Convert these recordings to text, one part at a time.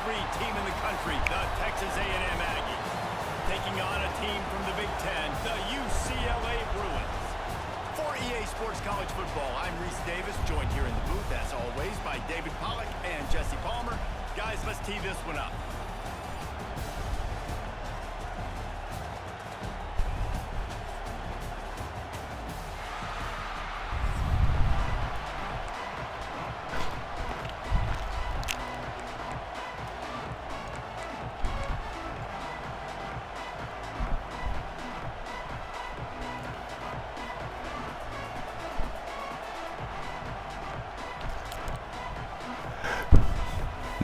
rivalry team in the country, the Texas A&M Aggies, taking on a team from the Big Ten, the UCLA Bruins. For EA Sports College Football, I'm Reese Davis, joined here in the booth, as always, by David Pollack and Jesse Palmer. Guys, let's tee this one up.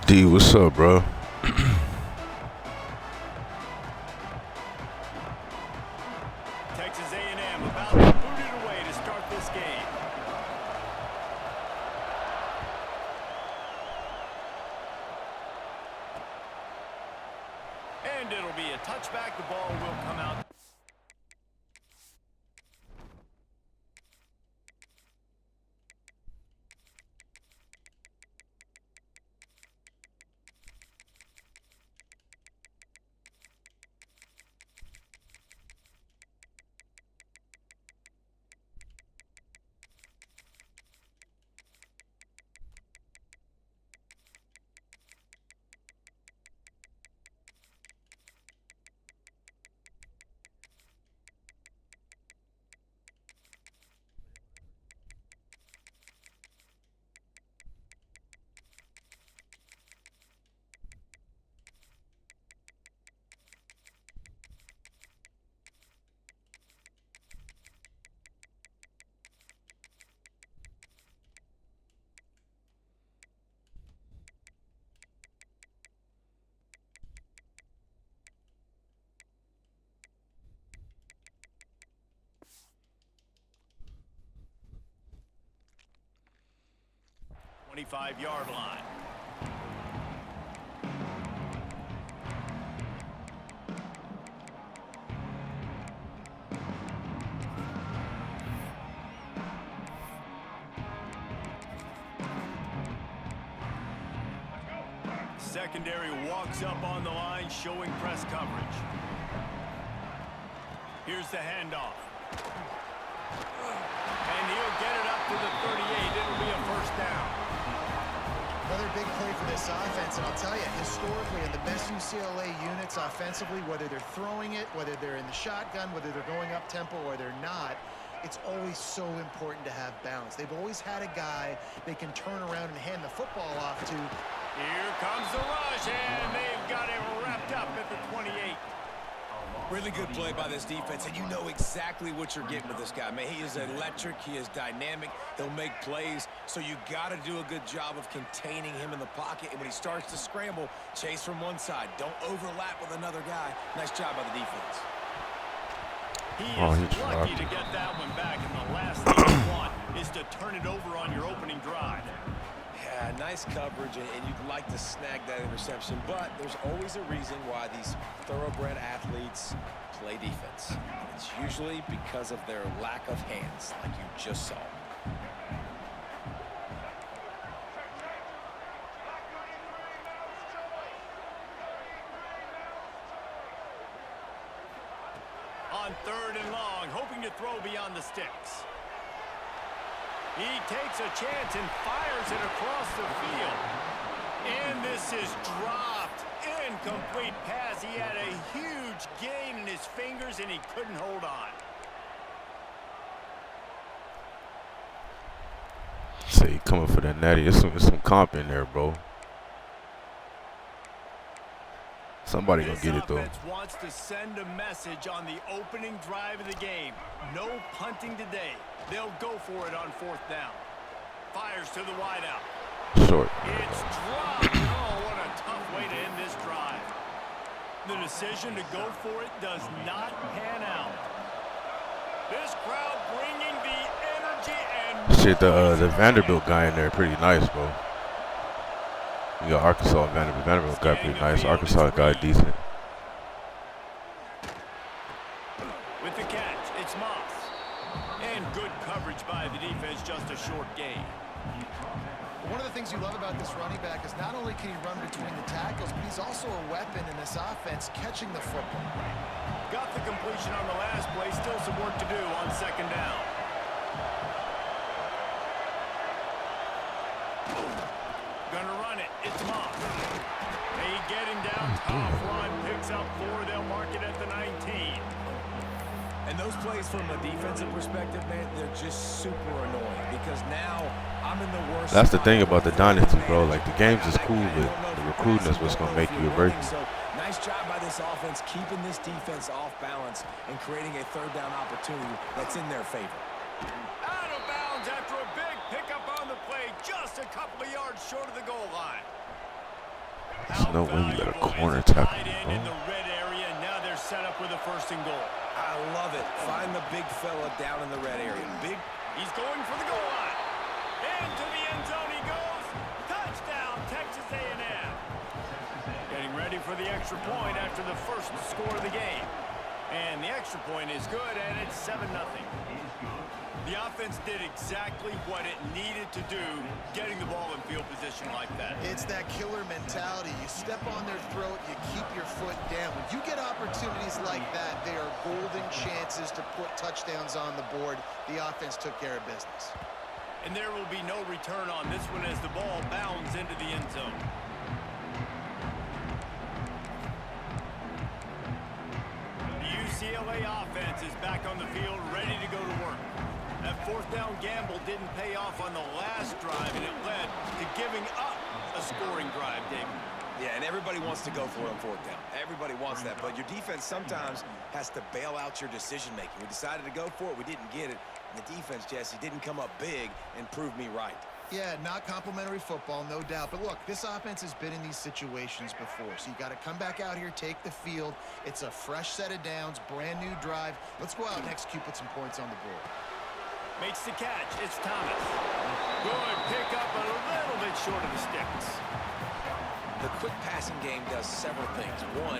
D, what's up, bro? Texas A&M about to boot it away to start this game. And it'll be a touchback. The ball will come out. Five-yard line. Secondary walks up on the line, showing press coverage. Here's the handoff. And he'll get it up to the 38. It'll be a first down. Another big play for this offense, and I'll tell you, historically, in the best UCLA units offensively, whether they're throwing it, whether they're in the shotgun, whether they're going up tempo or they're not, it's always so important to have balance. They've always had a guy they can turn around and hand the football off to. Here comes the rush, and they've got him wrapped up at the 28. Really good play by this defense, and you know exactly what you're getting with this guy. Man, he is electric, he is dynamic, he'll make plays, so you got to do a good job of containing him in the pocket, and when he starts to scramble, chase from one side. Don't overlap with another guy. Nice job by the defense. He is lucky to get that one back, and the last thing you want is to turn it over on your opening drive. Yeah, nice coverage, and you'd like to snag that interception, but there's always a reason why these thoroughbred athletes play defense. And it's usually because of their lack of hands, like you just saw. On 3rd and long, hoping to throw beyond the sticks. He takes a chance and fires it across the field. And this is dropped. Incomplete pass. He had a huge gain in his fingers, and he couldn't hold on. Say, coming for that natty. There's some comp in there, bro. Somebody gonna get it, though. This offense wants to send a message on the opening drive of the game. No punting today. They'll go for it on 4th down. Fires to the wideout. Short. It's dropped. Oh, what a tough way to end this drive. The decision to go for it does not pan out. This crowd bringing the energy and... Shit, the Vanderbilt guy in there pretty nice, bro. You got Arkansas and Vanderbilt. Vanderbilt guy pretty nice. Arkansas guy decent. With the catch, it's Moss. And good coverage by the defense, just a short gain. One of the things you love about this running back is not only can he run between the tackles, but he's also a weapon in this offense catching the football. Got the completion on the last play. Still some work to do on second down. Gonna run it. It's Moss. They get him down. Top run. Picks up 4. They'll mark it at the 19. And those plays from a defensive perspective, man, they're just super annoying because now I'm in the worst. That's the thing about the dynasty, bro. Like, the games is cool, but the recruiting is what's going to make you a break. So nice job by this offense keeping this defense off balance and creating a third down opportunity that's in their favor. Out of bounds after a big pickup on the play, just a couple of yards short of the goal line. There's no way you got a corner tackle, In the red area, now they're set up with a 1st and goal. I love it. Find the big fella down in the red area. Big. He's going for the goal line. Into the end zone he goes. Touchdown, Texas A&M. Getting ready for the extra point after the first score of the game. And the extra point is good, and it's 7-0. The offense did exactly what it needed to do, getting the ball in field position like that. It's that killer mentality. You step on their throat, you keep your foot down. When you get opportunities like that, they are golden chances to put touchdowns on the board. The offense took care of business. And there will be no return on this one as the ball bounds into the end zone. The UCLA offense is back on the field, ready to go to work. That 4th down gamble didn't pay off on the last drive, and it led to giving up a scoring drive, David. Yeah, and everybody wants to go for it on 4th down. Everybody wants that, but your defense sometimes has to bail out your decision-making. We decided to go for it. We didn't get it. And the defense, Jesse, didn't come up big and prove me right. Yeah, not complimentary football, no doubt. But look, this offense has been in these situations before. So you got to come back out here, take the field. It's a fresh set of downs, brand new drive. Let's go out and execute, put some points on the board. Makes the catch. It's Thomas. Good pick up a little bit short of the sticks. The quick passing game does several things. One,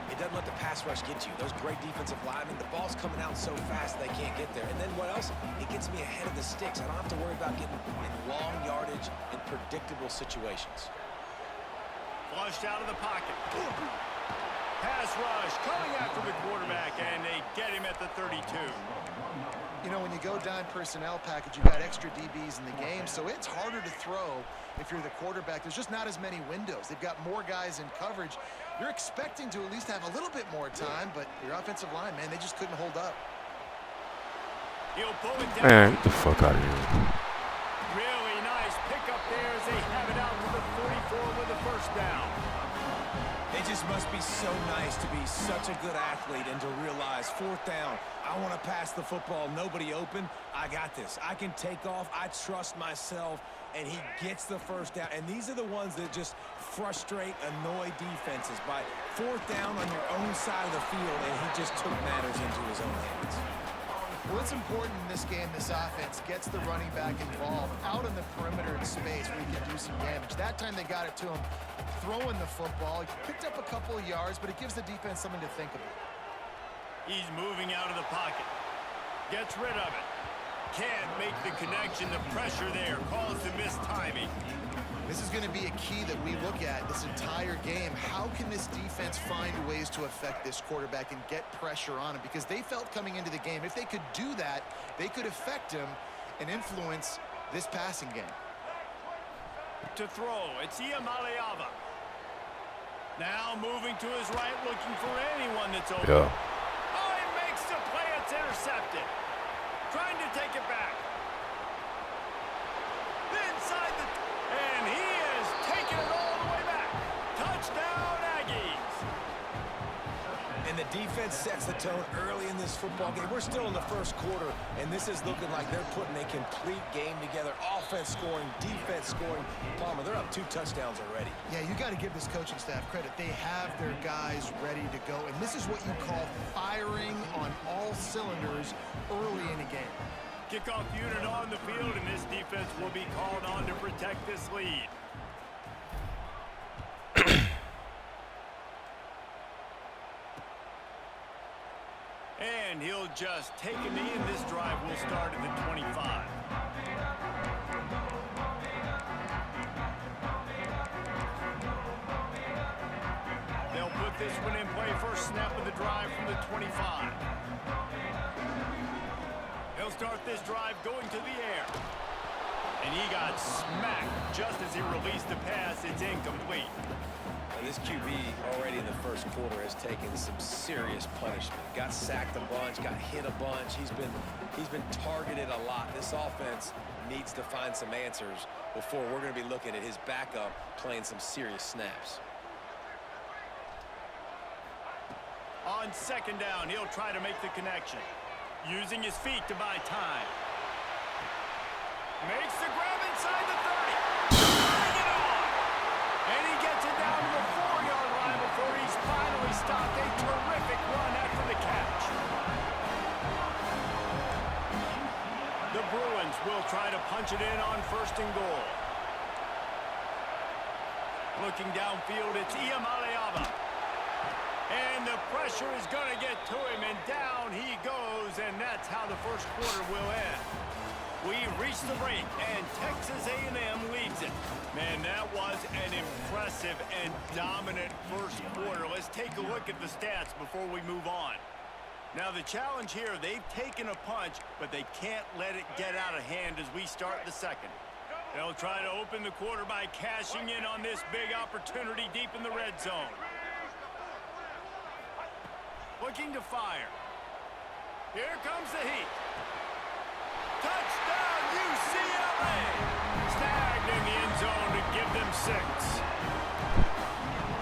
it doesn't let the pass rush get you. Those great defensive linemen, the ball's coming out so fast they can't get there. And then what else? It gets me ahead of the sticks. I don't have to worry about getting in long yardage in predictable situations. Flushed out of the pocket. Pass rush coming after the quarterback, and they get him at the 32. You know, when you go dime personnel package, you've got extra DBs in the game, so it's harder to throw if you're the quarterback. There's just not as many windows. They've got more guys in coverage. You're expecting to at least have a little bit more time, but your offensive line, man, they just couldn't hold up. He'll pull it down. Man, get the fuck out of here. Really nice pickup there as they have it out to the 44 with a 1st down. It just must be so nice to be such a good athlete and to realize 4th down, I want to pass the football, nobody open, I got this. I can take off, I trust myself, and he gets the 1st down. And these are the ones that just frustrate, annoy defenses by 4th down on your own side of the field, and he just took matters into his own hands. Well, it's important in this game, this offense gets the running back involved out in the perimeter in space where he can do some damage. That time they got it to him throwing the football. He picked up a couple of yards, but it gives the defense something to think about. He's moving out of the pocket. Gets rid of it. Can't make the connection. The pressure there caused the missed timing. This is going to be a key that we look at this entire game. How can this defense find ways to affect this quarterback and get pressure on him? Because they felt coming into the game, if they could do that, they could affect him and influence this passing game. To throw, it's Iamaleava. Now moving to his right, looking for anyone that's open. Yeah. Oh, he makes the play. It's intercepted. Trying to take it back. Inside the... And he is taking it all the way back. Touchdown, Aggies. And the defense sets the tone early in this football game. We're still in the 1st quarter, and this is looking like they're putting a complete game together. Offense scoring, defense scoring. Palmer, they're up 2 touchdowns already. Yeah, you got to give this coaching staff credit. They have their guys ready to go, and this is what you call firing on all cylinders early in a game. Kickoff unit on the field, and this defense will be called on to protect this lead. And he'll just take a knee, and this drive will start at the 25. the 25. He'll start this drive going to the air. And he got smacked just as he released the pass. It's incomplete. And this QB already in the first quarter has taken some serious punishment. Got sacked a bunch, got hit a bunch. He's been targeted a lot. This offense needs to find some answers before we're going to be looking at his backup playing some serious snaps. On second down, he'll try to make the connection. Using his feet to buy time. Makes the grab inside the 30. Bring it on! And he gets it down to the 4-yard line before he's finally stopped. A terrific run after the catch. The Bruins will try to punch it in on first and goal. Looking downfield, it's Iamaleava. And the pressure is going to get to him, and down he goes, and that's how the first quarter will end. We reached the break, and Texas A&M leads it. Man, that was an impressive and dominant first quarter. Let's take a look at the stats before we move on. Now, the challenge here, they've taken a punch, but they can't let it get out of hand as we start the second. They'll try to open the quarter by cashing in on this big opportunity deep in the red zone. Looking to fire. Here comes the heat. Touchdown, UCLA! Snagged in the end zone to give them 6.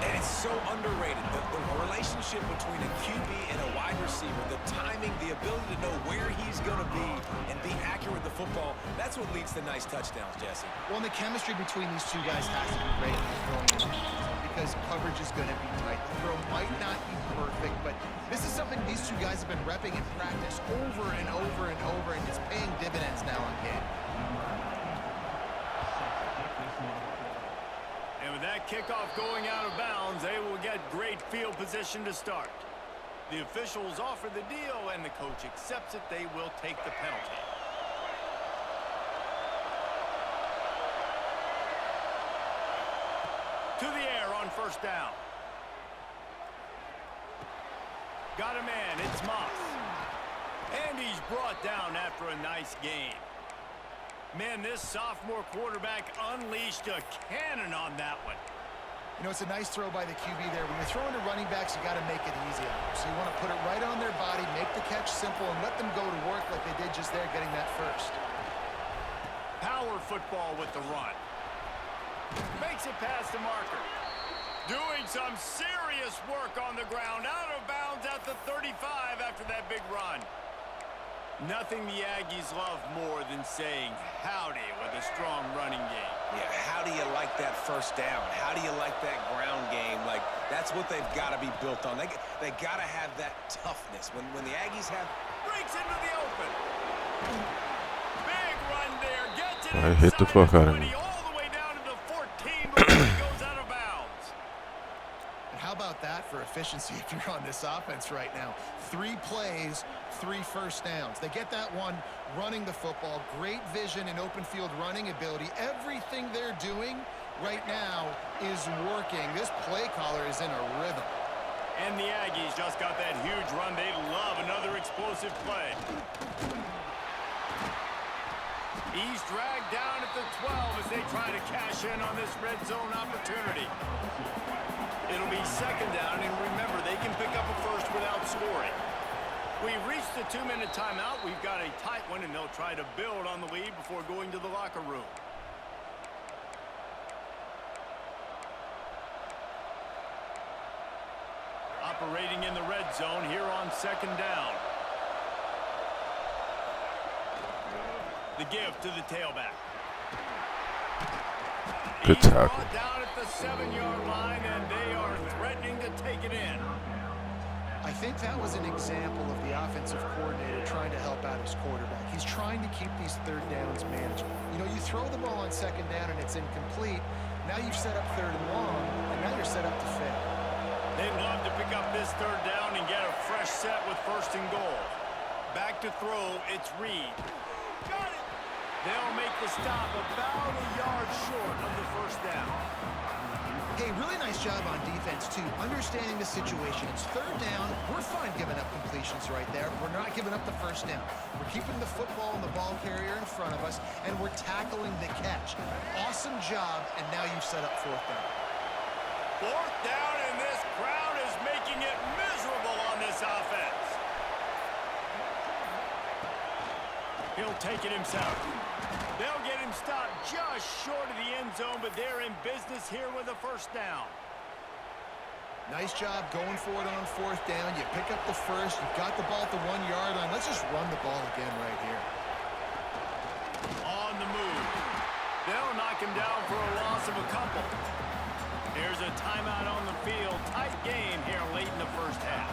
And it's so underrated. The relationship between a QB and a wide receiver, the timing, the ability to know where he's going to be and be accurate with the football, that's what leads to nice touchdowns, Jesse. Well, and the chemistry between these two guys has to be great in the throwing because coverage is going to be tight. The throw might not be perfect, but this is something these two guys have been repping in practice over and over and over, and it's paying dividends now in game. And with that kickoff going out of bounds, they will get great field position to start. The officials offer the deal, and the coach accepts it. They will take the penalty. To the air on first down. Got a man, it's Moss. And he's brought down after a nice gain. Man, this sophomore quarterback unleashed a cannon on that one. You know, it's a nice throw by the QB there. When you're throwing to running backs, you got to make it easy on them. So you want to put it right on their body, make the catch simple, and let them go to work like they did just there, getting that first. Power football with the run. Makes it past the marker. Doing some serious work on the ground. Out of bounds at the 35 after that big run. Nothing the Aggies love more than saying howdy with a strong running game. Yeah, how do you like that first down? How do you like that ground game? Like, that's what they've got to be built on. They got to have that toughness. When the Aggies have... Breaks into the open. Big run there. Gets it I hit the fuck out of me. all the way down to the 14 before he goes out of bounds. And how about that for efficiency if you're on this offense right now? 3 plays, 3 first downs. They get that one running the football. Great vision and open field running ability. Everything they're doing right now is working. This play caller is in a rhythm. And the Aggies just got that huge run. They love another explosive play. He's dragged down at the 12 as they try to cash in on this red zone opportunity. It'll be second down, and remember, they can pick up a first without scoring. We've reached the 2-minute timeout. We've got a tight one, and they'll try to build on the lead before going to the locker room. Operating in the red zone here on second down. The give to the tailback. Good tackle. He's down at the 7-yard line, and they are threatening to take it in. I think that was an example of the offensive coordinator trying to help out his quarterback. He's trying to keep these third downs manageable. You know, you throw the ball on second down and it's incomplete. Now you've set up third and long, and now you're set up to fail. They'd love to pick up this third down and get a fresh set with first and goal. Back to throw, it's Reed. Got it! They'll make the stop about a yard short of the first down. Hey, really nice job on defense, too. Understanding the situation. It's third down. We're fine giving up completions right there. We're not giving up the first down. We're keeping the football and the ball carrier in front of us, and we're tackling the catch. Awesome job, and now you've set up fourth down. Fourth down, and this crowd is making it miserable on this offense. He'll take it himself. They'll get him stopped just short of the end zone, but they're in business here with a first down. Nice job going for it on fourth down. You pick up the first. You've got the ball at the 1 yard line. Let's just run the ball again right here. On the move. They'll knock him down for a loss of a couple. Here's a timeout on the field. Tight game here late in the first half.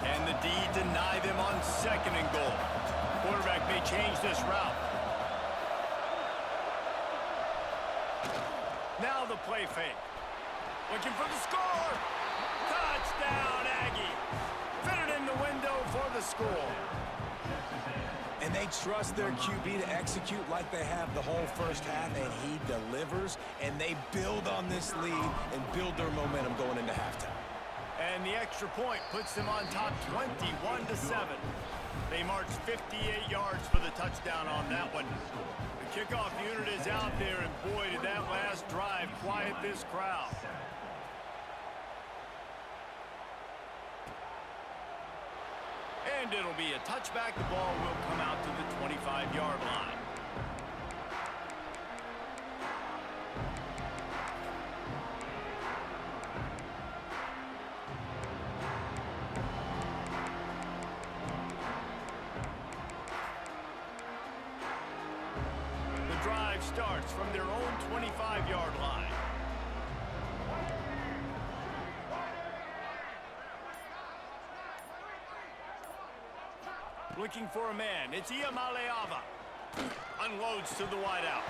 And the D deny them on second and goal. Quarterback may change this route. Now the play fake. Looking for the score. Touchdown, Aggie. Fit it in the window for the score. And they trust their QB to execute like they have the whole first half, and he delivers, and they build on this lead and build their momentum going into halftime. And the extra point puts them on top 21-7. They marched 58 yards for the touchdown on that one. The kickoff unit is out there, and boy, did that last drive quiet this crowd. And it'll be a touchback. The ball will come out to the 25-yard line. The drive starts from their own 25-yard line. Looking for a man. It's Iamaleava. Unloads to the wideout.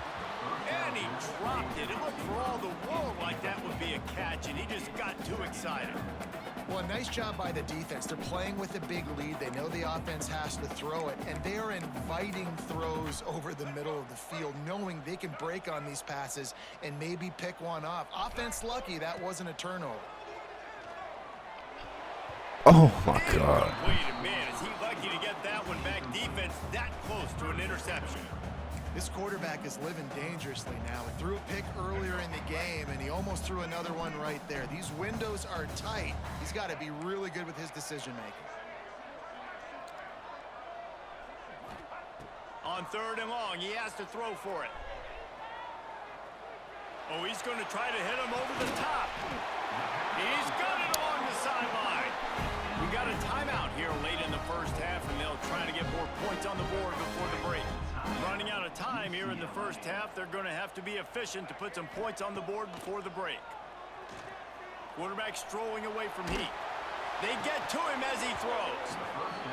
And he dropped it. It looked for all the world like that would be a catch, and he just got too excited. Well, nice job by the defense. They're playing with a big lead. They know the offense has to throw it, and they are inviting throws over the middle of the field, knowing they can break on these passes and maybe pick one off. Offense lucky that wasn't a turnover. Oh, my God. Wait a minute. Is he lucky to get that one back? Defense that close to an interception. This quarterback is living dangerously now. He threw a pick earlier in the game, and he almost threw another one right there. These windows are tight. He's got to be really good with his decision-making. On third and long, he has to throw for it. Oh, he's going to try to hit him over the top. He's got it along the sideline. We got a timeout here late in the first half, and they'll try to get more points on the board before the break. Running out of time here in the first half, they're going to have to be efficient to put some points on the board before the break. Quarterback strolling away from heat. They get to him as he throws.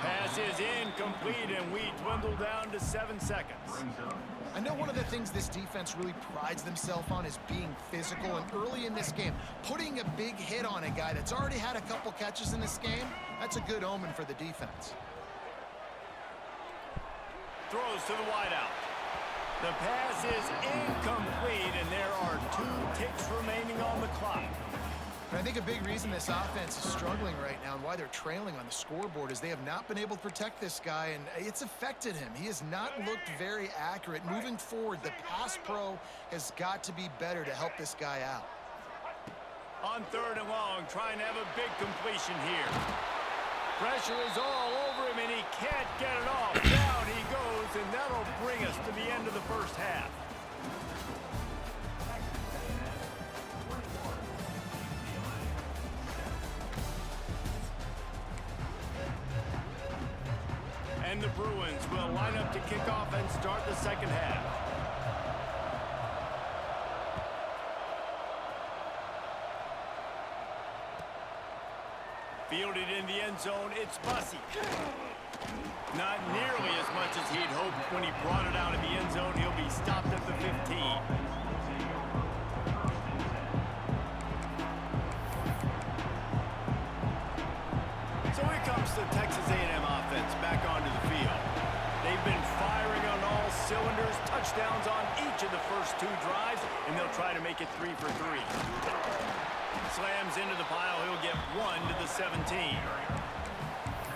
Pass is incomplete, and we dwindle down to 7 seconds. I know one of the things this defense really prides themselves on is being physical, and early in this game, putting a big hit on a guy that's already had a couple catches in this game, that's a good omen for the defense. Throws to the wideout. The pass is incomplete, and there are 2 ticks remaining on the clock. And I think a big reason this offense is struggling right now and why they're trailing on the scoreboard is they have not been able to protect this guy, and it's affected him. He has not looked very accurate. Moving forward, the pass pro has got to be better to help this guy out. On third and long, trying to have a big completion here. Pressure is all over him, and he can't get it off. Down he goes, and that'll bring us to the end of the first half. And the Bruins will line up to kick off and start the second half. Fielded in the end zone, it's Bussey. Not nearly as much as he'd hoped when he brought it out of the end zone. He'll be stopped at the 15. So here comes the Texas A&M offense. touchdowns on each of the first 2 drives, and they'll try to make it 3 for 3. Slams into the pile. He'll get 1 to the 17.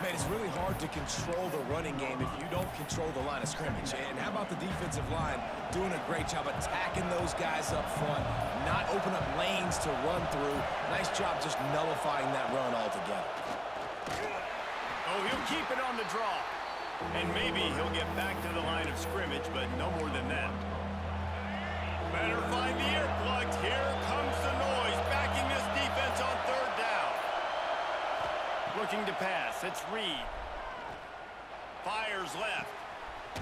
Man, it's really hard to control the running game if you don't control the line of scrimmage. And how about the defensive line doing a great job attacking those guys up front, not open up lanes to run through. Nice job just nullifying that run altogether. Oh, he'll keep it on the draw. And maybe he'll get back to the line of scrimmage, but no more than that. Better find the earplugs. Here comes the noise, backing this defense on 3rd down. Looking to pass. It's Reed. Fires left.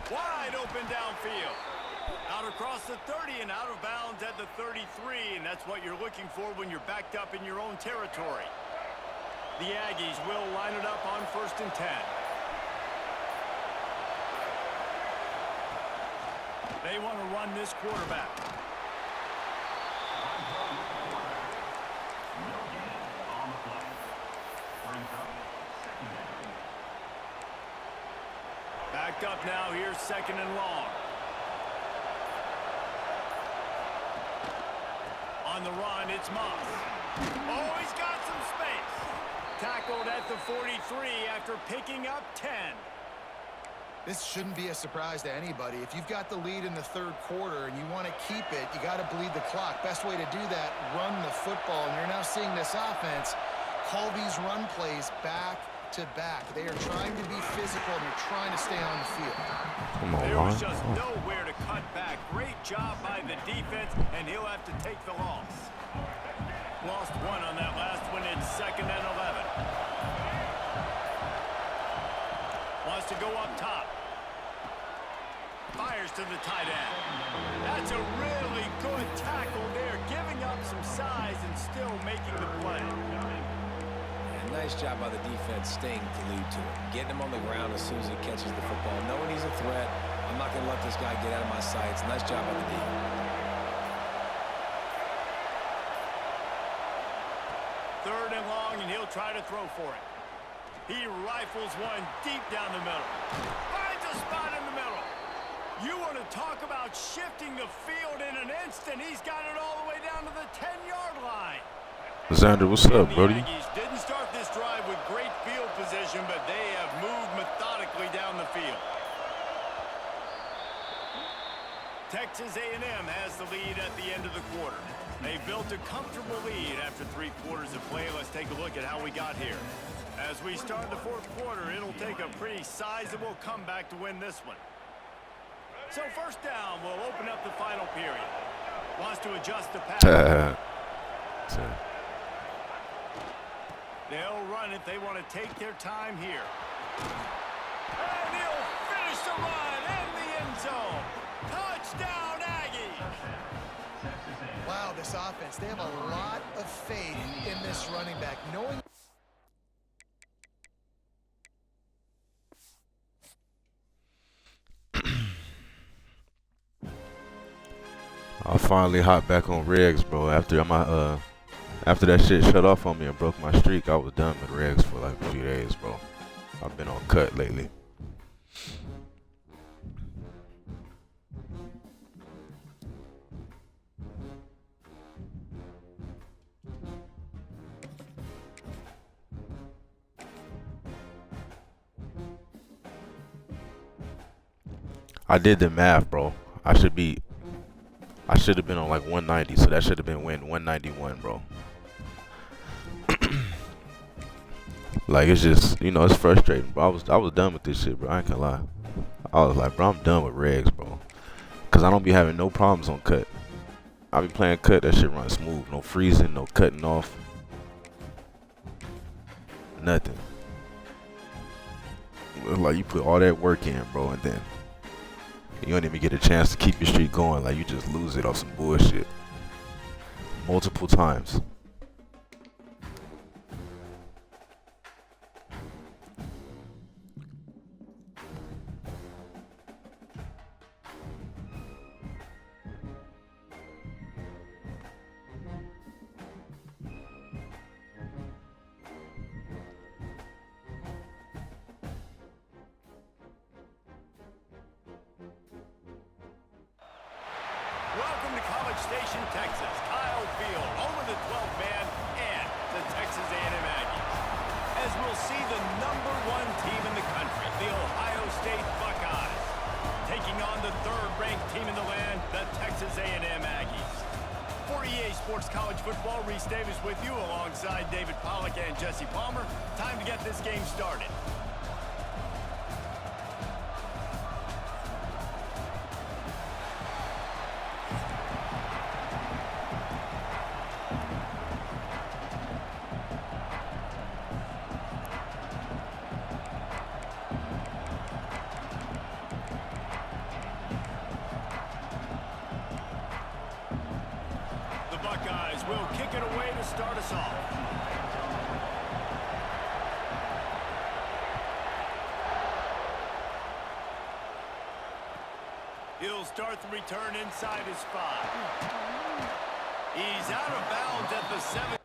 Wide open downfield. Out across the 30 and out of bounds at the 33, and that's what you're looking for when you're backed up in your own territory. The Aggies will line it up on 1st and 10. They want to run this quarterback. Backed up now. Here's 2nd and long. On the run, it's Moss. Oh, he's got some space. Tackled at the 43 after picking up 10. This shouldn't be a surprise to anybody. If you've got the lead in the 3rd quarter and you want to keep it, you got to bleed the clock. Best way to do that, run the football. And you're now seeing this offense call these run plays back to back. They are trying to be physical and they're trying to stay on the field. There was just nowhere to cut back. Great job by the defense, and he'll have to take the loss. Lost 1 on that last one. It's 2nd and 11. Wants to go up top. Fires to the tight end. That's a really good tackle there, giving up some size and still making the play. And nice job by the defense staying glued to him. Getting him on the ground as soon as he catches the football. Knowing he's a threat. I'm not going to let this guy get out of my sights. Nice job by the defense. 3rd and long, and he'll try to throw for it. He rifles one deep down the middle. Finds a spot in the middle. You want to talk about shifting the field in an instant. He's got it all the way down to the 10-yard line. Xander, what's up, Brody? The Aggies didn't start this drive with great field position, but they have moved methodically down the field. Texas A&M has the lead at the end of the quarter. They built a comfortable lead after 3 quarters of play. Let's take a look at how we got here. As we start the 4th quarter, it'll take a pretty sizable comeback to win this one. So 1st down, we'll open up the final period. Wants to adjust the pass. They'll run it. They want to take their time here. And he'll finish the run in the end zone. Touchdown, Aggies. Wow, this offense, they have a lot of faith in this running back. Knowing I finally hopped back on regs, bro. After that shit shut off on me and broke my streak, I was done with regs for like a few days, bro. I've been on cut lately. I did the math, bro. I should have been on like 190, so that should have been win 191, bro. Like, it's just, you know, it's frustrating, bro. I was done with this shit, bro. I ain't gonna lie. I was like, bro, I'm done with regs, bro. Cause I don't be having no problems on cut. I be playing cut, that shit runs smooth. No freezing, no cutting off. Nothing. Like, you put all that work in, bro, and then you don't even get a chance to keep your streak going. Like, you just lose it off some bullshit. Multiple times. Station, Texas. Kyle Field, home of the 12th man and the Texas A&M Aggies. As we'll see the #1 team in the country, the Ohio State Buckeyes, taking on the 3rd-ranked team in the land, the Texas A&M Aggies. For EA Sports College Football, Reese Davis with you alongside David Pollack and Jesse Palmer. Time to get this game started. Buckeyes will kick it away to start us off. He'll start the return inside his 5. He's out of bounds at the 7.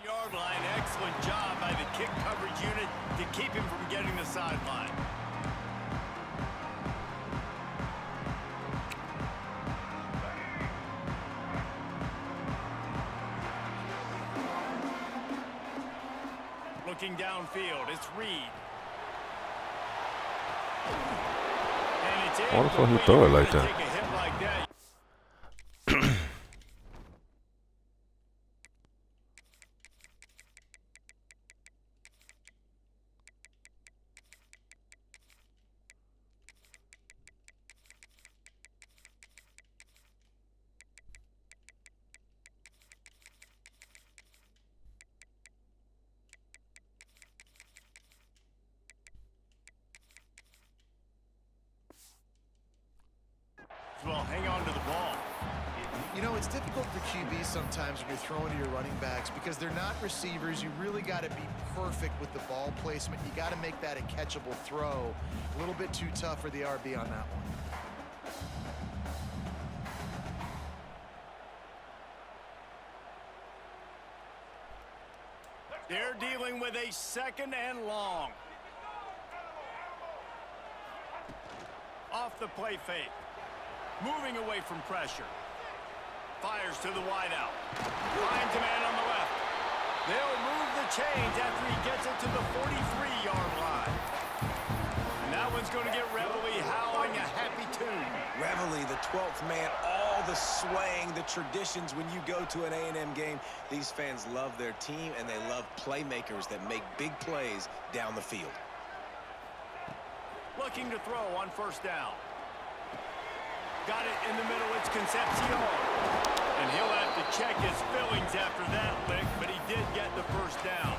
Yard line, excellent job by the kick coverage unit to keep him from getting the sideline. Looking downfield, it's Reed. And it's Why the fuck he throw it like that? Take a hit like that. Well, hang on to the ball. You know, it's difficult for QBs sometimes when you're throwing to your running backs because they're not receivers. You really got to be perfect with the ball placement. You got to make that a catchable throw. A little bit too tough for the RB on that one. They're dealing with a 2nd and long. Off the play fake. Moving away from pressure. Fires to the wideout. Finds a man on the left. They'll move the chains after he gets it to the 43-yard line. And that one's going to get Reveille howling a happy tune. Reveille, the 12th man, all the swaying, the traditions when you go to an A&M game. These fans love their team, and they love playmakers that make big plays down the field. Looking to throw on 1st down. Got it in the middle, it's Concepcion. And he'll have to check his fillings after that lick, but he did get the 1st down.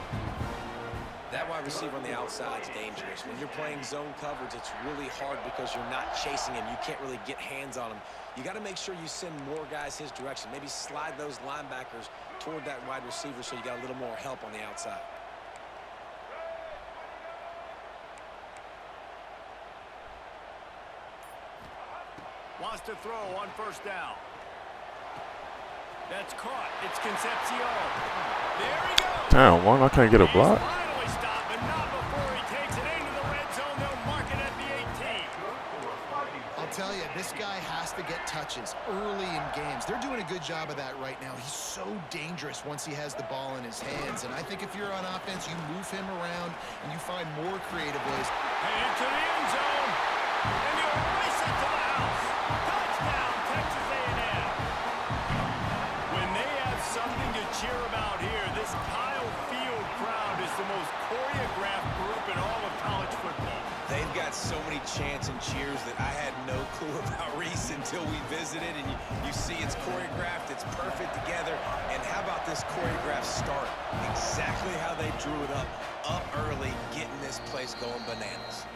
That wide receiver on the outside is dangerous. When you're playing zone coverage, it's really hard because you're not chasing him. You can't really get hands on him. You got to make sure you send more guys his direction. Maybe slide those linebackers toward that wide receiver so you got a little more help on the outside. Wants to throw on 1st down. That's caught. It's Concepcion. There he goes. Damn, why I can't get a block? He's finally stopped, but not before he takes it into the red zone. They'll mark it at the 18. I'll tell you, this guy has to get touches early in games. They're doing a good job of that right now. He's so dangerous once he has the ball in his hands. And I think if you're on offense, you move him around and you find more creative ways. And into the end zone. And you'll race it to the house. Touchdown, Texas A&M. When they have something to cheer about here, this Kyle Field crowd is the most choreographed group in all of college football. They've got so many chants and cheers that I had no clue about Reese until we visited. And you see it's choreographed, it's perfect together. And how about this choreographed start? Exactly how they drew it up early, getting this place going bananas.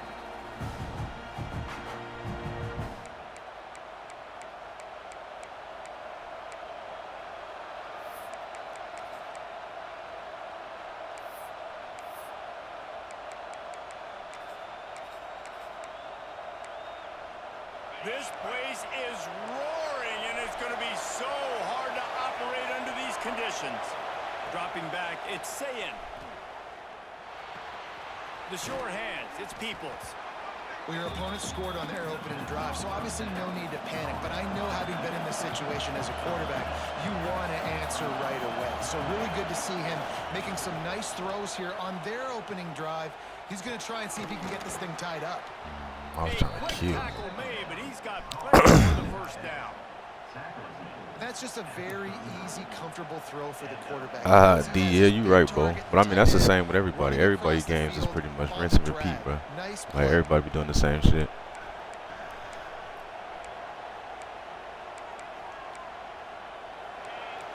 This place is roaring, and it's going to be so hard to operate under these conditions. Dropping back, it's Sayin. The sure hands, it's Peoples. Well, your opponent scored on their opening drive, so obviously no need to panic. But I know, having been in this situation as a quarterback, you want to answer right away. So really good to see him making some nice throws here on their opening drive. He's going to try and see if he can get this thing tied up. I was trying to kill. Tackle made, but he's got plenty for the first down. That's just a very easy, comfortable throw for the quarterback. D, yeah, you right, bro. But I mean, that's the same with everybody. Everybody's games is pretty much rinse and repeat, bro. Like, everybody be doing the same shit.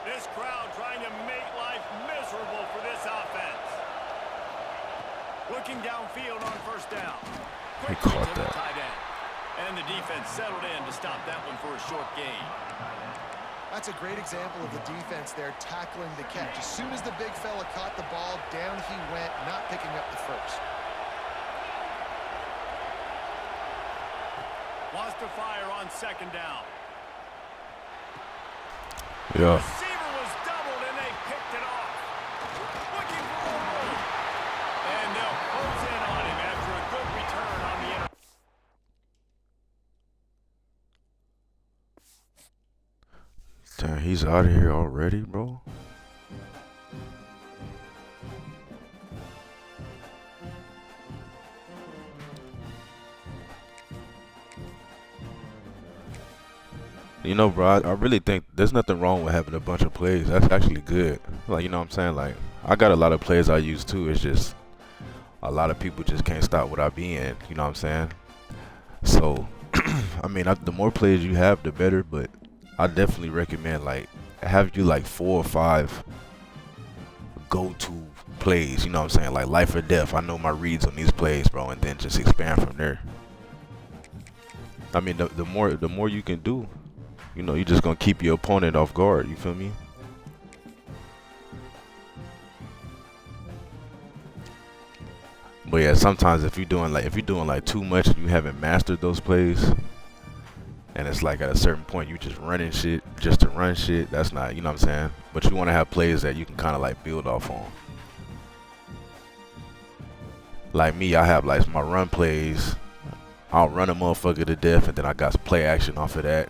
This crowd trying to make life miserable for this offense. Looking downfield on first down. He caught that. Tight end. And the defense settled in to stop that one for a short gain. That's a great example of the defense there tackling the catch. As soon as the big fella caught the ball, down he went, not picking up the first. Lost to fire on second down. Yeah. Receiver was doubled, and they picked it off. Looking for more. And they'll close in on him after a good return on the inter. Damn, he's out of here already, bro. You know, bro, I really think there's nothing wrong with having a bunch of plays. That's actually good. Like, you know what I'm saying? Like, I got a lot of plays I use too. It's just a lot of people just can't stop what I be in. You know what I'm saying? So, I mean, the more plays you have, the better. But I definitely recommend, like, have you like 4 or 5 go-to plays. You know what I'm saying? Like life or death. I know my reads on these plays, bro, and then just expand from there. I mean, the more you can do, you know, you're just gonna keep your opponent off guard. You feel me? But yeah, sometimes if you're doing like too much and you haven't mastered those plays, and it's like at a certain point you just running shit just to run shit, that's not, you know what I'm saying? But you want to have plays that you can kind of like build off on. Like me, I have like my run plays. I'll run a motherfucker to death, and then I got some play action off of that.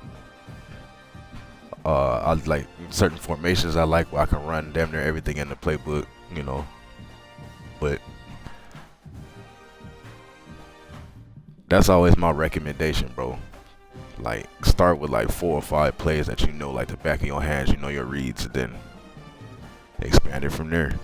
I like certain formations I like where I can run damn near everything in the playbook, you know. But that's always my recommendation, bro. Like, start with like 4 or 5 plays that you know, like the back of your hands, you know your reads, and then expand it from there.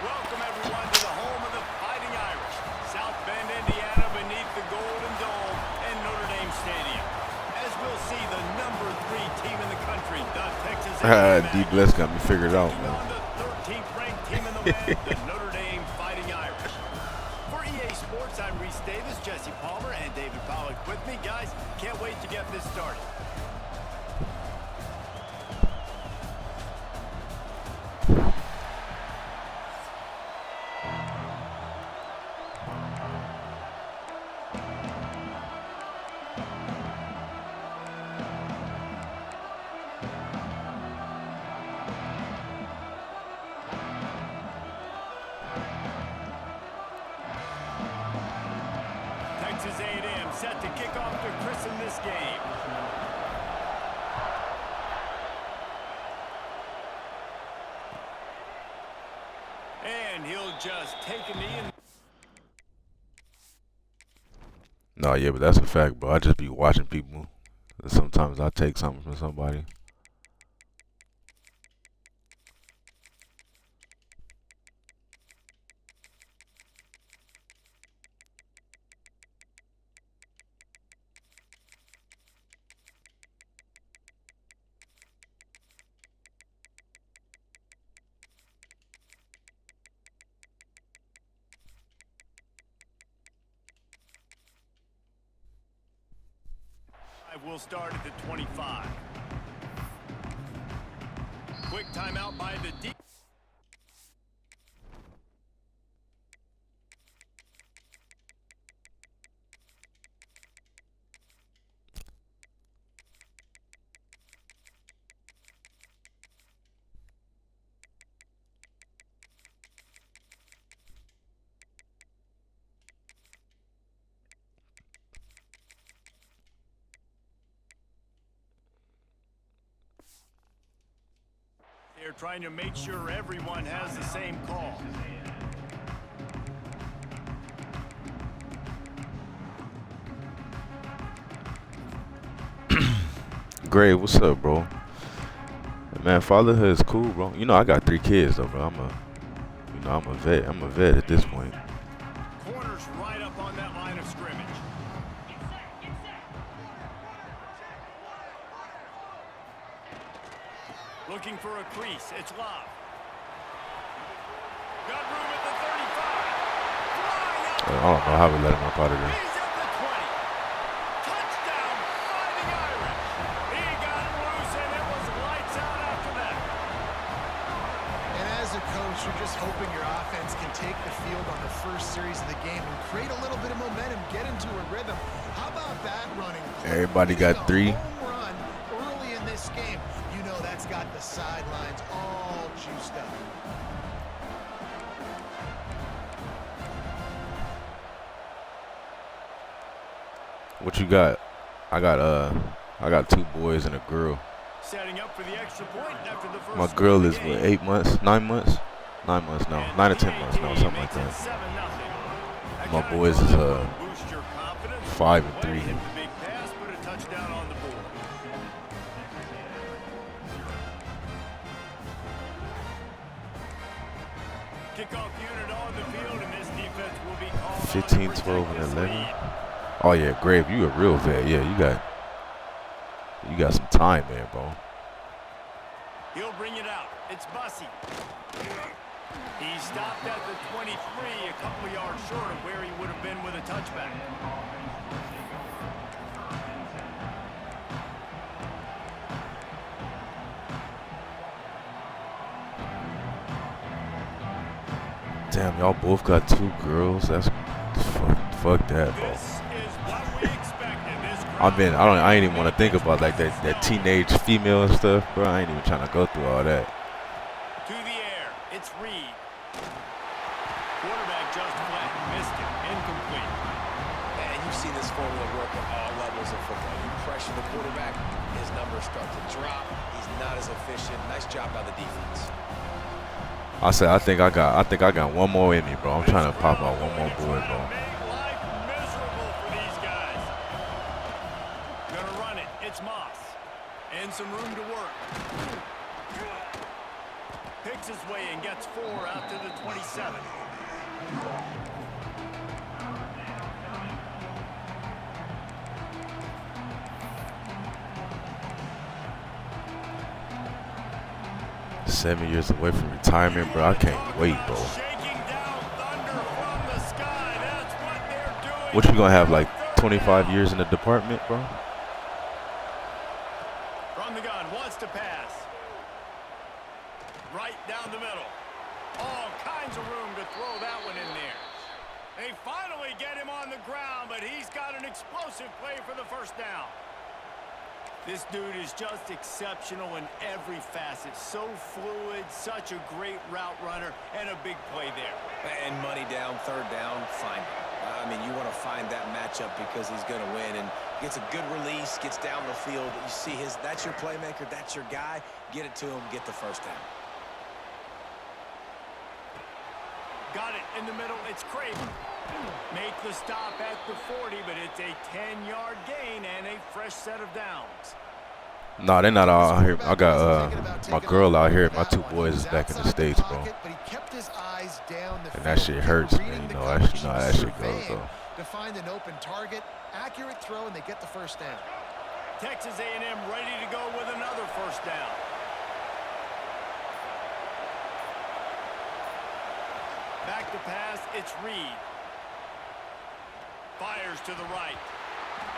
Welcome everyone to the home of the Fighting Irish, South Bend, Indiana, beneath the Golden Dome and Notre Dame Stadium. As we'll see, the number 3 team in the country, the Texas A&M D Bless got me figured out, taking man. on the 13th ranked team in the land, the Notre Dame Fighting Irish. For EA Sports, I'm Reese Davis, Jesse Palmer, and David Pollock with me. Guys, can't wait to get this started. Texas A&M set to kick off to christen this game. And he'll just take a knee and... No, yeah, but that's a fact, bro. I just be watching people. And sometimes I take something from somebody. will start at the 25. Quick timeout by the D. They're trying to make sure everyone has the same call. Gray, what's up, bro? Man, fatherhood is cool, bro. You know I got 3 kids though, bro. I'm a vet. I'm a vet at this point. Corners right up on that line of scrimmage. Looking for a crease. It's Love. Got room at the 35. I don't know how we let him up out of there. He's at the 20. Touchdown, Fighting Irish. He got him loose, and it was lights out after that. And as a coach, you're just hoping your offense can take the field on the first series of the game and create a little bit of momentum, get into a rhythm. How about that running play? Everybody got 3. Home run early in this game. You know that's got the sidelines all juiced up. What you got? I got 2 boys and a girl. Setting up for the extra point after the first. My girl is what, 8 months, 9 months, 9 months now, 9 to 10 months now, something like that. My boys is 5 and 3. Big pass, put a touchdown on the board. Kickoff unit on the field, and this defense will be called 15, 12, and 11. Oh yeah, Grave, you a real vet. Yeah, you got some time, man, bro. He'll bring it out. It's Bussey. He stopped at the 23, a couple yards short of where he would have been with a touchback. Damn, y'all both got 2 girls. That's fuck that, bro. This is what we expected. This I ain't even want to think about like that teenage female and stuff, bro. I ain't even trying to go through all that. to the air. It's Reed. Quarterback just flat, missed it, incomplete. And you see this formula work at all levels of football. You pressure the quarterback, his numbers start to drop. He's not as efficient. Nice job by the defense. I said I think I got 1 more in me, bro. I'm trying to pop out 1 more boy, bro. Make life miserable for these guys. Gonna run it. It's Moss. And some room to work. Picks his way and gets 4 out to the 27. Seven years away from retirement, bro. I can't wait, bro. Shaking down thunder from the sky. That's what they're doing. What you gonna have, like 25 years in the department, bro? From the gun, wants to pass. Right down the middle. All kinds of room to throw that one in there. They finally get him on the ground, but he's got an explosive play for the first down. This dude is just exceptional in every facet. So fluid, such a great route runner, and a big play there. And money down, third down, find him. I mean, you want to find that matchup because he's going to win. And gets a good release, gets down the field. You see that's your playmaker, that's your guy. Get it to him, get the first down. Got it in the middle. It's Craven. Make the stop at the 40, but it's a 10-yard gain and a fresh set of downs. Nah, they're not all out here. I got my girl out here. My 2 boys is back in the States, bro. And that shit hurts, man. You know how that shit goes, though. To find an open target, accurate throw, and they get the first down. Texas A&M ready to go with another first down. Back to pass, it's Reed. Fires to the right.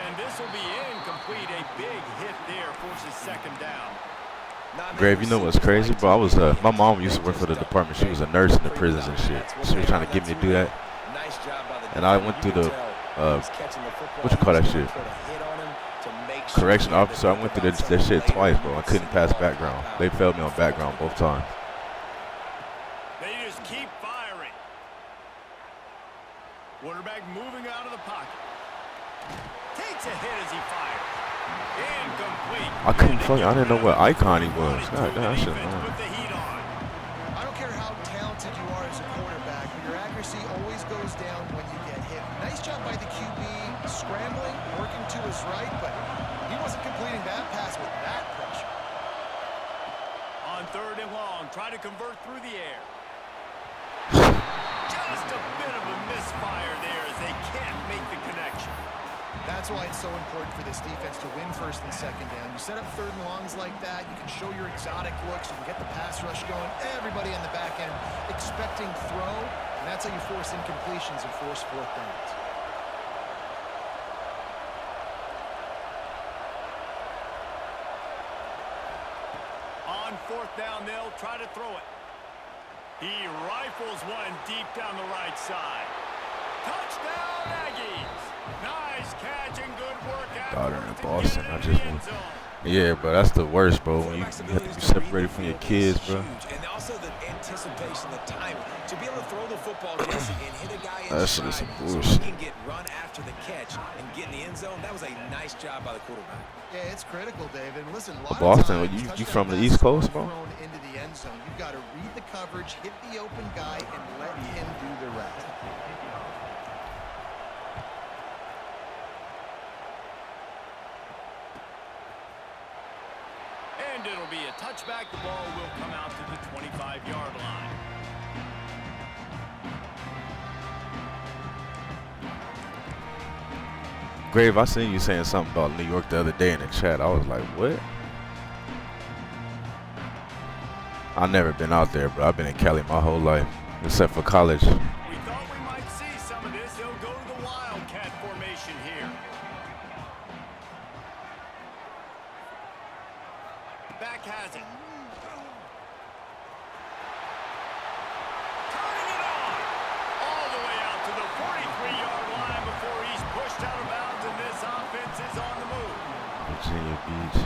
And this will be incomplete. A big hit there forces second down. Grave, you know what's crazy, bro? I was my mom used to work for the department. She was a nurse in the prisons and shit. She was trying to get me to do that, and I went through the what you call that shit? Correction officer. I went through that shit twice, bro. I couldn't pass background. They failed me on background both times. They just keep firing. Quarterback moving out of the pocket. Takes a hit as he fires. Incomplete. I couldn't fucking. I didn't know what icon he was. God damn, I should have known. I don't care how talented you are as a quarterback, but your accuracy always goes down when you get hit. Nice job by the QB scrambling, working to his right, but he wasn't completing that pass with that pressure. On third and long, try to convert through the air. Just a bit of a misfire there as they can't make the connection. That's why it's so important for this defense to win first and second down. You set up third and longs like that, you can show your exotic looks, you can get the pass rush going, everybody in the back end expecting throw, and that's how you force incompletions and force fourth downs. On fourth down, they'll try to throw it. He rifles one deep down the right side. Touchdown, Aggies! Nice catch and good work out. Daughter in Boston. I just want. Yeah, bro, that's the worst, bro. When you have to be separated from your kids, bro. And also the anticipation, the time to be able to throw the football, Jesse, and hit a guy inside. That shit is some So bullshit. he can get run after the catch and get in the end zone. That was a nice job by the quarterback. Yeah, it's critical, David. Listen, a lot Boston, of times, you from the East Coast, bro? thrown into the end zone. You've got to read the coverage, hit the open guy, and let him do the rest. And it'll be a touchback. The ball will come out to the 25-yard line. Grave, I seen you saying something about New York the other day in the chat. I was like, what? I've never been out there, bro. I've been in Cali my whole life, except for college. We thought we might see some of this. He'll go to the Wildcat formation here. Back has it. Turning it on. All the way out to the 43-yard line before he's pushed out of bounds, and this offense is on the move. Virginia Beach.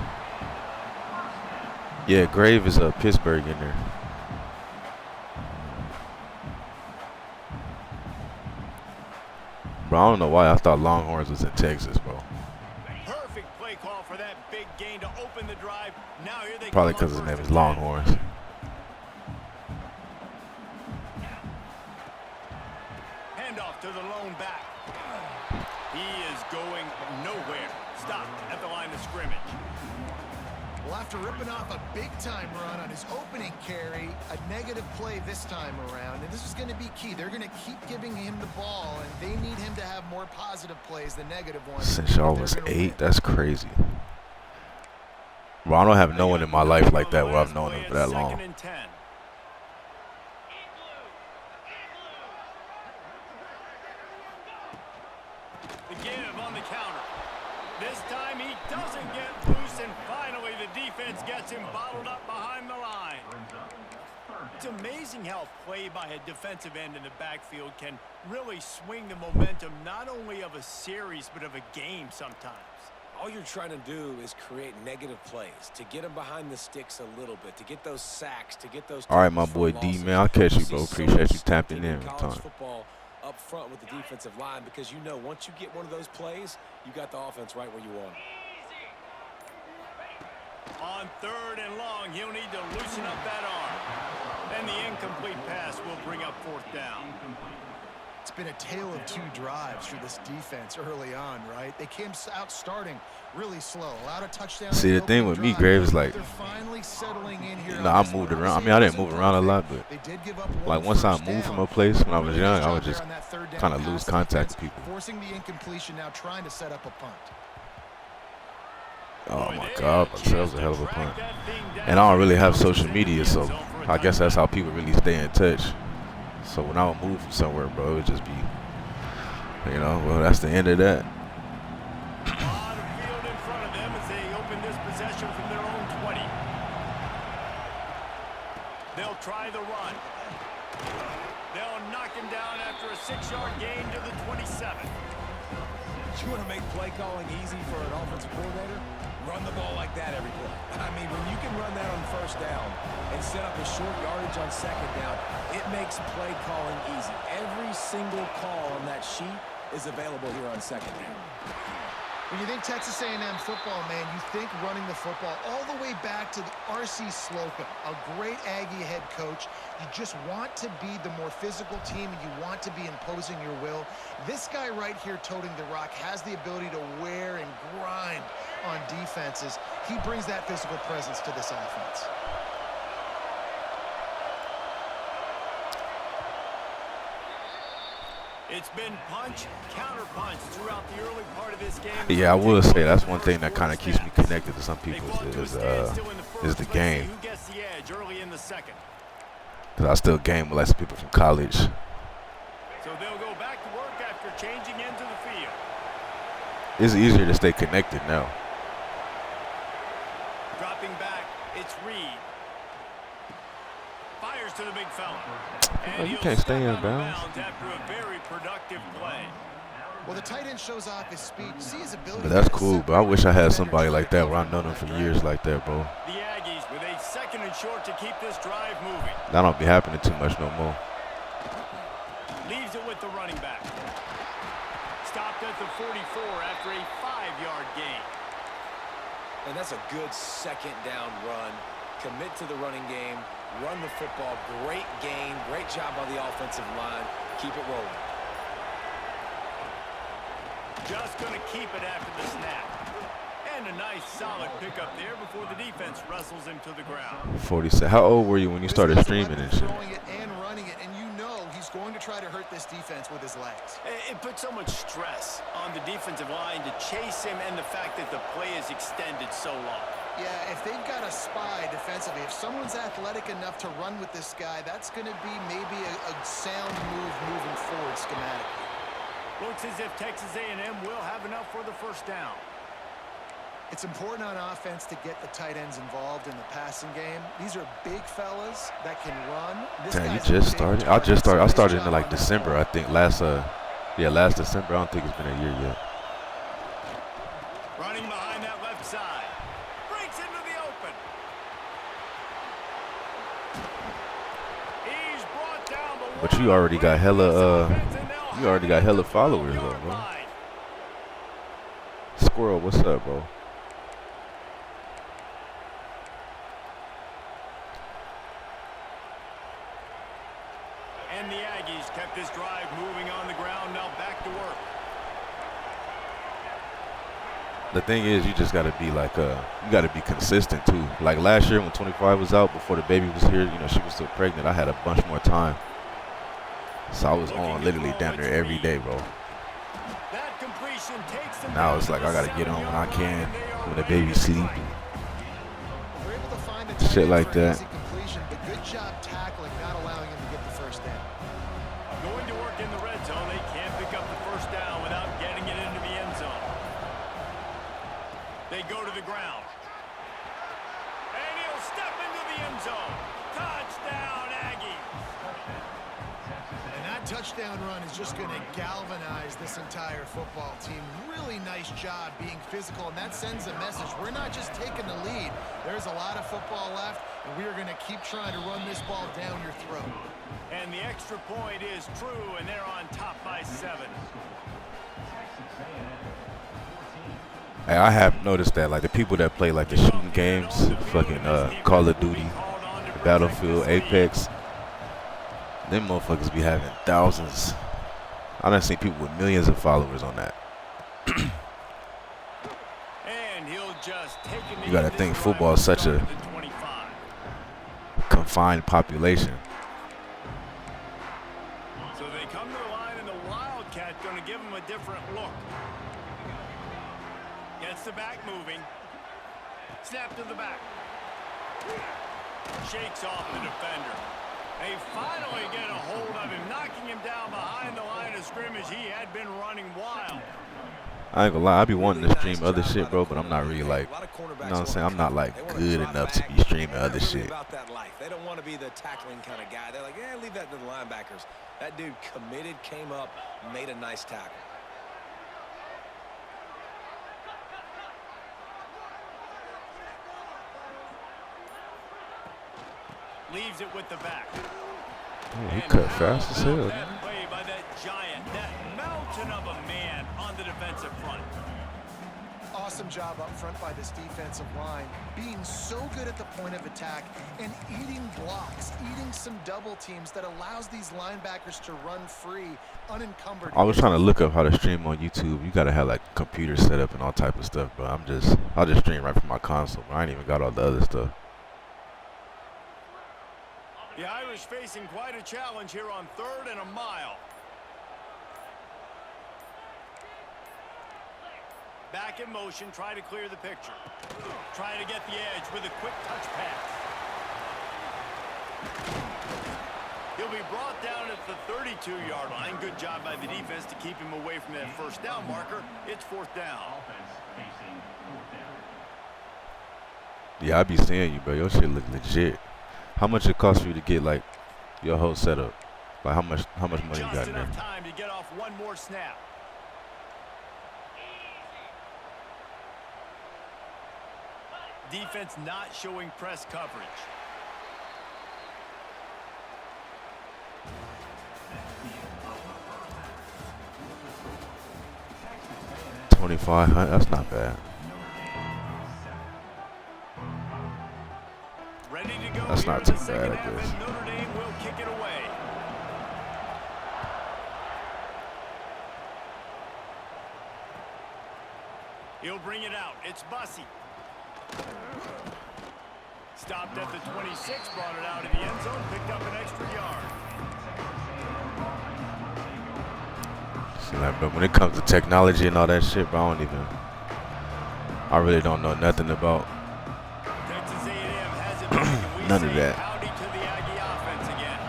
Yeah, Grave is Pittsburgh in there. Bro, I don't know why I thought Longhorns was in Texas, bro. Perfect play call for that big gain to open the drive. Now here they Probably come because on his name first is and 10. Longhorns. Handoff to the lone back. He is going nowhere. Stopped at the line of scrimmage. Well, after ripping off a big-time run on his opening carry, a negative play this time around, and this is going to be key. They're going to keep giving him the ball, and they need him to have more positive plays than negative ones. Since y'all was 8, that's crazy. Bro, I don't have no one in my life like that where I've known him for that long. Second and 10. The give on the counter. This time he doesn't get loose, and finally the defense gets him bottled up behind the line. It's amazing how play by a defensive end in the backfield can really swing the momentum not only of a series but of a game sometimes. All you're trying to do is create negative plays, to get them behind the sticks a little bit, to get those sacks, to get those... All right, my boy D, man, I'll catch you, bro. Appreciate you tapping in college time. football up front with the defensive line, because you know once you get one of those plays, you got the offense right where you want it. On third and long, he'll need to loosen up that arm. And the incomplete pass will bring up fourth down. It's been a tale of 2 drives for this defense early on, right? They came out starting really slow. Allowed a touchdown. See, the thing with me, Grave, is like, they're finally settling in here. you know, I moved around. I mean, I didn't move around a lot, but They did give up like one once I first moved down. from a place when I was young, I would Nice job just there on that third down kind of pass lose contact with defense, people. forcing the incompletion, now trying to set up a punt. Oh my God, that was a hell of a punt. And I don't really have social media, so I guess that's how people really stay in touch. So when I would move from somewhere, bro, it would just be, you know, well, that's the end of that. try the run. They'll knock him down after a 6-yard gain to the 27. You want to make play calling easy for an offensive coordinator? Run the ball like that every play. I mean, when you can run that on first down and set up a short yardage on second down, it makes play calling easy. Every single call on that sheet is available here on second down. When you think Texas A&M football, man, you think running the football all the way back to the R.C. Slocum, a great Aggie head coach. You just want to be the more physical team, and you want to be imposing your will. This guy right here toting the rock has the ability to wear and grind on defenses. He brings that physical presence to this offense. It's been punch, counter punch throughout the early part of this game. Yeah, I will say that's one thing that kind of keeps me connected to some people is the game. Who gets the edge early in the second? Because I still game with like some people from college. So they'll go back to work after changing into the field. It's easier to stay connected now. Dropping back, it's Reed. Fires to the big fella. Oh, you can't stay in bounds. After a very productive play. Well, the tight end shows off his speed. See his ability. But that's cool, but I wish I had somebody like that where I've known them for years like that, bro. The Aggies with a 2nd and short to keep this drive moving. That don't be happening too much no more. Leaves it with the running back. Stopped at the 44 after a 5-yard gain. And that's a good second down run. Commit to the running game. Run the football. Great gain. Great job by the offensive line. Keep it rolling. Just going to keep it after the snap. And a nice solid pickup there before the defense wrestles him to the ground. 47. How old were you when you started streaming and shit? Throwing it and running it, and you know he's going to try to hurt this defense with his legs. It puts so much stress on the defensive line to chase him, and the fact that the play is extended so long. Yeah, if they've got a spy defensively, if someone's athletic enough to run with this guy, that's going to be maybe a sound move moving forward schematically. Looks as if Texas A&M will have enough for the first down. It's important on offense to get the tight ends involved in the passing game. These are big fellas that can run. Damn, you just started? I started in like December, I think. Last December. I don't think it's been a year yet. Running behind that left side. Breaks into the open. He's brought down the But you already got hella followers though, bro. Squirrel, what's up, bro? And the Aggies kept this drive moving on the ground. Now back to work. The thing is, you just gotta be like you gotta be consistent too. Like last year when 25 was out, before the baby was here, you know, she was still pregnant. I had a bunch more time, so I was on literally damn near every day, bro. That completion takes them Now it's like I gotta get on when I can, when the baby's sleeping. We're able to find a Shit like for an that. easy completion, but good job tackling, not allowing him to get the first down. Going to work in the red zone. They can't pick up the first down without getting it into the end zone. They go to the ground. And he'll step into the end zone. Touchdown, Aggies. And that touchdown run is just going to galvanize this entire football team. Really nice job being physical, and that sends a message. We're not just taking the lead. There's a lot of football left, and we are going to keep trying to run this ball down your throat. And the extra point is true, and they're on top by 7. Hey, I have noticed that like the people that play like the shooting games, fucking Call of Duty, Battlefield, Apex, them motherfuckers be having thousands. I done seen people with millions of followers on that. And he'll just take it. You gotta think football is such a confined population. So they come to the line, and the Wildcat going to give him a different look. Gets the back moving. Snap to the back. Shakes off the defender. They finally get a hold of him, knocking him down behind the line of scrimmage. He had been running wild. I ain't gonna lie, I be wanting to stream other shit, bro, but I'm not really like, you know what I'm saying? I'm not like good enough to be streaming other shit. They don't want to be the tackling kind of guy. They're like, yeah, leave that to the linebackers. That dude committed, came up, made a nice tackle. Leaves it with the back. Yeah, he cut fast as hell. That play by that giant, that mountain of a man on the defensive front. Awesome job up front by this defensive line, being so good at the point of attack and eating blocks, eating some double teams that allows these linebackers to run free, unencumbered. I was trying to look up how to stream on YouTube. You gotta have like computer set up and all type of stuff, but I'll just stream right from my console. But I ain't even got all the other stuff. The Irish facing quite a challenge here on 3rd and a mile. Back in motion, try to clear the picture. Try to get the edge with a quick touch pass. He'll be brought down at the 32-yard line. Good job by the defense to keep him away from that first down marker. It's 4th down. Yeah, I be seeing you, bro. Your shit look legit. How much it cost for you to get like your whole setup? Like how much money you got Just in there? enough time to get off one more snap. Defense not showing press coverage. $2,500. That's not bad. Ready to go. That's not here in too the bad, second I half, guess. and Notre Dame will kick it away. He'll bring it out. It's Bussey. Stopped at the 26, brought it out of the end zone, picked up an extra yard. See, like, but when it comes to technology and all that shit, bro, I really don't know nothing about Texas A&M has it back, and we none of say that. howdy to the Aggie offense again.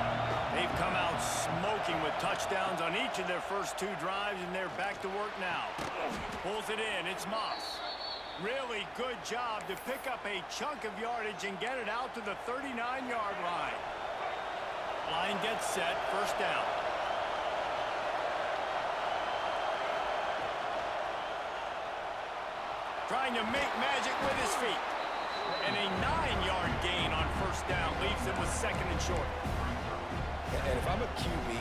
They've come out smoking with touchdowns on each of their first 2 drives, and they're back to work now. Pulls it in. It's Moss. Really good job to pick up a chunk of yardage and get it out to the 39-yard line. Line gets set. First down. Trying to make magic with his feet. And a 9-yard gain on first down leaves him with 2nd and short. And if I'm a QB,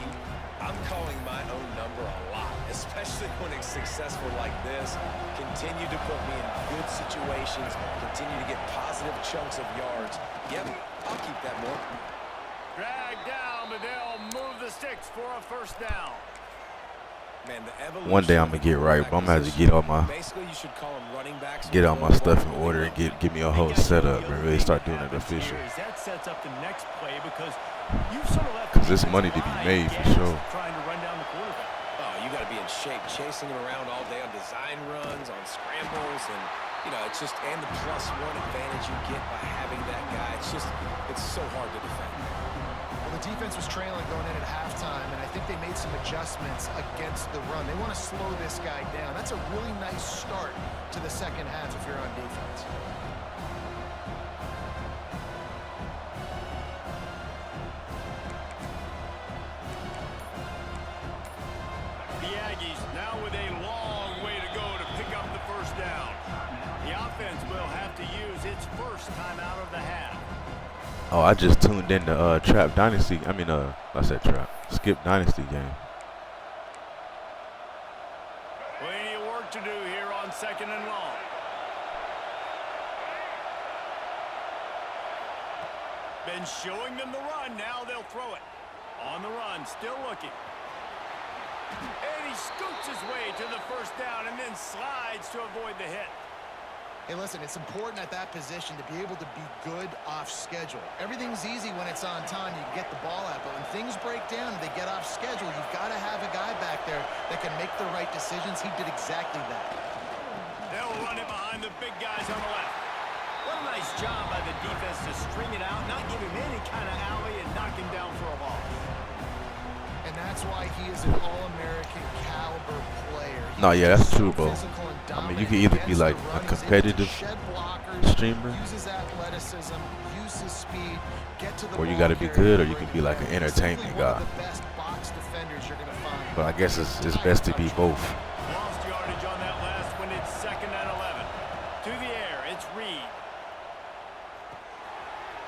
I'm calling my own number a lot, especially when it's successful like this. Continue to put me in good situations, continue to get positive chunks of yards. Yep, I'll keep that more. Dragged down, but they'll move the sticks for a first down. Man, the evolution One day I'm gonna get right, but I'm gonna have to get all my basically you should call them running backs. get all my stuff in order and give me a whole setup and really start doing it official. That sets up the next play because you've sort of left. Cause there's money to be made for sure. Trying to run down the quarterback. Oh, you got to be in shape, chasing him around all day on design runs, on scrambles, and you know it's just and the +1 advantage you get by having that guy. It's so hard to defend. Well, the defense was trailing going in at halftime, and I think they made some adjustments against the run. They want to slow this guy down. That's a really nice start to the second half if you're on defense. The Aggies now with a long way to go to pick up the first down. The offense will have to use its first time out of the half. Oh, I just tuned in to Trap Dynasty. I said Trap. Skip Dynasty game. Plenty of work to do here on 2nd and long. Been showing them the run. Now they'll throw it. On the run, still looking. And he scoots his way to the first down and then slides to avoid the hit. Hey, listen, it's important at that position to be able to be good off schedule. Everything's easy when it's on time. You can get the ball out, but when things break down and they get off schedule, you've got to have a guy back there that can make the right decisions. He did exactly that. They'll run it behind the big guys on the left. What a nice job by the defense to string it out, not give him any kind of alley and knock him down for a loss. And And that's why he is an All-American caliber player. No, yeah, that's He's true, so bro. physical and I mean, dominant you can either be against like the a run. He's able to competitive shed blockers, streamer, use his athleticism, use his speed, get to the or you ball got to be carrier good, or and you bring can it be like down. an He's simply entertainment one of guy. the best box defenders you're going to find. But I guess it's best to be both. Lost yardage on that last one. It's 2nd and 11. To the air, it's Reed.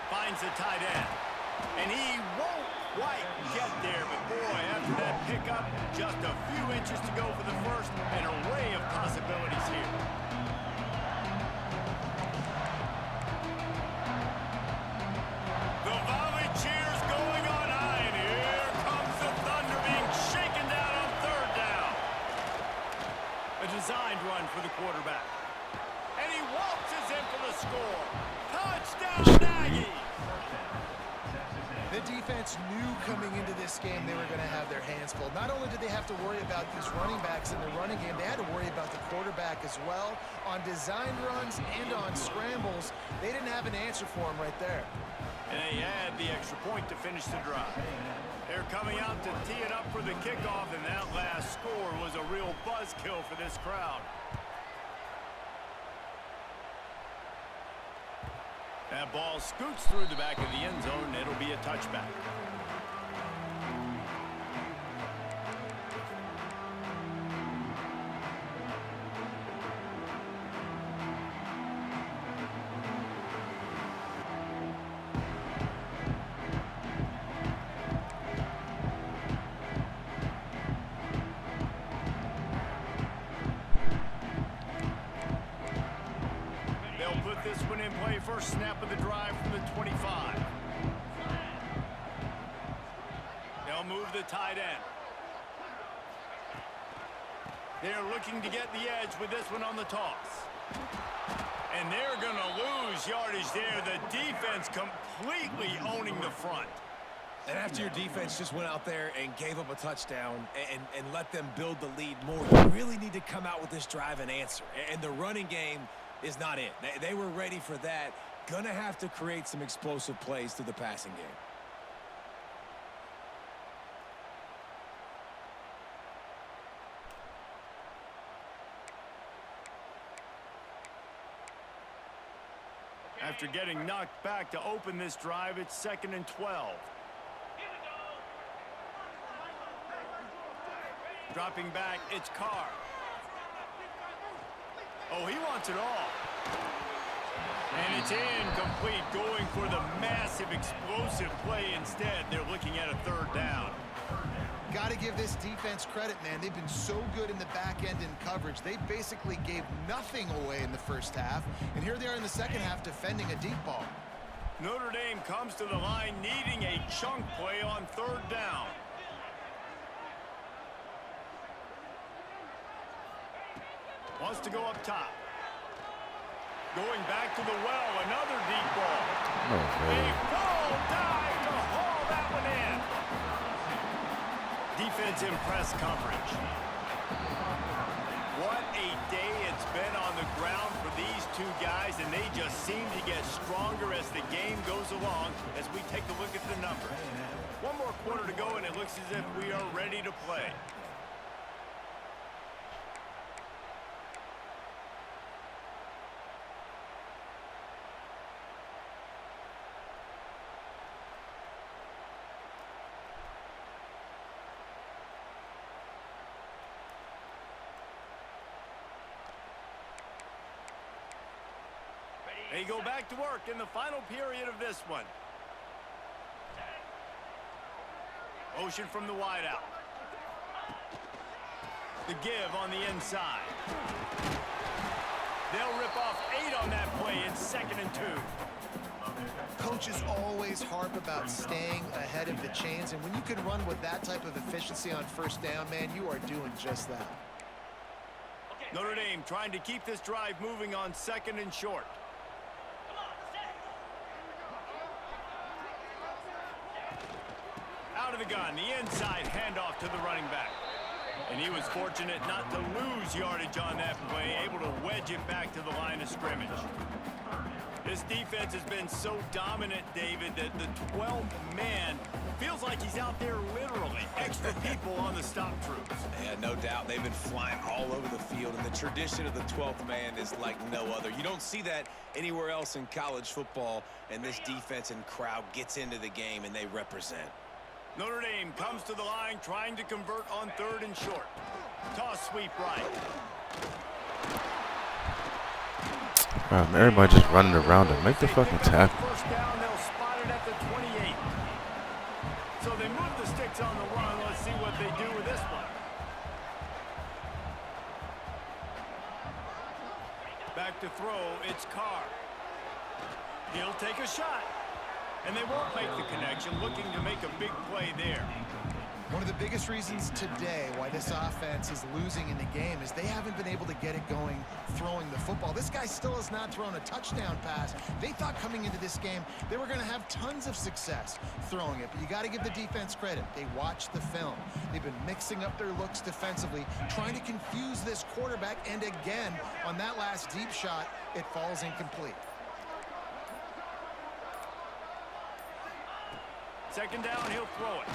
Finds the tight end. And he won't quite get there. But boy, after that pickup, just a few inches to go for the first. An array of possibilities here. The volley cheers going on high. And here comes the Thunder being shaken down on 3rd down. A designed run for the quarterback. And he waltzes in for the score. Touchdown, Nagy! The defense knew coming into this game they were going to have their hands full. Not only did they have to worry about these running backs in the running game, they had to worry about the quarterback as well. On designed runs and on scrambles, they didn't have an answer for him right there. And they had the extra point to finish the drive. They're coming out to tee it up for the kickoff, and that last score was a real buzzkill for this crowd. That ball scoots through the back of the end zone, and it'll be a touchback. This one in play, first snap of the drive from the 25. They'll move the tight end. They're looking to get the edge with this one on the toss. And they're going to lose yardage there. The defense completely owning the front. And after your defense just went out there and gave up a touchdown and let them build the lead more, you really need to come out with this drive and answer. And the running game is not it. They were ready for that. Gonna have to create some explosive plays through the passing game. After getting knocked back to open this drive, it's 2nd and 12. Dropping back, it's Carr. Oh, he wants it all. And it's incomplete, going for the massive explosive play instead. They're looking at a 3rd down. Got to give this defense credit, man. They've been so good in the back end in coverage. They basically gave nothing away in the first half. And here they are in the second half defending a deep ball. Notre Dame comes to the line needing a chunk play on 3rd down. Wants to go up top. Going back to the well, another deep ball. Oh, A full dive to haul that one in. Defense in press coverage. What a day it's been on the ground for these two guys, and they just seem to get stronger as the game goes along as we take a look at the numbers. One more quarter to go, and it looks as if we are ready to play. They go back to work in the final period of this one. Motion from the wideout. The give on the inside. They'll rip off 8 on that play. It's 2nd and 2. Coaches always harp about staying ahead of the chains, and when you can run with that type of efficiency on 1st down, man, you are doing just that. Notre Dame trying to keep this drive moving on 2nd and short. Out of the gun, the inside handoff to the running back. And he was fortunate not to lose yardage on that play, able to wedge it back to the line of scrimmage. This defense has been so dominant, David, that the 12th man feels like he's out there literally. Extra people on the stop troops. Yeah, no doubt. They've been flying all over the field, and the tradition of the 12th man is like no other. You don't see that anywhere else in college football, and this defense and crowd gets into the game, and they represent. Notre Dame comes to the line trying to convert on 3rd and short. Toss sweep right. Everybody just running around him. Make the fucking tackle. First down, they'll spot it at the 28. So they move the sticks on the run. Let's see what they do with this one. Back to throw, it's Carr. He'll take a shot. And they won't make the connection, looking to make a big play there. One of the biggest reasons today why this offense is losing in the game is they haven't been able to get it going throwing the football. This guy still has not thrown a touchdown pass. They thought coming into this game they were going to have tons of success throwing it, but you got to give the defense credit. They watched the film. They've been mixing up their looks defensively, trying to confuse this quarterback, and again, on that last deep shot, it falls incomplete. Second down, he'll throw it.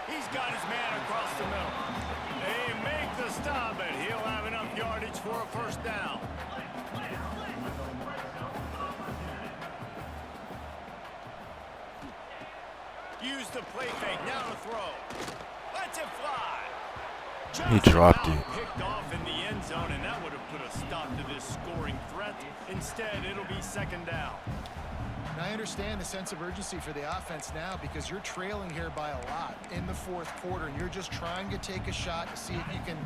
He's got his man across the middle. They make the stop, but he'll have enough yardage for a first down. Use the play fake, now to throw. Lets it fly. He dropped it. Picked off in the end zone, and that would have put a stop to this scoring threat. Instead, it'll be second down. And I understand the sense of urgency for the offense now because you're trailing here by a lot in the 4th quarter, and you're just trying to take a shot to see if you can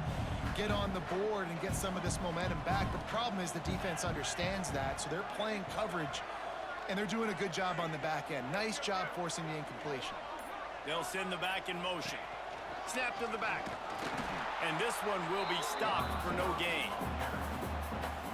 get on the board and get some of this momentum back. But the problem is the defense understands that, so they're playing coverage, and they're doing a good job on the back end. Nice job forcing the incompletion. They'll send the back in motion. Snap to the back. And this one will be stopped for no gain.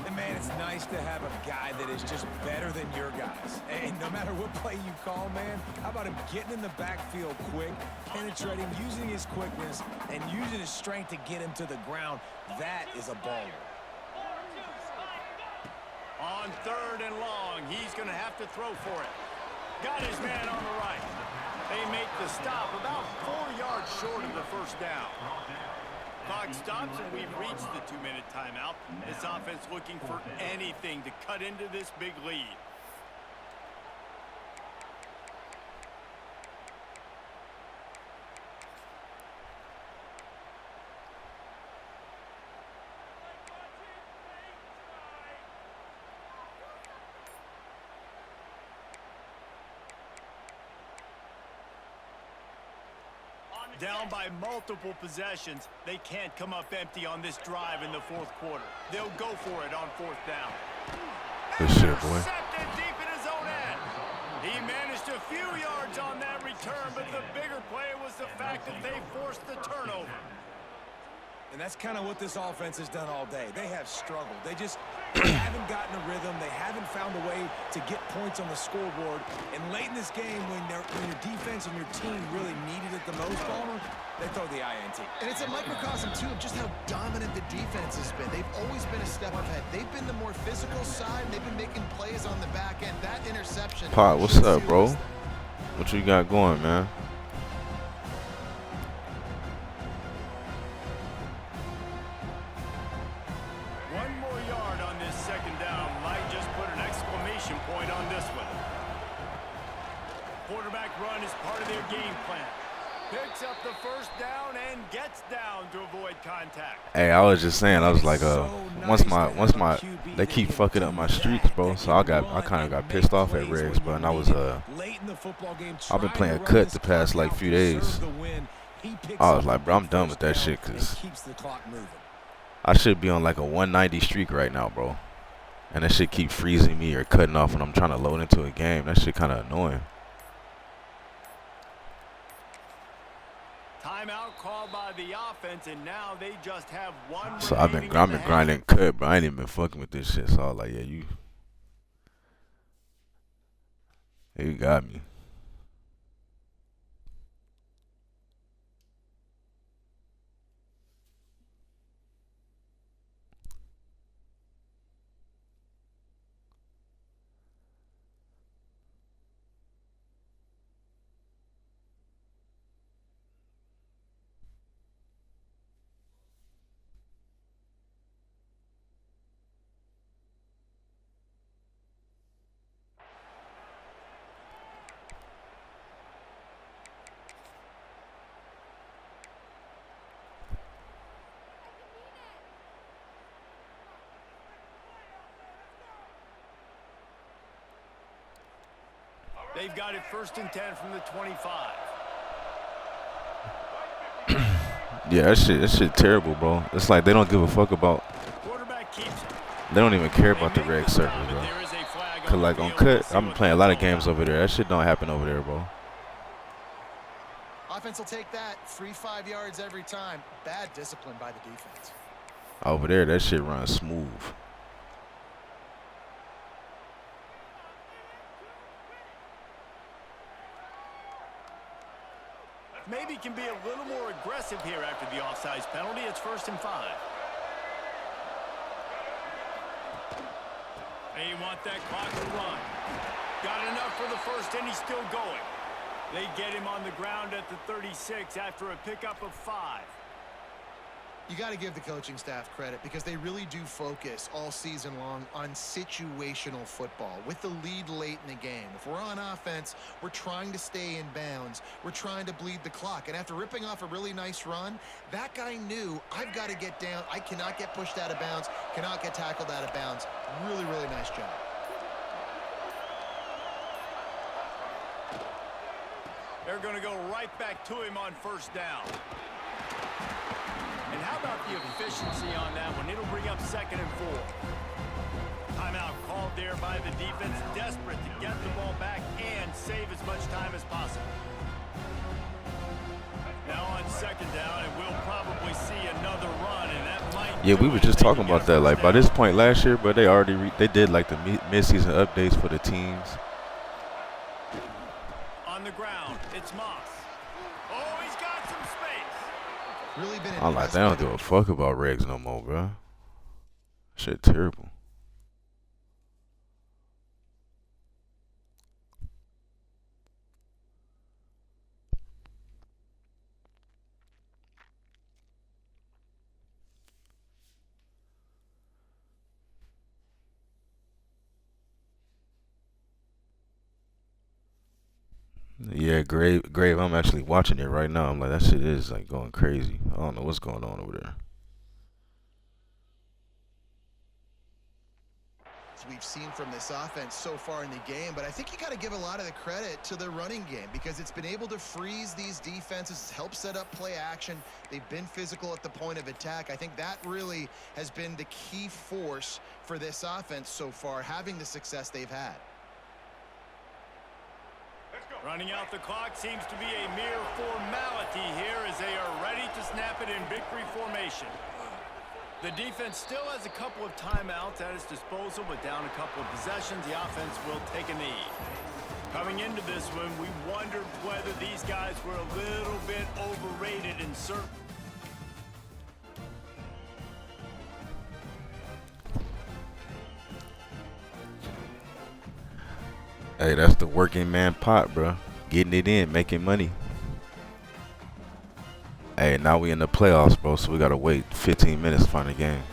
And man, it's nice to have a guy that is just better than your guys. And no matter what play you call, man, how about him getting in the backfield quick, penetrating, using his quickness, and using his strength to get him to the ground. That is a baller. On 3rd and long, he's going to have to throw for it. Got his man on the right. They make the stop about 4 yards short of the first down. Clock stops, and we've reached the 2-minute timeout. This offense looking for anything to cut into this big lead. Down by multiple possessions, they can't come up empty on this drive in the 4th quarter. They'll go for it on 4th down. Good shit, boy. Intercepted deep in his own end. He managed a few yards on that return, but the bigger play was the fact that they forced the turnover. And that's kind of what this offense has done all day. They have struggled. They just haven't gotten a rhythm. They haven't found a way to get points on the scoreboard. And late in this game, when your defense and your team really needed it the most, Palmer, they throw the INT. And it's a microcosm, too, of just how dominant the defense has been. They've always been a step ahead. They've been the more physical side. They've been making plays on the back end. That interception. Pot, what's up, bro? What you got going, man? Run is part of their game plan. Picks up the first down and gets down to avoid contact. Hey, I was just saying, I was like, once my they keep fucking up my streaks, bro. So I kind of got pissed off at Regs, bro. And I was I've been playing cut the past like few days. I was like, bro, I'm done with that shit, cause I should be on like a 190 streak right now, bro. And that shit keep freezing me or cutting off when I'm trying to load into a game. That shit kind of annoying. Timeout called by the offense, and now they just have one. So I've been grinding cut, but I ain't even been fucking with this shit. So I was like, yeah, you got me. They've got it 1st and 10 from the 25. Yeah, that shit terrible, bro. It's like they don't give a fuck about. Quarterback keeps it. They don't even care about the red surface, bro. Cause like on cut, I'm playing a lot of games over there. That shit don't happen over there, bro. Offense will take that. Free 5 yards every time. Bad discipline by the defense. Over there, that shit runs smooth. Maybe can be a little more aggressive here after the offsides penalty. It's 1st and 5. They want that clock to run. Got enough for the first, and he's still going. They get him on the ground at the 36 after a pickup of 5. You got to give the coaching staff credit because they really do focus all season long on situational football with the lead late in the game. If we're on offense, we're trying to stay in bounds. We're trying to bleed the clock. And after ripping off a really nice run, that guy knew, I've got to get down. I cannot get pushed out of bounds, cannot get tackled out of bounds. Really, really nice job. They're going to go right back to him on 1st down. And how about the efficiency on that one? It'll bring up 2nd and 4. Timeout called there by the defense, desperate to get the ball back and save as much time as possible. Now on 2nd down, and we'll probably see another run, and that might. Yeah, we were just talking about that. Like by this point last year, but they already they did like the mid-season updates for the teams. On the ground, it's Moss. Oh, he's got some space. Really been I'm like, they don't give a fuck about regs no more, bro. Shit terrible. Yeah, Grave, I'm actually watching it right now. I'm like, that shit is like going crazy. I don't know what's going on over there. We've seen from this offense so far in the game, but I think you got to give a lot of the credit to the running game because it's been able to freeze these defenses, help set up play action. They've been physical at the point of attack. I think that really has been the key force for this offense so far, having the success they've had. Running out the clock seems to be a mere formality here as they are ready to snap it in victory formation. The defense still has a couple of timeouts at its disposal, but down a couple of possessions, the offense will take a knee. Coming into this one, we wondered whether these guys were a little bit overrated in certain. Hey, that's the working man pot, bro. Getting it in, making money. Hey, now we in the playoffs, bro, so we gotta wait 15 minutes to find a game.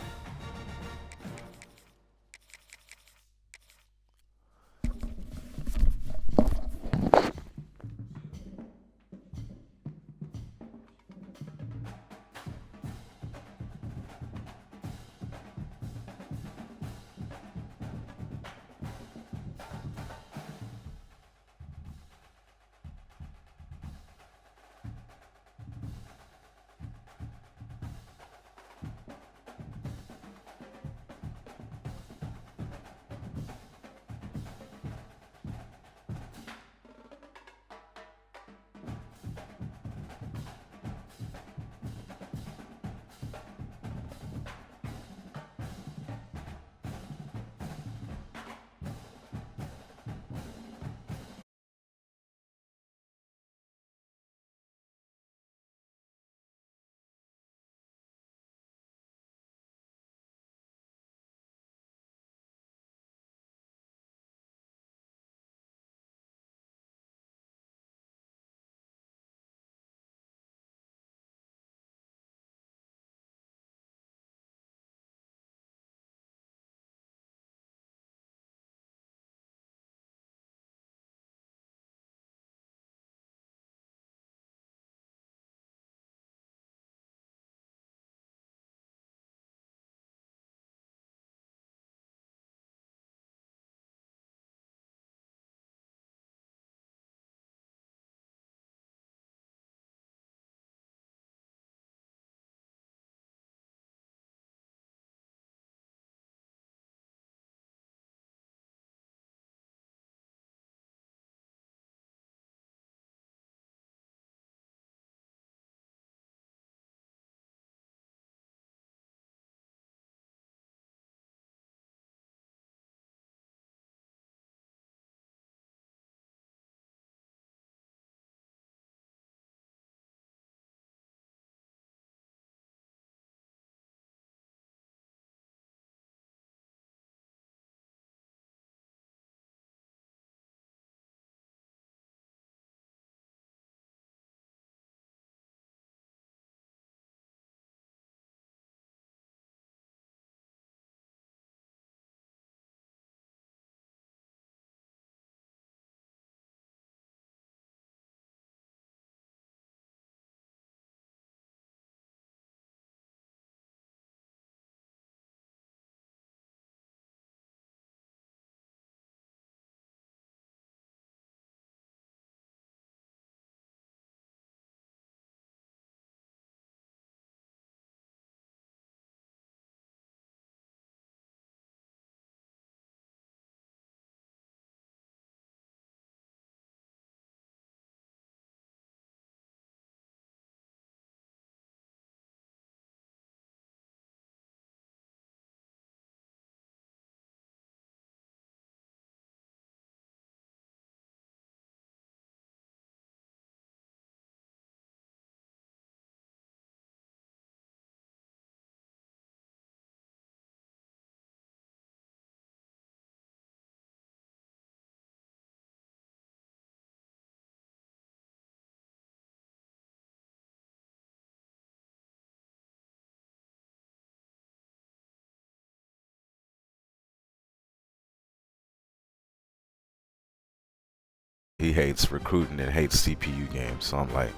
he hates recruiting and hates CPU games. So I'm like,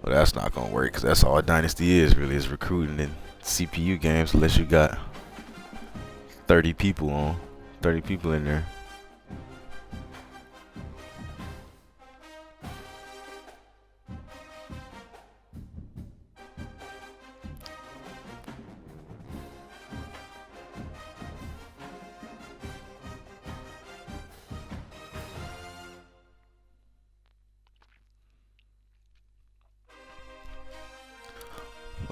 well, that's not gonna work because that's all Dynasty is really, is recruiting and CPU games. Unless you got 30 people in there.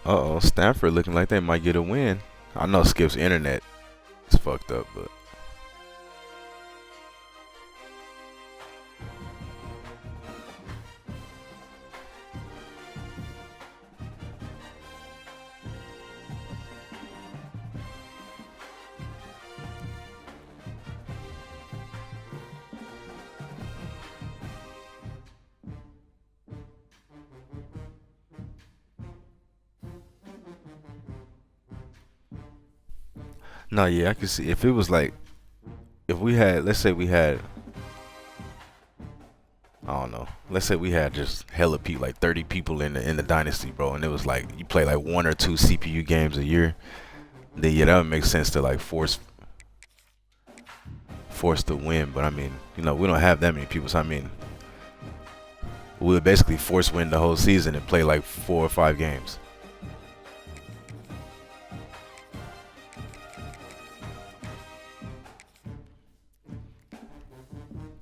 Uh-oh, Stanford looking like they might get a win. I know Skip's internet is fucked up, but no, yeah, I can see if it was like, if we had, let's say we had, I don't know, let's say we had just hella people, like 30 people in the Dynasty, bro, and it was like you play like 1 or 2 CPU games a year, then yeah, that would make sense to like force to win. But I mean, you know, we don't have that many people, so I mean, we would basically force win the whole season and play like 4 or 5 games.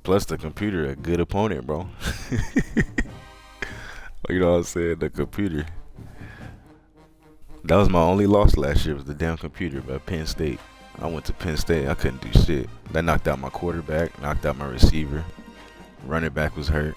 Plus the computer a good opponent, bro. You know what I'm saying? The computer. That was my only loss last year, was the damn computer, but Penn State. I went to Penn State. I couldn't do shit. That knocked out my quarterback, knocked out my receiver. Running back was hurt.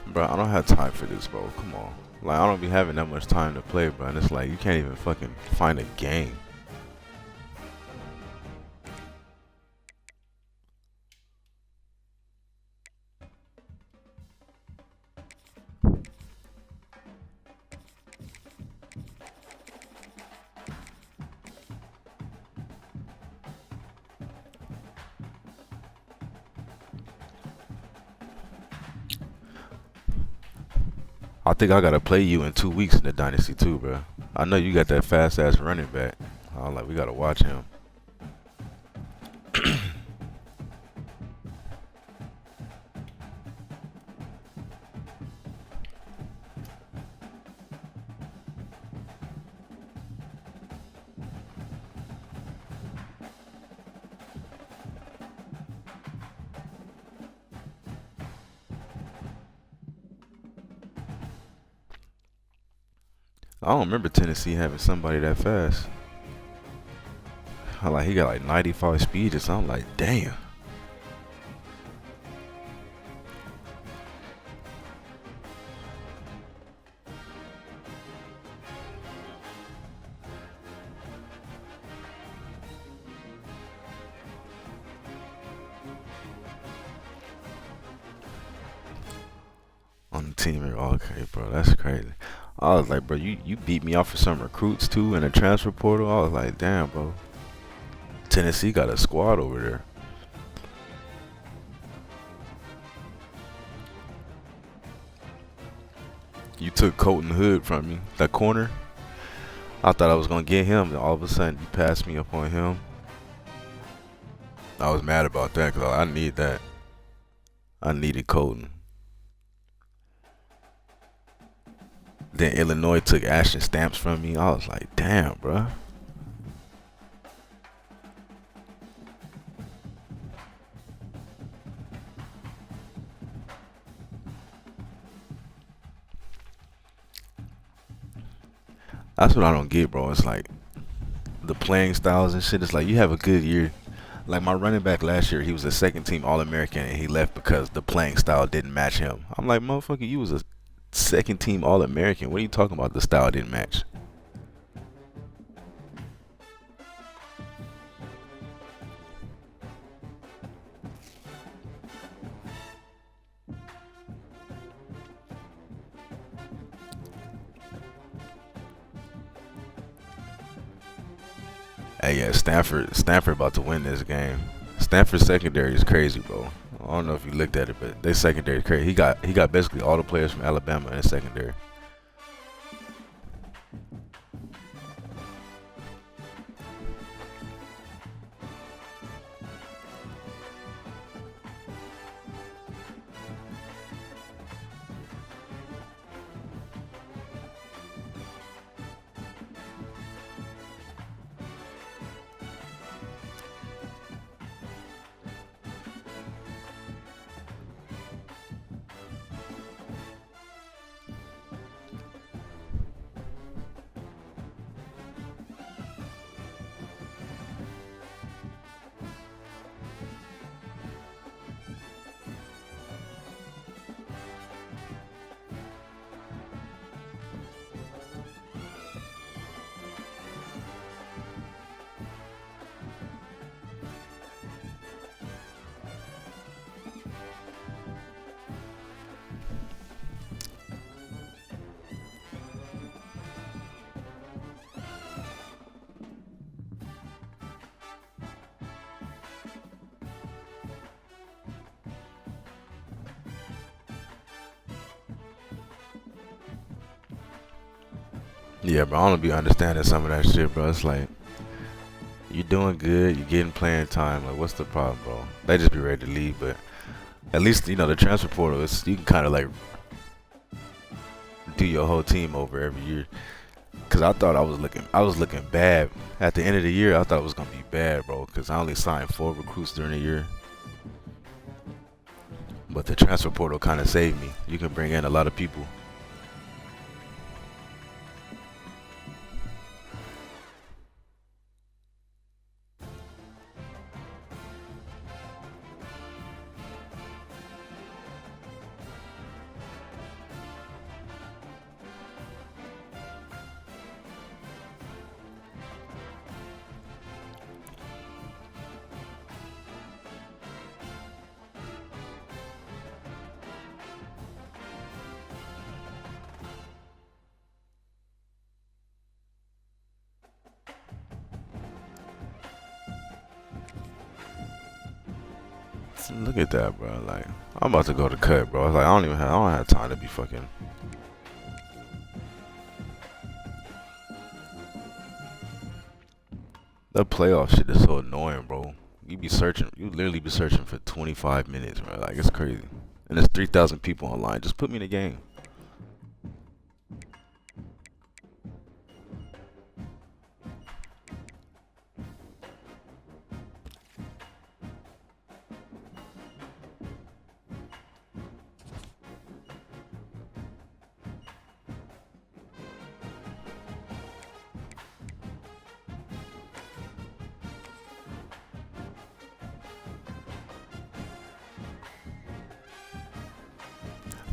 Bro, I don't have time for this, bro. Come on. Like, I don't be having that much time to play, bro. And it's like, you can't even fucking find a game. I think I gotta play you in 2 weeks in the Dynasty too, bro. I know you got that fast ass running back. I'm like, we gotta watch him. I don't remember Tennessee having somebody that fast. Like, he got like 95 speed or something. Like, damn. On the team here, okay, bro, that's crazy. I was like, bro, you beat me off for some recruits too in the transfer portal. I was like, damn, bro. Tennessee got a squad over there. You took Colton Hood from me, that corner. I thought I was gonna get him, and all of a sudden you passed me up on him. I was mad about that because I need that. I needed Colton. Then Illinois took Ashton Stamps from me. I was like, damn, bro. That's what I don't get, bro. It's like the playing styles and shit. It's like you have a good year. Like my running back last year, he was a second team All-American and he left because the playing style didn't match him. I'm like, motherfucker, you was a second team All-American. What are you talking about? The style didn't match. Hey, yeah, Stanford about to win this game. Stanford's secondary is crazy, bro. I don't know if you looked at it, but their secondary is crazy. He got basically all the players from Alabama in his secondary. Yeah, bro, I don't be understanding some of that shit, bro. It's like, you're doing good, you're getting playing time. Like, what's the problem, bro? They just be ready to leave, but at least, you know, the transfer portal is, you can kind of like do your whole team over every year. Cause I thought I was looking bad at the end of the year. I thought it was gonna be bad, bro. Cause I only signed 4 recruits during the year, but the transfer portal kind of saved me. You can bring in a lot of people. Look at that, bro. Like, I'm about to go to cut, bro. It's like I don't have time to be fucking. The playoff shit is so annoying, bro. You literally be searching for 25 minutes, bro. Like, it's crazy. And there's 3,000 people online. Just put me in the game.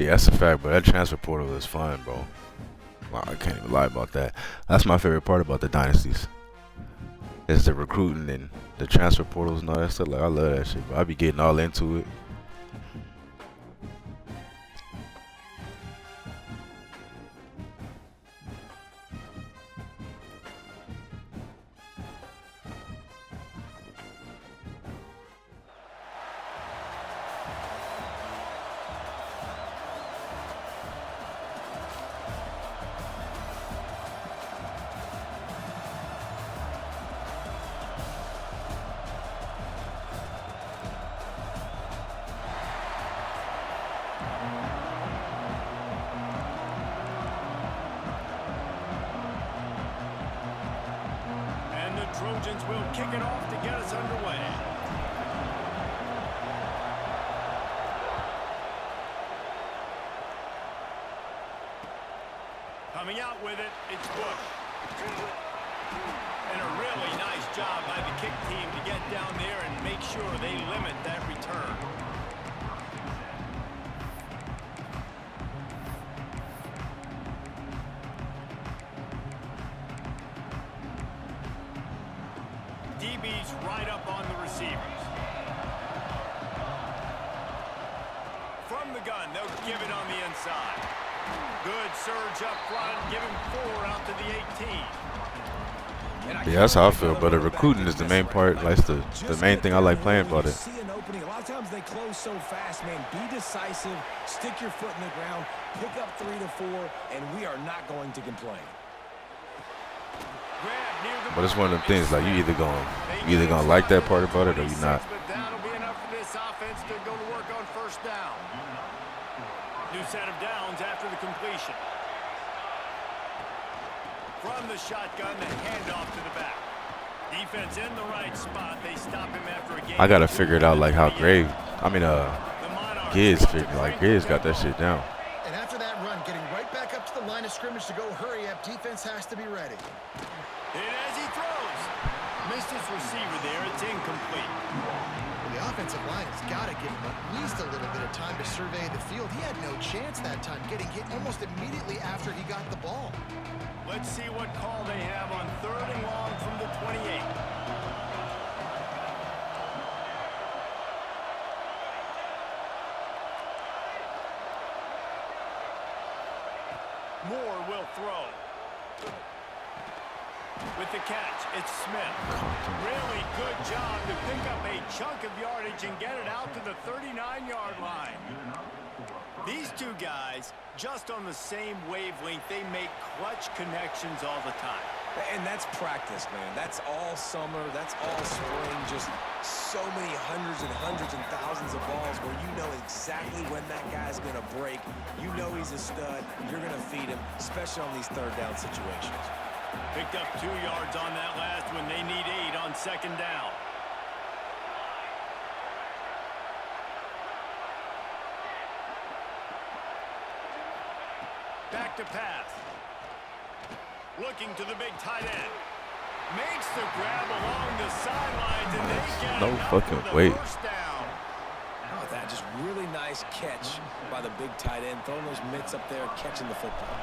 Yeah, that's a fact, bro. That transfer portal is fun, bro. Wow, I can't even lie about that. That's my favorite part about the dynasties. It's the recruiting and the transfer portals and all that stuff. Like, I love that shit, bro. I be getting all into it. Trojans will kick it off to get us underway. Coming out with it, it's Bush. And a really nice job by the kick team to get down there and make sure they limit that return. DB's right up on the receivers. From the gun, they'll give it on the inside. Good surge up front, give him 4 out to the 18. Yeah, that's how I feel, but the recruiting is the main part. Like the main thing I like playing about it. See an opening. A lot of times they close so fast, man. Be decisive, stick your foot in the ground, pick up 3 to 4, and we are not going to complain. But it's one of them things like you either gonna like that part about it or you're not. But that'll be enough for this offense to go to work on first down. New set of downs after the completion. From the shotgun, the handoff to the back. Defense in the right spot. They stop him after a game. I gotta figure it out like how Gibbs figured. Like Gibbs got that shit down. And after that run, getting right back up to the line of scrimmage to go hurry up, defense has to be ready. And as he throws, missed his receiver there. It's incomplete. Well, the offensive line has got to give him at least a little bit of time to survey the field. He had no chance that time, getting hit almost immediately after he got the ball. Let's see what call they have on 3rd and long from the 28. Moore will throw. With the catch, it's Smith. Really good job to pick up a chunk of yardage and get it out to the 39-yard line. These two guys, just on the same wavelength, they make clutch connections all the time. And that's practice, man. That's all summer. That's all spring. Just so many hundreds and thousands of balls where you know exactly when that guy's going to break. You know he's a stud. You're going to feed him, especially on these 3rd down situations. Picked up 2 yards on that last one. They need 8 on 2nd down. Back to pass. Looking to the big tight end. Makes the grab along the sidelines, and they get no fucking way. First down. How about that? Just really nice catch by the big tight end, throwing those mitts up there, catching the football.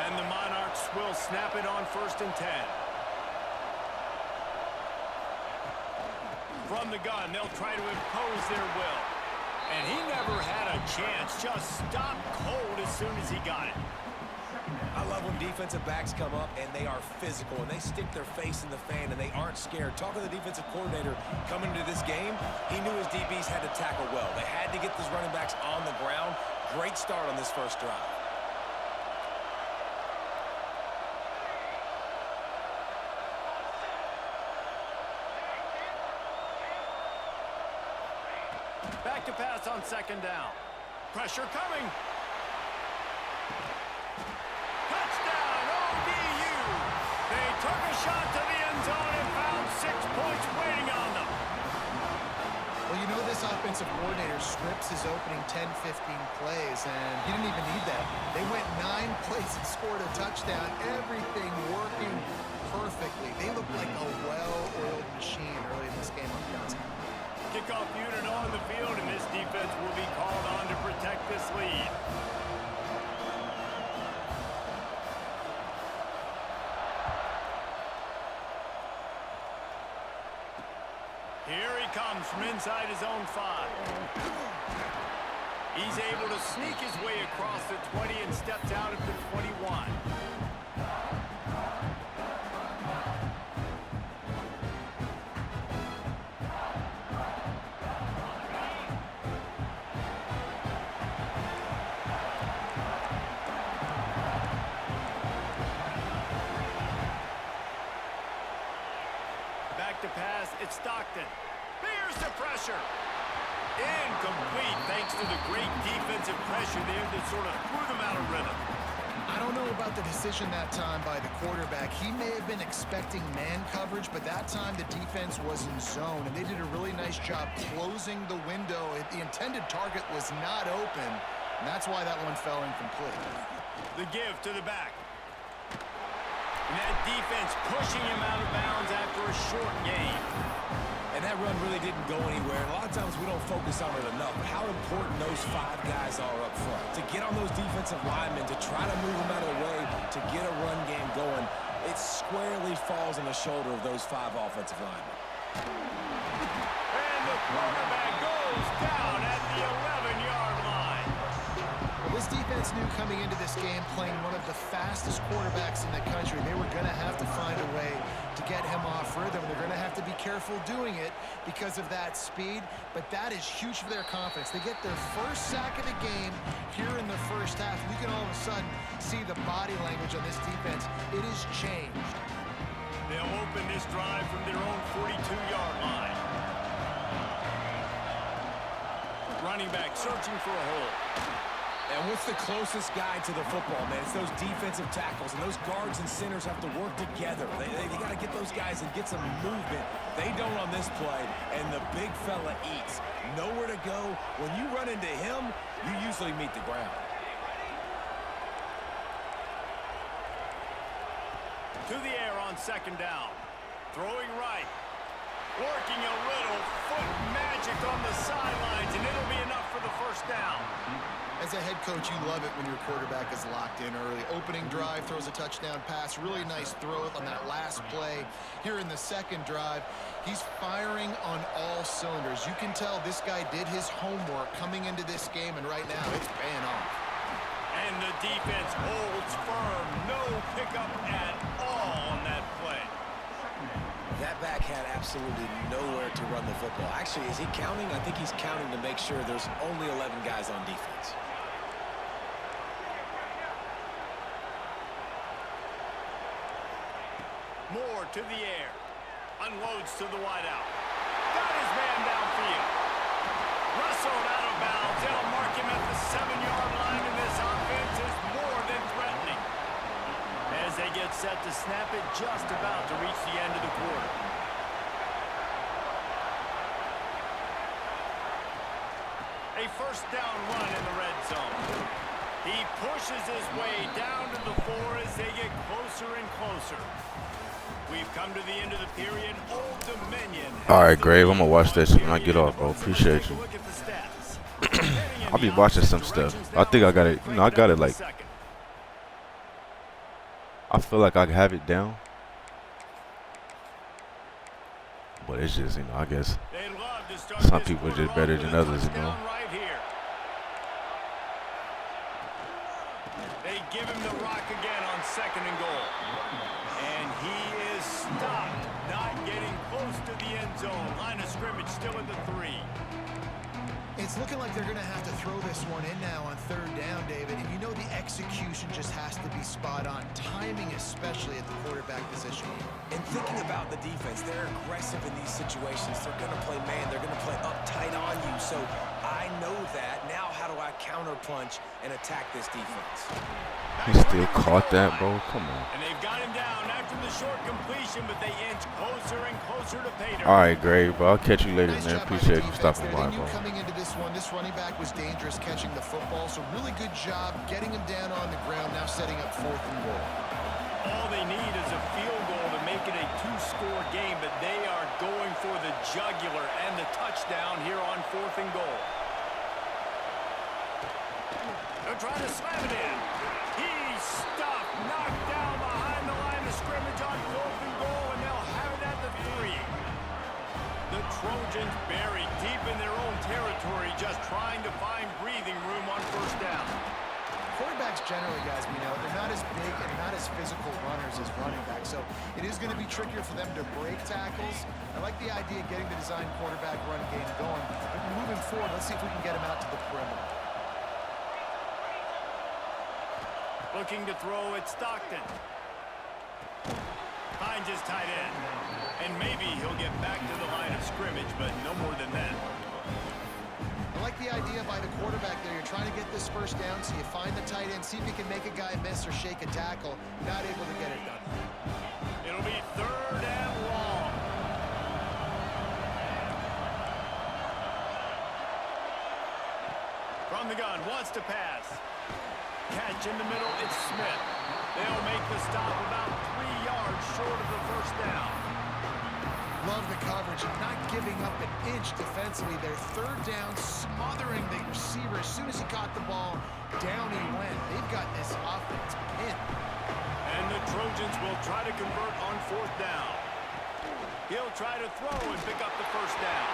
And the Monarchs will snap it on 1st and 10. From the gun, they'll try to impose their will. And he never had a chance, just stopped cold as soon as he got it. I love when defensive backs come up and they are physical and they stick their face in the fan and they aren't scared. Talking to the defensive coordinator coming into this game, he knew his DBs had to tackle well. They had to get these running backs on the ground. Great start on this first drive. Back to pass on 2nd down. Pressure coming. Touchdown, ODU. They took a shot to the end zone and found 6 points waiting on them. Well, you know this offensive coordinator scripts his opening 10, 15 plays, and he didn't even need that. They went 9 plays and scored a touchdown. Everything working perfectly. They look like a well-oiled machine early in this game on the outside. Kickoff unit on the field, and this defense will be called on to protect this lead. Here he comes from inside his own 5. He's able to sneak his way across the 20 and steps out at the 21. To pass, it's Stockton. Here's the pressure. Incomplete, thanks to the great defensive pressure there that sort of threw them out of rhythm. I don't know about the decision that time by the quarterback. He may have been expecting man coverage, but that time the defense was in zone, and they did a really nice job closing the window. The intended target was not open, and that's why that one fell incomplete. The give to the back. And that defense pushing him out of bounds after a short gain. And that run really didn't go anywhere. And a lot of times we don't focus on it enough, but how important those 5 guys are up front. To get on those defensive linemen, to try to move them out of the way, to get a run game going, it squarely falls on the shoulder of those 5 offensive linemen. And the quarterback goes down at the 11-yard line. Well, this defense knew coming into this game, playing one of the fastest quarterbacks in the country, they were going to have to find a way to get him off rhythm. They're going to have to be careful doing it because of that speed, but that is huge for their confidence. They get their first sack of the game here in the first half. You can all of a sudden see the body language on this defense. It has changed. They'll open this drive from their own 42-yard line. Running back searching for a hole. And what's the closest guy to the football, man? It's those defensive tackles, and those guards and centers have to work together. They got to get those guys and get some movement. They don't on this play, and the big fella eats. Nowhere to go. When you run into him, you usually meet the ground. To the air on second down. Throwing right. Working a little foot magic on the sidelines, and it'll be enough for the first down. As a head coach, you love it when your quarterback is locked in early. Opening drive, throws a touchdown pass. Really nice throw on that last play. Here in the second drive, he's firing on all cylinders. You can tell this guy did his homework coming into this game, and right now it's paying off. And the defense holds firm. No pickup at all on that play. That back had absolutely nowhere to run the football. Actually, is he counting? I think he's counting to make sure there's only 11 guys on defense. Moore to the air. Unloads to the wideout. Got his man downfield. Wrestled out of bounds. They'll mark him at the 7-yard line, and this offense is more than threatening. As they get set to snap it, just about to reach the end of the quarter. A first down run in the red zone. He pushes his way down to the 4 as they get closer and closer. We've come to the end of the period. Old Dominion. All right, Grave, I'm going to watch that shit when I get off, bro. Appreciate you. I'll be watching some stuff. I think I got it. You know, I got it like. I feel like I have it down. But it's just, you know, I guess some people are just better than others, you know. They give him the rock again on second and goal. And he is stopped, not getting close to the end zone. Line of scrimmage still at the 3. It's looking like they're going to have to throw this one in now on third down, David. And you know the execution just has to be spot on. Timing especially at the quarterback position. And thinking about the defense, they're aggressive in these situations. They're going to play man. They're going to play uptight on you. So I know that. Now how do I counterpunch and attack this defense? He still caught that, bro. Come on. And they've got him down after the short completion, but they inch closer and closer to pay dirt. All right, Grave, bro. I'll catch you later, Nice man. job by Appreciate the you defense stopping there. by, They knew bro. coming into this one, this running back was dangerous catching the football, so really good job getting him down on the ground, now setting up fourth and goal. All they need is a field goal to make it a 2-score game, but they are going for the jugular and the touchdown here on fourth and goal. They're trying to slam it in. He's stuffed, knocked down behind the line of scrimmage on fourth and goal, and they'll have it at the 3. The Trojans buried deep in their own territory, just trying to find breathing room on first down. Quarterbacks generally, guys, we know, they're not as big and not as physical runners as running backs, so it is going to be trickier for them to break tackles. I like the idea of getting the design quarterback run game going, but moving forward, let's see if we can get him out to the perimeter. Looking to throw at Stockton. Finds his tight end. And maybe he'll get back to the line of scrimmage, but no more than that. I like the idea by the quarterback there. You're trying to get this first down, so you find the tight end, see if you can make a guy miss or shake a tackle. Not able to get it done. It'll be third and long. From the gun, wants to pass. Catch in the middle, it's Smith. They'll make the stop about 3 yards short of the first down. Love the coverage and not giving up an inch defensively. Their third down, smothering the receiver. As soon as he caught the ball, down he went. They've got this offense pinned. And the Trojans will try to convert on fourth down. He'll try to throw and pick up the first down.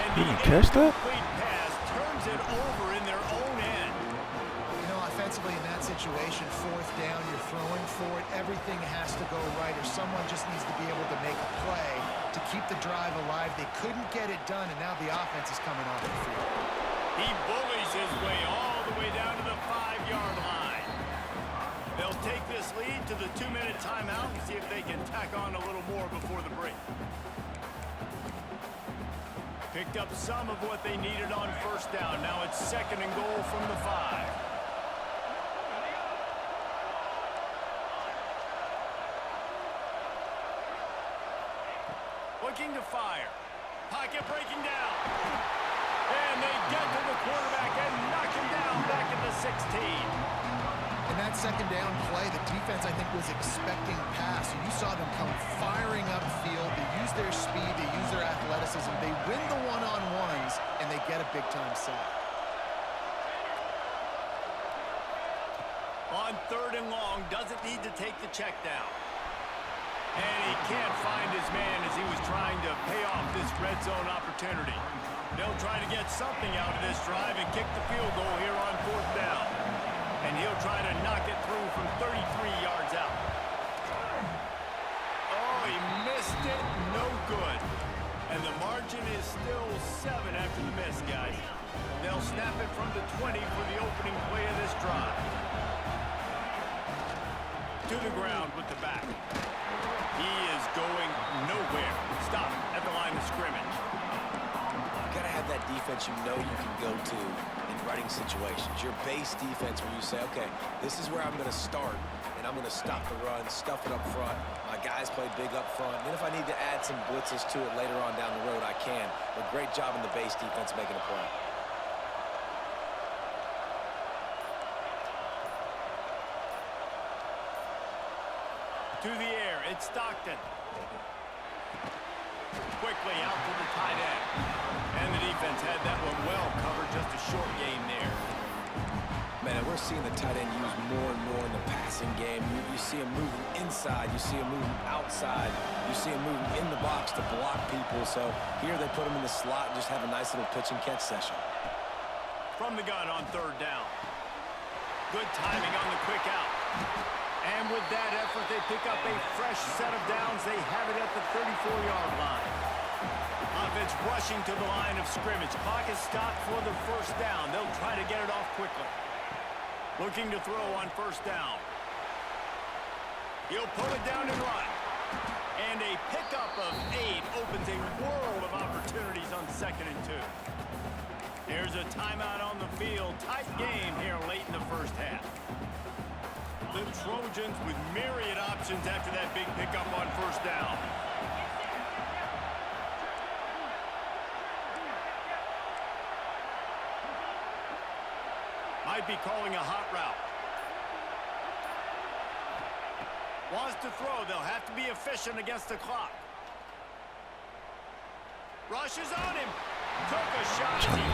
And He didn't catch that? complete pass turns it over in their own end. You know, offensively in that situation, fourth down, you're throwing for it. Everything has to go right, or someone just needs to be able to make a play to keep the drive alive. They couldn't get it done, and now the offense is coming off the field. He bullies his way all the way down to the 5-yard line. They'll take this lead to the 2-minute timeout and see if they can tack on a little more before the break. Picked up some of what they needed on first down. Now it's 2nd and goal from the 5. Looking to fire. Pocket breaking down. And they get to the quarterback and knock him down back at the 16. In that second down play, the defense, I think, was expecting pass. You saw them come firing upfield. They use their speed. They use their athleticism. They win the one-on-ones, and they get a big-time sack. On 3rd and long, doesn't need to take the check down. And he can't find his man as he was trying to pay off this red zone opportunity. They'll try to get something out of this drive and kick the field goal here on 4th down. And he'll try to knock it through from 33 yards out. Oh, he missed it. No good. And the margin is still 7 after the miss, guys. They'll snap it from the 20 for the opening play of this drive. To the ground with the back. He is going nowhere. Stop at the line of scrimmage. You gotta have that defense you know you can go to in running situations. Your base defense where you say, okay, this is where I'm gonna start, and I'm gonna stop the run, stuff it up front. My guys play big up front. And then if I need to add some blitzes to it later on down the road, I can. But great job in the base defense making a play. To the air, it's Stockton. Quickly out to the tight end. And the defense had that one well covered, just a short game there. Man, we're seeing the tight end used more and more in the passing game. You see him moving inside, you see him moving outside, you see him moving in the box to block people. So here they put him in the slot and just have a nice little pitch and catch session. From the gun on 3rd down. Good timing on the quick out. And with that effort, they pick up a fresh set of downs. They have it at the 34-yard line. Offense rushing to the line of scrimmage. Clock is stopped for the first down. They'll try to get it off quickly. Looking to throw on first down. He'll pull it down and run. And a pickup of 8 opens a world of opportunities on 2nd and 2. There's a timeout on the field. Tight game here late in the first half. The Trojans with myriad options after that big pickup on first down. Might be calling a hot route. Wants to throw. They'll have to be efficient against the clock. Rushes on him. Took a shot as he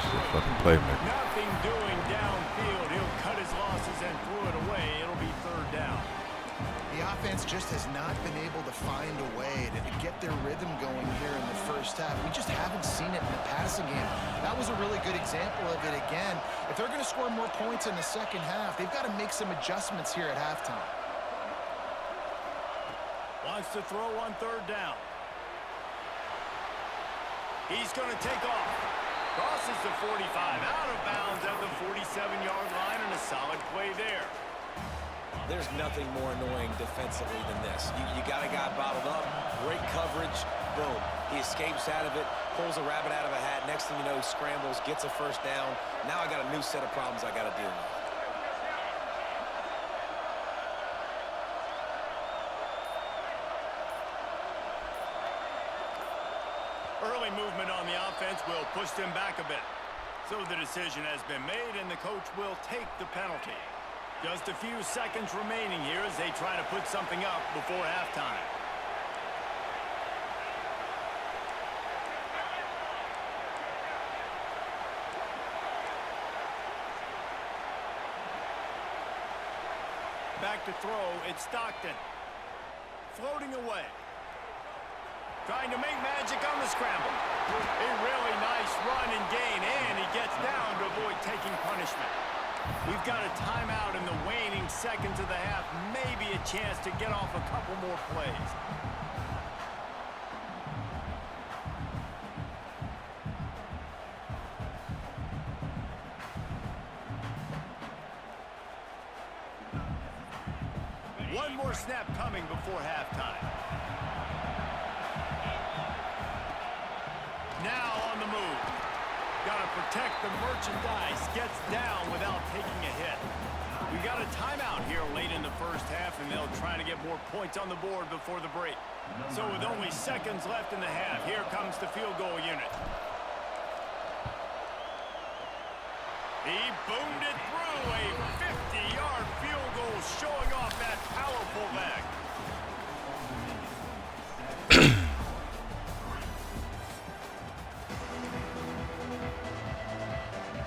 threw. Nothing doing downfield. He'll cut his losses and threw it away. It'll be 3rd down. The offense just has not been able to find a way to get their rhythm going here in the first half. We just haven't seen it in the passing game. That was a really good example of it again. If they're going to score more points in the second half, they've got to make some adjustments here at halftime. Wants to throw on 3rd down. He's going to take off. Crosses the 45, out of bounds at the 47-yard line, and a solid play there. There's nothing more annoying defensively than this. You got a guy bottled up, great coverage, boom. He escapes out of it, pulls a rabbit out of a hat. Next thing you know, he scrambles, gets a first down. Now I got a new set of problems I got to deal with. Early movement on the offense will push them back a bit. So the decision has been made, and the coach will take the penalty. Just a few seconds remaining here as they try to put something up before halftime. Back to throw, it's Stockton. Floating away. Trying to make magic on the scramble. A really nice run and gain, and he gets down to avoid taking punishment. We've got a timeout in the waning seconds of the half. Maybe a chance to get off a couple more plays. One more snap coming before halftime. Now on the move. Got to protect the merchandise. Gets down without taking a hit. We got a timeout here late in the first half, and they'll try to get more points on the board before the break. So with only seconds left in the half, here comes the field goal unit. He boomed it through. A 50-yard field goal showing off that powerful leg.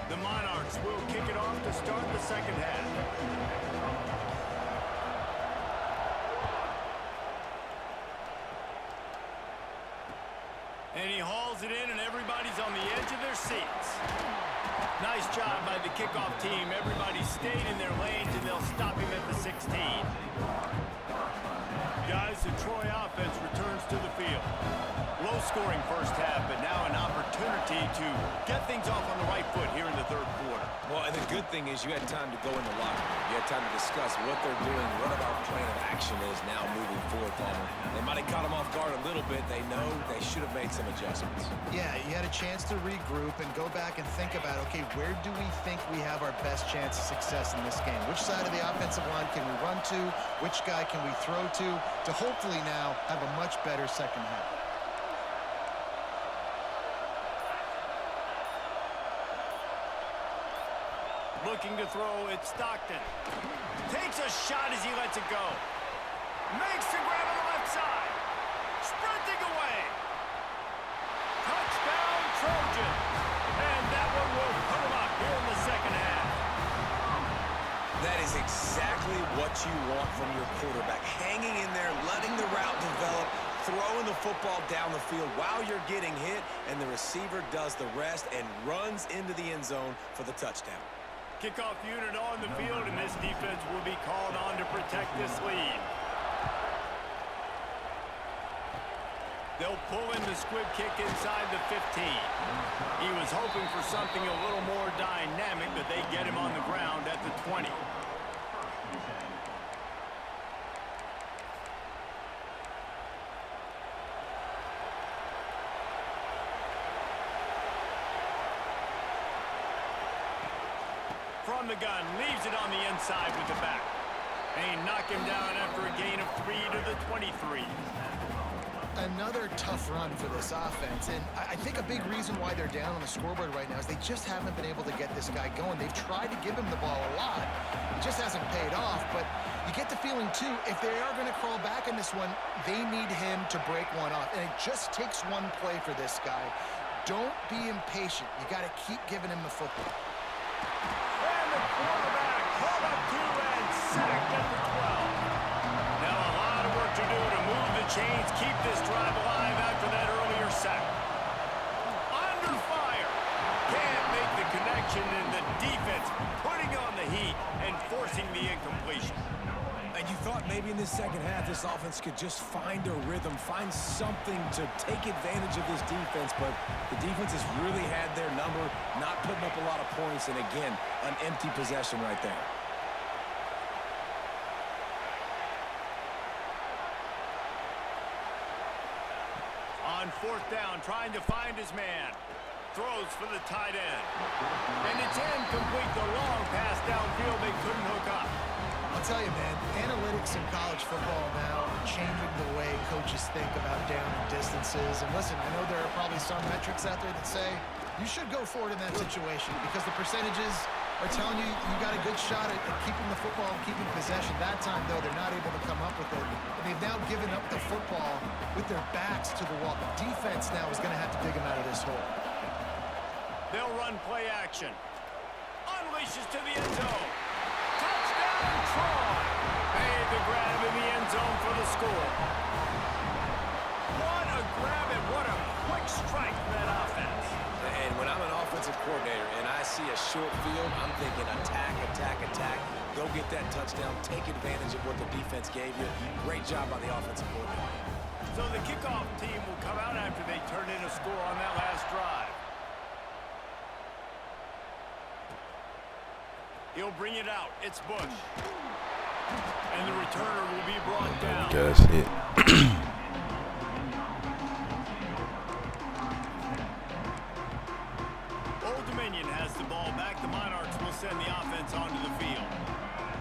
The Monarchs will kick it off to start the second half. And he hauls it in, and everybody's on the edge of their seats. Nice job by the kickoff team. Everybody stayed in their lanes, and they'll stop him at the 16. Guys, the Troy offense returns to the field. Low-scoring first half, but now an opportunity to get things off on the right foot here in the third quarter. Well, and the good thing is you had time to go in the locker room. You had time to discuss what they're doing, what our plan of action is now moving forward, Palmer. They might have caught them off guard a little bit. They know they should have made some adjustments. Yeah, you had a chance to regroup and go back and think about, okay, where do we think we have our best chance of success in this game? Which side of the offensive line can we run to? Which guy can we throw to hopefully now have a much better second half? Looking to throw, it's Stockton. Takes a shot as he lets it go. Makes the grab on the left side. Sprinting away. Touchdown, Trojan. And that one will put him up here in the second half. That is exactly what you want from your quarterback. Hanging in there, letting the route develop, throwing the football down the field while you're getting hit, and the receiver does the rest and runs into the end zone for the touchdown. Kickoff unit on the field, and this defense will be called on to protect this lead. They'll pull in the squib kick inside the 15. He was hoping for something a little more dynamic, but they get him on the ground at the 20. From the gun, leaves it on the inside with the back. They knock him down after a gain of 3 to the 23. Another tough run for this offense, and I think a big reason why they're down on the scoreboard right now is they just haven't been able to get this guy going. They've tried to give him the ball a lot. It just hasn't paid off, but you get the feeling, too, if they are going to crawl back in this one, they need him to break one off, and it just takes one play for this guy. Don't be impatient. You got to keep giving him the football. And the quarterback hauled up 2 and sacked at the 12. Now a lot of work to do to move the chains, keep this drive alive after that earlier sack. Under fire. Can't make the connection, and the defense putting on the heat and forcing the incompletion. And you thought maybe in this second half this offense could just find a rhythm, find something to take advantage of this defense, but the defense has really had their number, not putting up a lot of points, and again, an empty possession right there. On 4th down, trying to find his man. Throws for the tight end. And it's incomplete. The long pass downfield, they couldn't hook up. I'll tell you, man, analytics in college football now are changing the way coaches think about down and distances. And listen, I know there are probably some metrics out there that say you should go for it in that situation because the percentages are telling you you got a good shot at keeping the football and keeping possession. That time, though, they're not able to come up with it. And they've now given up the football with their backs to the wall. The defense now is going to have to dig them out of this hole. They'll run play action. Unleashes to the end zone. Touchdown, Troy. Made the grab in the end zone for the score. What a grab and what a quick strike for that offense. And when I'm an offensive coordinator and I see a short field, I'm thinking attack, attack, attack. Go get that touchdown. Take advantage of what the defense gave you. Great job by the offensive coordinator. So the kickoff team will come out after they turn in a score on that last drive. He'll bring it out. It's Bush. And the returner will be brought down. Guys hit. Old Dominion has the ball back. The Monarchs will send the offense onto the field.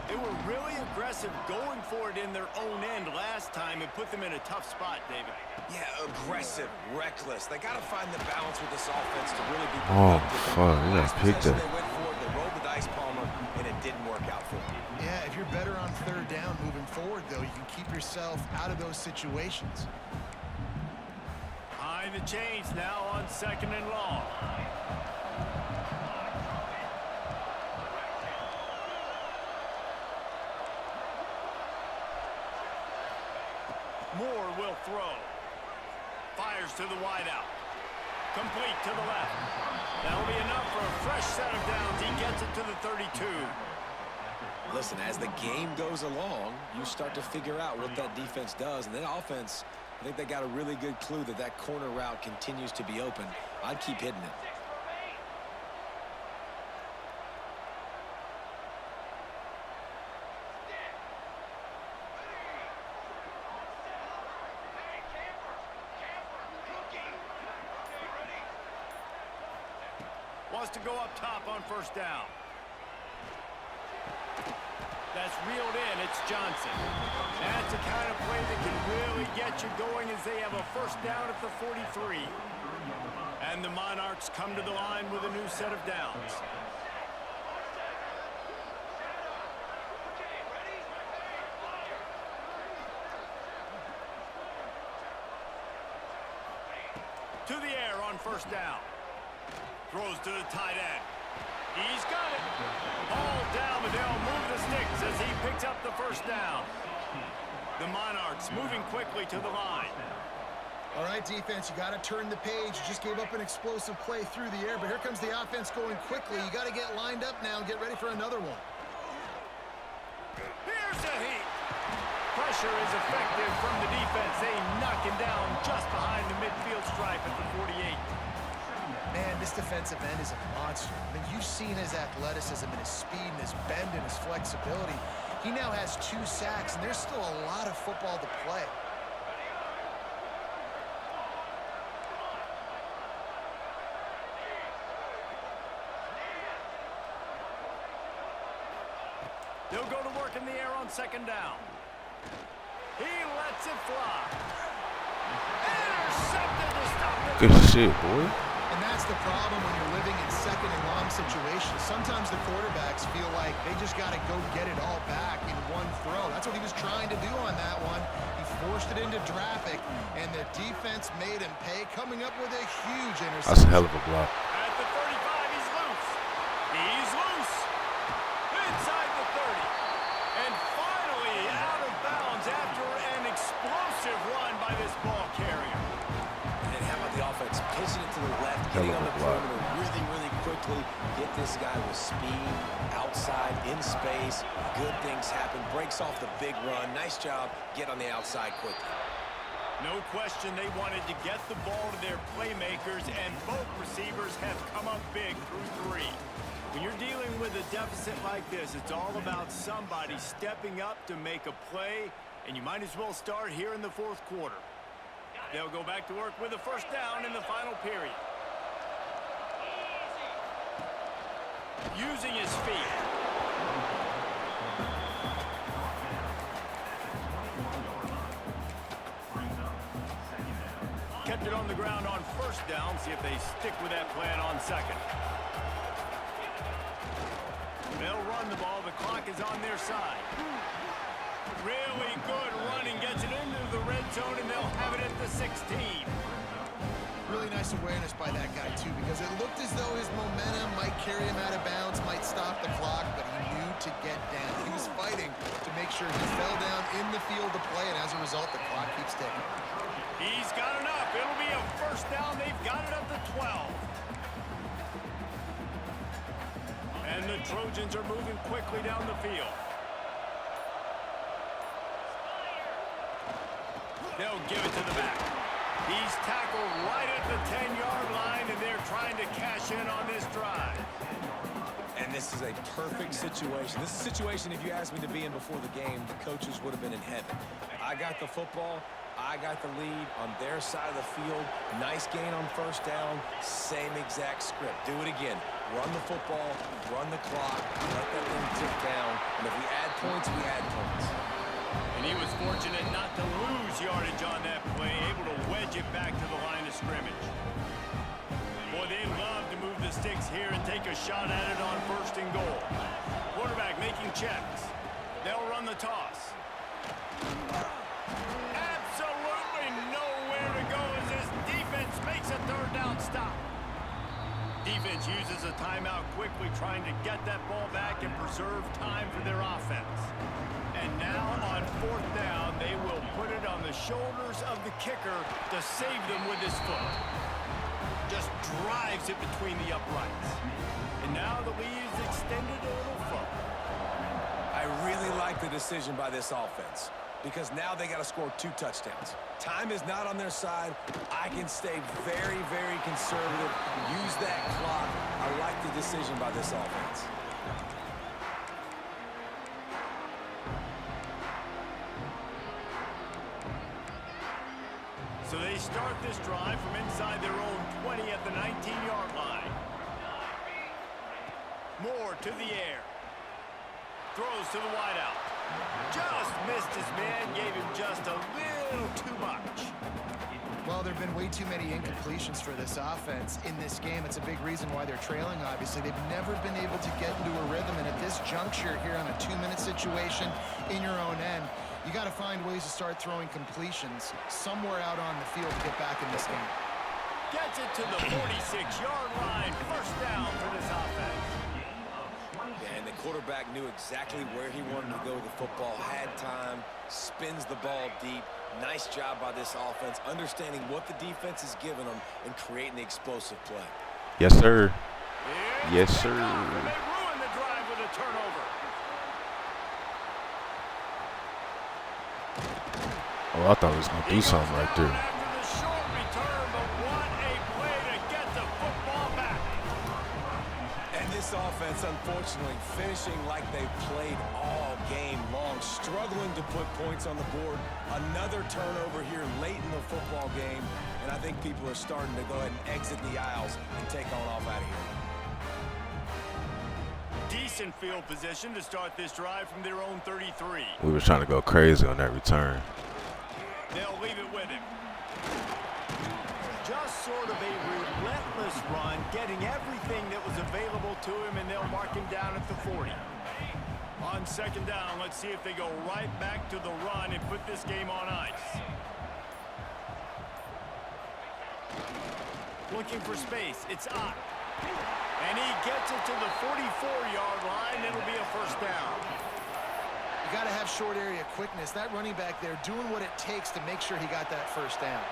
They were really aggressive going for it in their own end last time. It put them in a tough spot, David. Yeah, aggressive, reckless. They got to find the balance with this offense to really be Oh, productive. fuck. You Last gotta pick possession that. they went for it, they rolled the dice, Palmer, and it didn't work out for them. Yeah, if you're better on third down moving forward, though, you can keep yourself out of those situations. Behind the chains now on 2nd and long. Moore will throw. Fires to the wideout. Complete to the left. That'll be enough for a fresh set of downs. He gets it to the 32. Listen, as the game goes along, you start to figure out what that defense does. And then offense, I think they got a really good clue that that corner route continues to be open. I'd keep hitting it. Wants to go up top on 1st down. That's reeled in. It's Johnson. That's the kind of play that can really get you going as they have a 1st down at the 43. And the Monarchs come to the line with a new set of downs. To the air on 1st down. Throws to the tight end. He's got it. Ball down, but they'll move the sticks as he picks up the 1st down. The Monarchs moving quickly to the line. All right, defense, you got to turn the page. You just gave up an explosive play through the air, but here comes the offense going quickly. You got to get lined up now and get ready for another one. Here's a heat. Pressure is effective from the defense. They knock him down just behind the midfield stripe at the 48. Man, this defensive end is a monster. I mean, you've seen his athleticism and his speed and his bend and his flexibility. He now has 2 sacks, and there's still a lot of football to play. They'll go to work in the air on 2nd down. He lets it fly. Intercepted to stop the Good shit, boy. And that's the problem when you're living in 2nd and long situations. Sometimes the quarterbacks feel like they just got to go get it all back in one throw. That's what he was trying to do on that one. He forced it into traffic, and the defense made him pay, coming up with a huge interception. That's a hell of a block. At the 35, he's loose. He's loose. Inside the 30. And finally out of bounds after an explosive run by this ball carrier. And how about the offense? Pitching it to the left, Hell getting of on a the block. perimeter really, really quickly. Get this guy with speed, outside, in space. Good things happen. Breaks off the big run. Nice job. Get on the outside quickly. No question they wanted to get the ball to their playmakers, and both receivers have come up big through 3. When you're dealing with a deficit like this, it's all about somebody stepping up to make a play, and you might as well start here in the 4th quarter. They'll go back to work with a 1st down in the final period. Using his feet. Kept it on the ground on 1st down. See if they stick with that plan on 2nd. They'll run the ball. The clock is on their side. Really good running. Gets it into the red zone, and they'll have it at the 16. Really nice awareness by that guy, too, because it looked as though his momentum might carry him out of bounds, might stop the clock, but he knew to get down. He was fighting to make sure he fell down in the field to play, and as a result, the clock keeps ticking. He's got enough. It'll be a first down. They've got it up to 12. And the Trojans are moving quickly down the field. They'll give it to the back. He's tackled right at the 10-yard line, and they're trying to cash in on this drive. And this is a perfect situation. This is a situation, if you asked me to be in before the game, the coaches would have been in heaven. I got the football. I got the lead on their side of the field. Nice gain on first down. Same exact script. Do it again. Run the football, run the clock, let that thing tick down. And if we add points, we add points. And he was fortunate not to lose yardage on that play, able to wedge it back to the line of scrimmage. Boy, they love to move the sticks here and take a shot at it on first and goal. Quarterback making checks. They'll run the toss. Absolutely nowhere to go as this defense makes a third down stop. Defense uses a timeout quickly, trying to get that ball back and preserve time for their offense. And now on fourth down, they will put it on the shoulders of the kicker to save them with his foot. Just drives it between the uprights. And now the lead is extended a little further. I really like the decision by this offense because now they got to score 2 touchdowns. Time is not on their side. I can stay very, very conservative. Use that clock. I like the decision by this offense. So they start this drive from inside their own 20 at the 19-yard line. Moore to the air. Throws to the wideout. Just missed his man, gave him just a little too much. Well, there have been way too many incompletions for this offense in this game. It's a big reason why they're trailing, obviously. They've never been able to get into a rhythm, and at this juncture here on a 2-minute situation in your own end, you got to find ways to start throwing completions somewhere out on the field to get back in this game. Gets it to the 46-yard line. First down for this offense. And the quarterback knew exactly where he wanted to go with the football, had time, spins the ball deep. Nice job by this offense, understanding what the defense is giving them and creating the explosive play. Yes, sir. Yes, sir. They ruin the drive with a turnover. Oh, I thought he was going to do something right there. After the short return, but what a play to get the football back. And this offense, unfortunately, finishing like they've played all game long, struggling to put points on the board. Another turnover here late in the football game, and I think people are starting to go ahead and exit the aisles and take on off out of here. Decent field position to start this drive from their own 33. We were trying to go crazy on that return. They'll leave it with him. Just sort of a relentless run, getting everything that was available to him, and they'll mark him down at the 40. On second down, let's see if they go right back to the run and put this game on ice. Looking for space. It's Ott. And he gets it to the 44-yard line. It'll be a first down. You got to have short area quickness. That running back there doing what it takes to make sure he got that first down.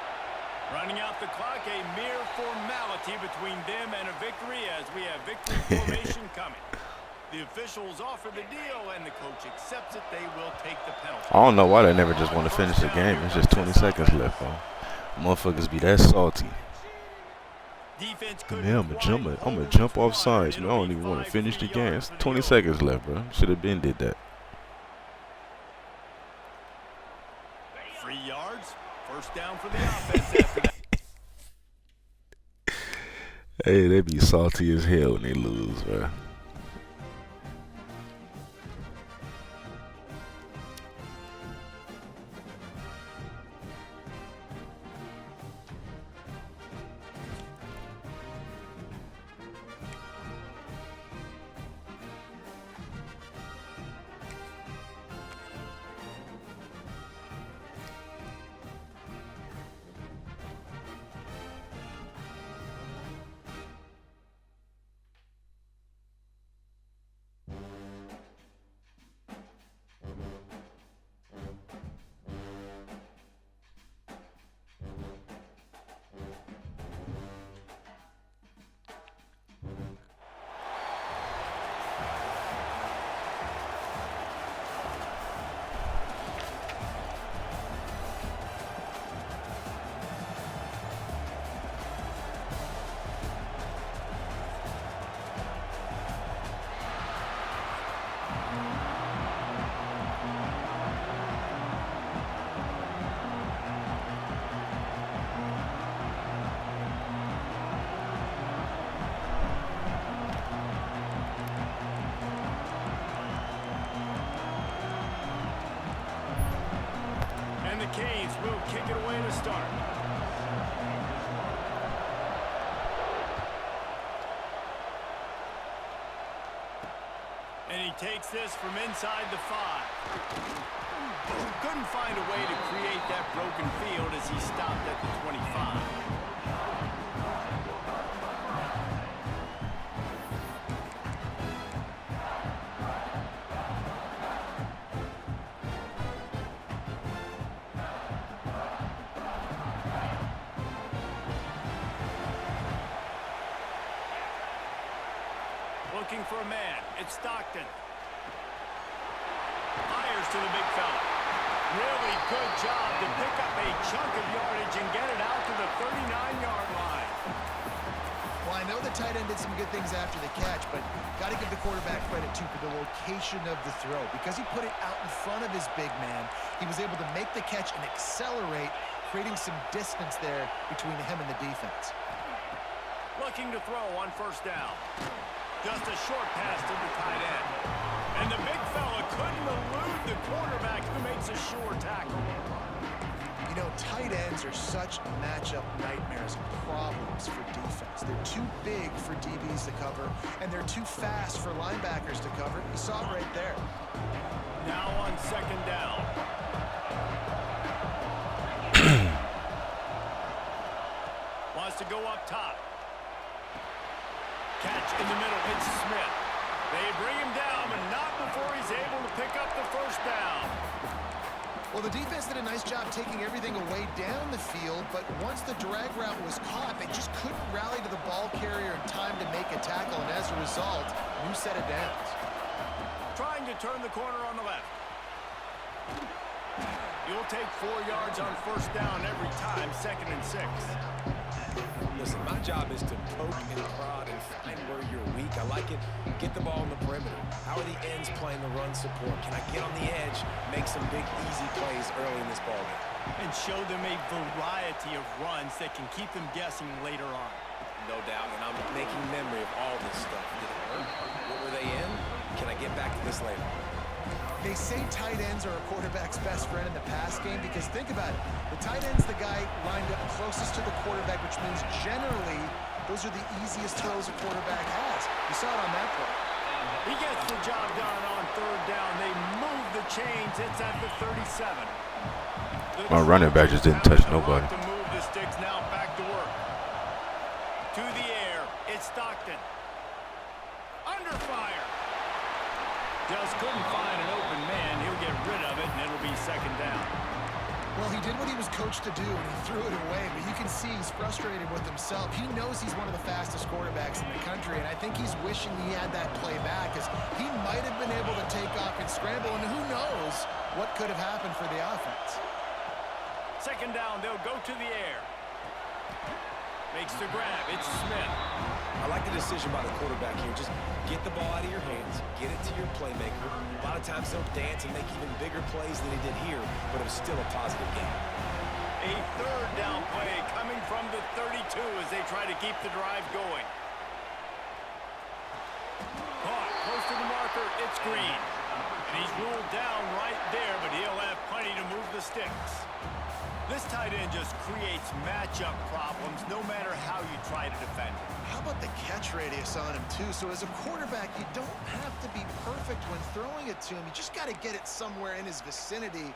Running out the clock, a mere formality between them and a victory as we have victory formation coming. The officials offer the deal, and the coach accepts it. They will take the penalty. I don't know why they never just want to finish the game. It's just 20 seconds left, bro. Motherfuckers be that salty. Man, I'm gonna jump off sides. Man, I don't even want to finish the game. It's 20 seconds left, bro. Should have been did that. 3 yards. First down for the offense after that. Hey, they be salty as hell when they lose, bro. will kick it away to start. And he takes this from inside the 5. Couldn't find a way to create that broken field as he stopped at the 25. Looking for a man. It's Stockton. Fires to the big fella. Really good job to pick up a chunk of yardage and get it out to the 39-yard line. Well, I know the tight end did some good things after the catch, but got to give the quarterback credit, too, for the location of the throw. Because he put it out in front of his big man, he was able to make the catch and accelerate, creating some distance there between him and the defense. Looking to throw on first down. Just a short pass to the tight end. And the big fella couldn't elude the quarterback who makes a sure tackle. You know, tight ends are such matchup nightmares and problems for defense. They're too big for DBs to cover, and they're too fast for linebackers to cover. You saw it right there. Now on second down. Wants to go up top. Catch in the middle. It's Smith. They bring him down, but not before he's able to pick up the first down. Well, the defense did a nice job taking everything away down the field, but once the drag route was caught, they just couldn't rally to the ball carrier in time to make a tackle, and as a result, new set of downs. Trying to turn the corner on the left. You'll take 4 yards on first down every time, 2nd and 6. Listen, my job is to poke and prod and find where you're weak. I like it. Get the ball in the perimeter. How are the ends playing the run support? Can I get on the edge, make some big, easy plays early in this ballgame? And show them a variety of runs that can keep them guessing later on. No doubt, and I'm making memory of all this stuff. Did it hurt? What were they in? Can I get back to this later? They say tight ends are a quarterback's best friend in the pass game because think about it. The tight end's the guy lined up closest to the quarterback, which means generally those are the easiest throws a quarterback has. You saw it on that play. He gets the job done on third down. They move the chains. It's at the 37. My running back just didn't touch nobody. To move the sticks now back to work. To the air. It's Stockton. Under fire. Just couldn't find an open man. He'll get rid of it, and it'll be second down. Well, he did what he was coached to do, and he threw it away. But you can see he's frustrated with himself. He knows he's one of the fastest quarterbacks in the country, and I think he's wishing he had that play back, as he might have been able to take off and scramble, and who knows what could have happened for the offense. Second down, they'll go to the air. Makes the grab. It's Smith. I like the decision by the quarterback here. Just get the ball out of your hands, get it to your playmaker. A lot of times they'll dance and make even bigger plays than he did here, but it was still a positive game. A third down play coming from the 32 as they try to keep the drive going. Caught close to the marker. It's Green. And he's ruled down right there, but he'll have plenty to move the sticks. This tight end just creates matchup problems no matter how you try to defend him. How about the catch radius on him, too? So as a quarterback, you don't have to be perfect when throwing it to him. You just got to get it somewhere in his vicinity,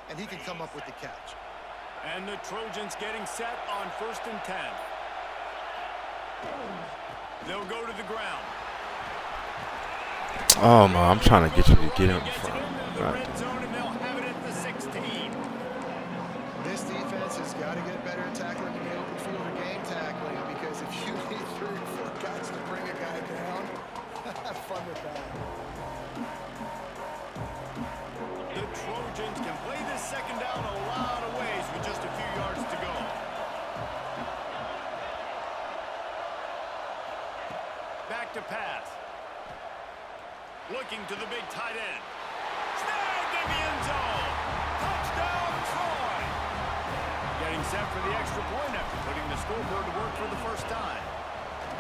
and he can come up with the catch. And the Trojans getting set on 1st and 10. They'll go to the ground. Oh, man, I'm trying to get you to get in front. Red zone, and they'll have it at the 16. This defense has got to get better at tackling in the open field or game tackling, because if you need 3 or 4 guys to bring a guy down, have fun with that. The Trojans can play this second down a lot of ways with just a few yards to go. Back to pass. Looking to the big tight end. Snagged in the end zone. Touchdown, Troy. Getting set for the extra point after putting the scoreboard to work for the first time.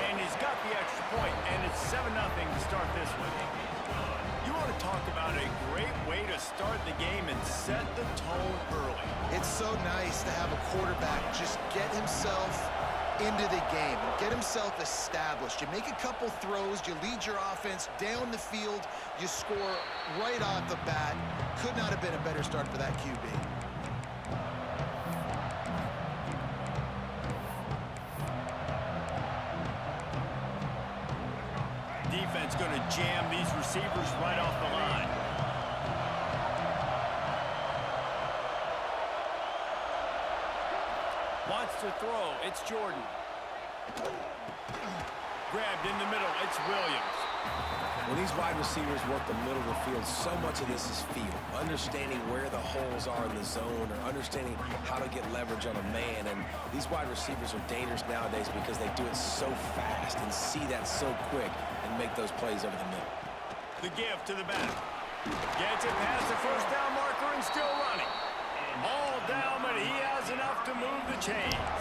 And he's got the extra point, and it's 7-0 to start this one. You want to talk about a great way to start the game and set the tone early. It's so nice to have a quarterback just get himself into the game and get himself established. You make a couple throws, you lead your offense down the field, you score right off the bat. Could not have been a better start for that QB. Defense going to jam these receivers right off the line. Wants to throw. It's Jordan. Grabbed in the middle. It's Williams. When these wide receivers work the middle of the field, so much of this is feel. Understanding where the holes are in the zone or understanding how to get leverage on a man. And these wide receivers are dangerous nowadays because they do it so fast and see that so quick and make those plays over the middle. The give to the back. Gets it past the first down marker and still running. All down, but he has enough to move the chains.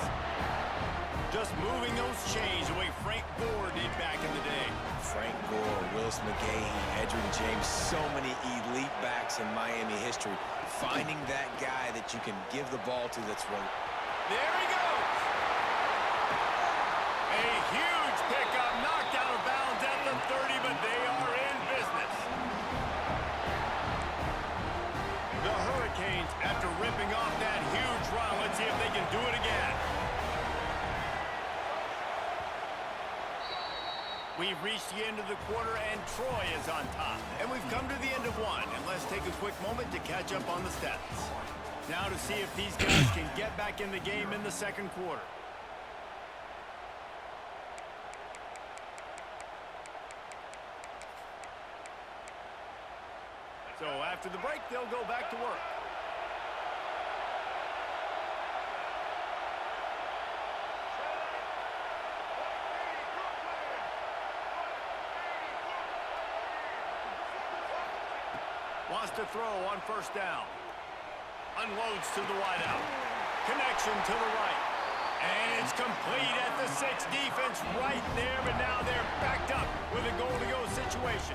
Just moving those chains the way Frank Gore did back in the day. Frank Gore, Willis McGahee, Edgerrin James, so many elite backs in Miami history. Finding that guy that you can give the ball to that's right. There he goes. A huge pickup, knocked out of bounds at the 30, but they are in business. The Hurricanes, after ripping off that huge run, let's see if they can do it again. We've reached the end of the quarter, and Troy is on top. And we've come to the end of one, and let's take a quick moment to catch up on the stats. Now to see if these guys can get back in the game in the second quarter. So after the break, they'll go back to work. Wants to throw on first down. Unloads to the wideout. Connection to the right. And it's complete at the 6. Defense right there, but now they're backed up with a goal-to-go situation.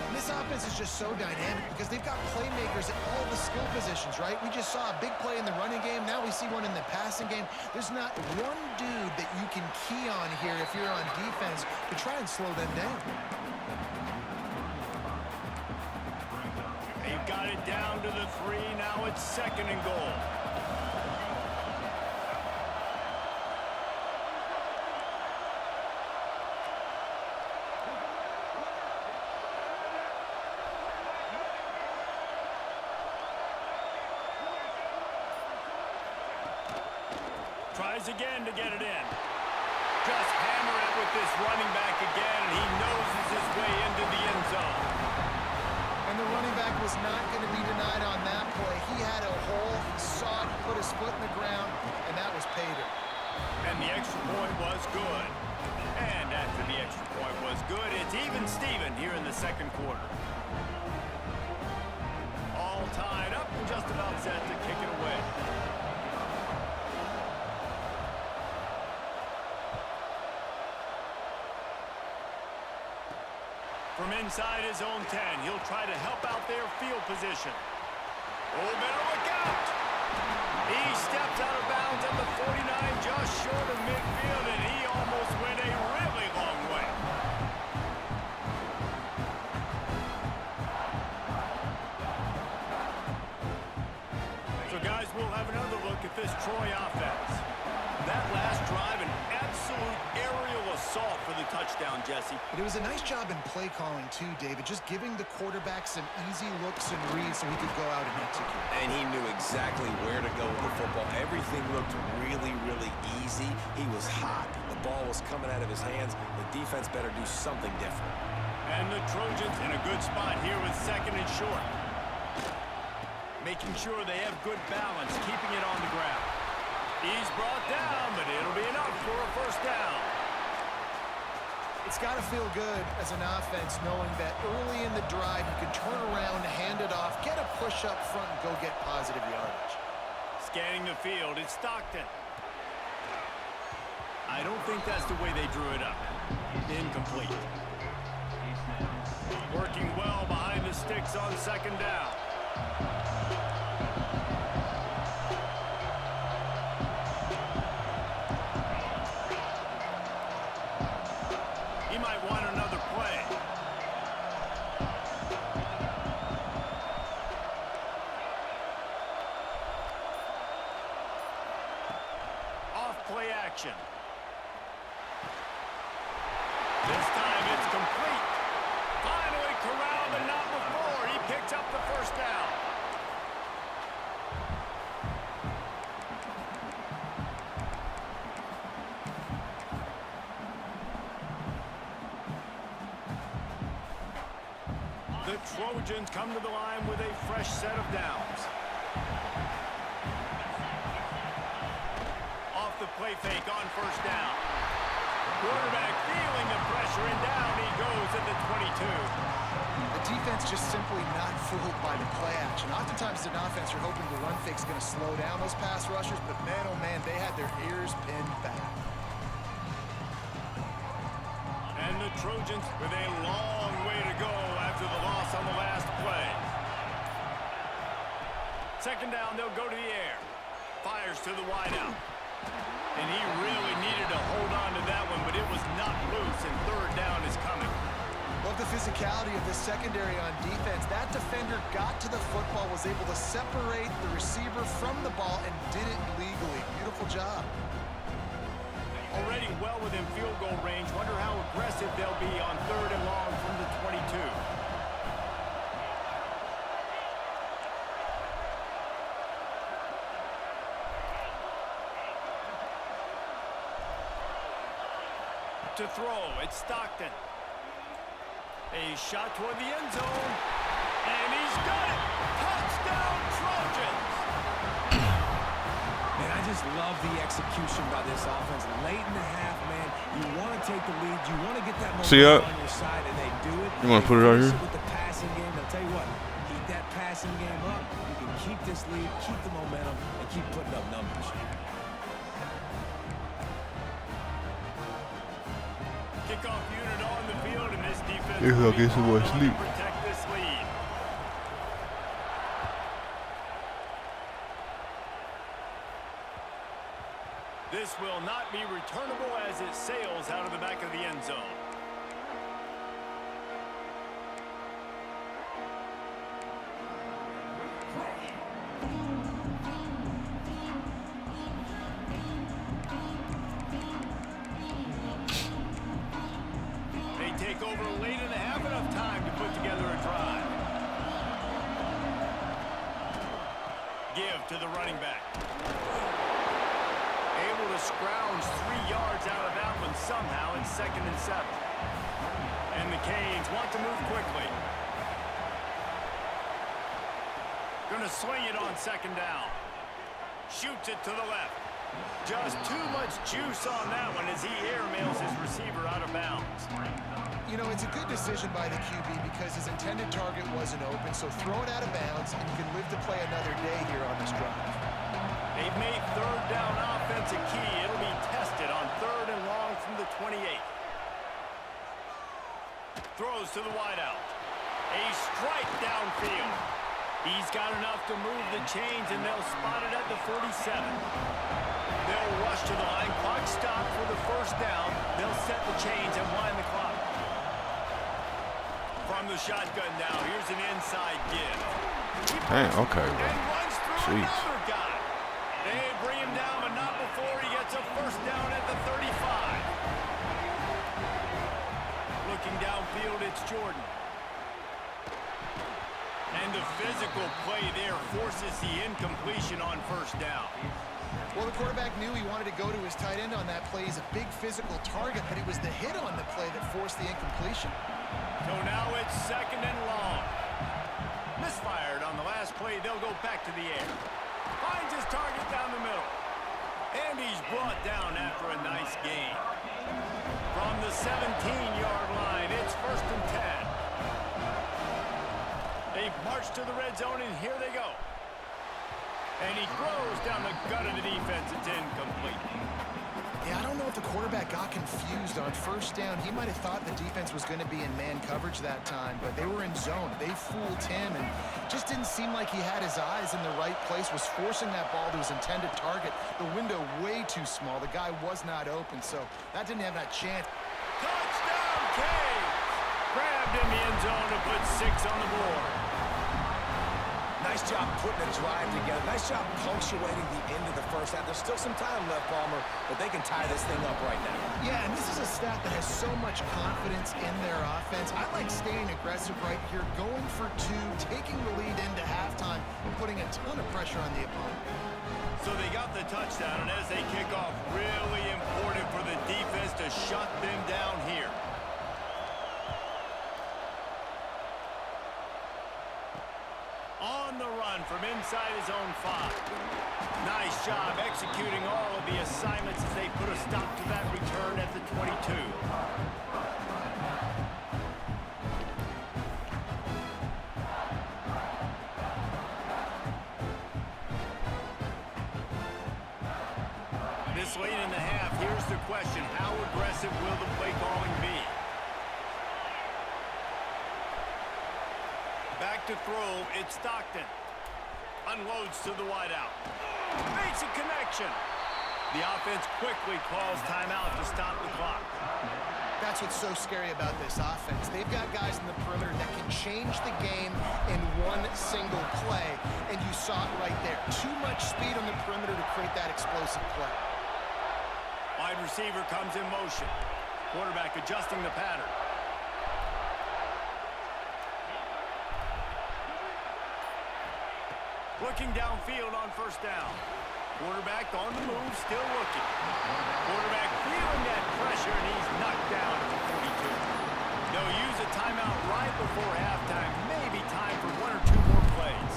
And this offense is just so dynamic because they've got playmakers at all the skill positions, right? We just saw a big play in the running game. Now we see one in the passing game. There's not one dude that you can key on here if you're on defense to try and slow them down. They've got it down to the 3. Now it's second and goal. Tries again to get it in. Just hammer it with this running back again, and he noses his way into the end zone. And the running back was not going to be denied on that play. He had a hole, he saw it, put his foot in the ground, and that was pay dirt. And the extra point was good. And after the extra point was good, it's even Steven here in the second quarter. All tied up and just about set to kick it away. From inside his own 10, he'll try to help out their field position. Oh, better look out! He steps out of bounds at the 49, just short of midfield, and he almost went a really long way. So, guys, we'll have another look at this Troy offense. That last drive, an absolute aerial assault for the touchdown, Jesse. But it was a nice job in play calling, too, David, just giving the quarterback some easy looks and reads so he could go out and execute. And he knew exactly where to go with the football. Everything looked really, really easy. He was hot. The ball was coming out of his hands. The defense better do something different. And the Trojans in a good spot here with second and short. Making sure they have good balance, keeping it on the ground. He's brought down, but it'll be enough for a first down. It's got to feel good as an offense knowing that early in the drive you can turn around, hand it off, get a push up front, and go get positive yardage. Scanning the field, it's Stockton. I don't think that's the way they drew it up. Incomplete. Working well blitz on second down. He might want another play. Off play action. This time it's complete. Finally corralled, but not before. He picks up the first down. The Trojans come to the line with a fresh set of downs. Off the play fake on first down. Quarterback feeling the pressure, and down he goes at the 22. The defense just simply not fooled by the play action. Oftentimes, an offense, you're hoping the run fake's going to slow down those pass rushers, but man, oh man, they had their ears pinned back. And the Trojans with a long way to go after the loss on the last play. Second down, they'll go to the air. Fires to the wideout. And he really needed to hold on to that one, but it was not loose, and third down is coming. Love the physicality of the secondary on defense. That defender got to the football, was able to separate the receiver from the ball, and did it legally. Beautiful job. Already well within field goal range. Wonder how aggressive they'll be on third and long from the 22. To throw, it's Stockton. A shot toward the end zone, and he's got it! Touchdown, Trojans! Man, I just love the execution by this offense. Late in the half, man, you want to take the lead, you want to get that momentum on your side, and they do it. You want to put it out here? With the passing game, I'll tell you what, keep that passing game up. You can keep this lead, keep the momentum, and keep putting up numbers. Kickoff unit on the field, and this defense He's gonna get some more sleep. protect this lead. This will not be returnable as it sails out of the back of the end zone. Take over late in the half, enough time to put together a drive. Give to the running back. Able to scrounge 3 yards out of that one somehow in 2nd and 7. And the Canes want to move quickly. Gonna swing it on 2nd down. Shoots it to the left. Just too much juice on that one as he airmails his receiver out of bounds. You know, it's a good decision by the QB because his intended target wasn't open, so throw it out of bounds, and you can live to play another day here on this drive. They've made third down offense a key. It'll be tested on third and long from the 28. Throws to the wideout. A strike downfield. He's got enough to move the chains, and they'll spot it at the 47. They'll rush to the line. Clock stopped for the first down. They'll set the chains and wind the clock. From the shotgun now, here's an inside give. Dang, okay, bro. And runs through Jeez. another guy. They bring him down, but not before he gets a first down at the 35. Looking downfield, it's Jordan. And the physical play there forces the incompletion on first down. Well, the quarterback knew he wanted to go to his tight end on that play. He's a big physical target, but it was the hit on the play that forced the incompletion. So now it's 2nd and long. Misfired on the last play. They'll go back to the air. Finds his target down the middle. And he's brought down after a nice gain. From the 17-yard line, it's 1st and 10. They've marched to the red zone, and here they go. And he throws down the gut of the defense. It's incomplete. Yeah, I don't know if the quarterback got confused on first down. He might have thought the defense was going to be in man coverage that time, but they were in zone. They fooled him and just didn't seem like he had his eyes in the right place, was forcing that ball to his intended target. The window way too small. The guy was not open, so that didn't have that chance. Touchdown, Canes! Grabbed in the end zone to put 6 on the board. Nice job putting a drive together. Nice job punctuating the end of the first half. There's still some time left, Palmer, but they can tie this thing up right now. Yeah, and this is a stat that has so much confidence in their offense. I like staying aggressive right here, going for 2, taking the lead into halftime, and putting a ton of pressure on the opponent. So they got the touchdown, and as they kick off, really important for the defense to shut them down here. On the run from inside his own 5. Nice job executing all of the assignments as they put a stop to that return at the 22. This late in the half, here's the question. How aggressive will the play calling be? Back to throw, it's Stockton. Unloads to the wideout. Makes a connection. The offense quickly calls timeout to stop the clock. That's what's so scary about this offense. They've got guys in the perimeter that can change the game in one single play, and you saw it right there. Too much speed on the perimeter to create that explosive play. Wide receiver comes in motion. Quarterback adjusting the pattern. Looking downfield on first down. Quarterback on the move, still looking. Quarterback feeling that pressure, and he's knocked down at the 42. They'll use a timeout right before halftime. Maybe time for 1 or 2 more plays.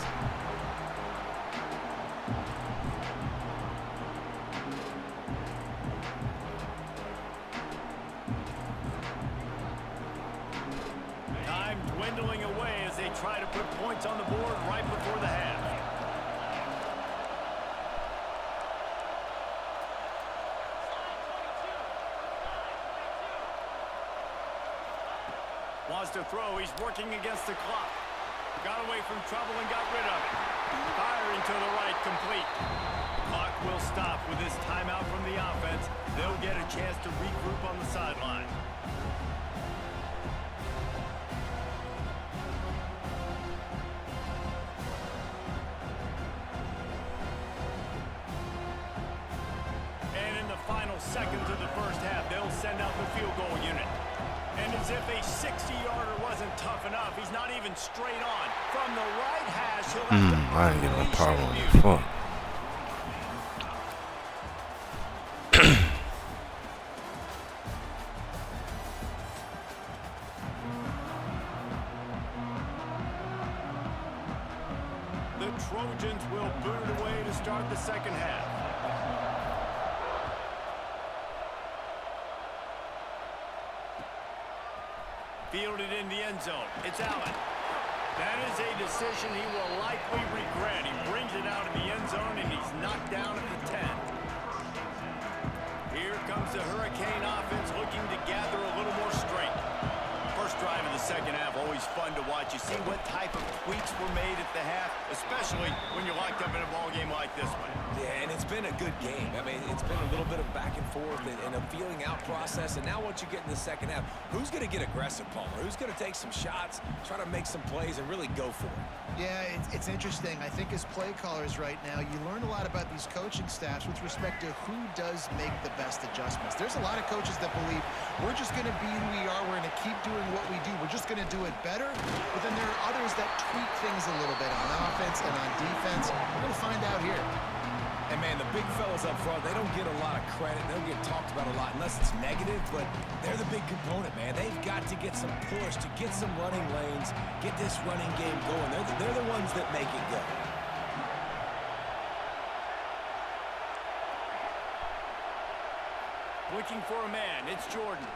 Time dwindling away as they try to put points on the board right before the half. Wants to throw. He's working against the clock. Got away from trouble and got rid of it. Firing to the right, complete. Clock will stop with this timeout from the offense. They'll get a chance to regroup on the sideline. And in the final seconds of the first half, they'll send out the field goal unit. And as if a 60-yarder wasn't tough enough, he's not even straight on. From the right hash, he'll have to I ain't getting no power on this. Fuck. The Trojans will boot it away to start the second half. Fielded in the end zone. It's Allen. That is a decision he will likely regret. He brings it out of the end zone, and he's knocked down at the 10. Here comes the Hurricane offense looking to gather a little more strength. First drive of the second half, always fun to watch. You see what type of tweaks were made at the half, especially when you're locked up in a ball game like this one. Yeah, and it's been a good game. I mean, it's been a little bit of back and forth and a feeling out process. And now once you get in the second half, who's going to get aggressive, Palmer? Who's going to take some shots, try to make some plays, and really go for it? Yeah, it's interesting. I think as play callers right now, you learn a lot about these coaching staffs with respect to who does make the best adjustments. There's a lot of coaches that believe we're just going to be who we are. We're going to keep doing what we do. We're just going to do it better. But then there are others that tweak things a little bit on offense and on defense. We're going to find out here. And, man, the big fellas up front, they don't get a lot of credit. They don't get talked about a lot unless it's negative, but they're the big component, man. They've got to get some push, to get some running lanes, get this running game going. They're the ones that make it go. Looking for a man. It's Jordan.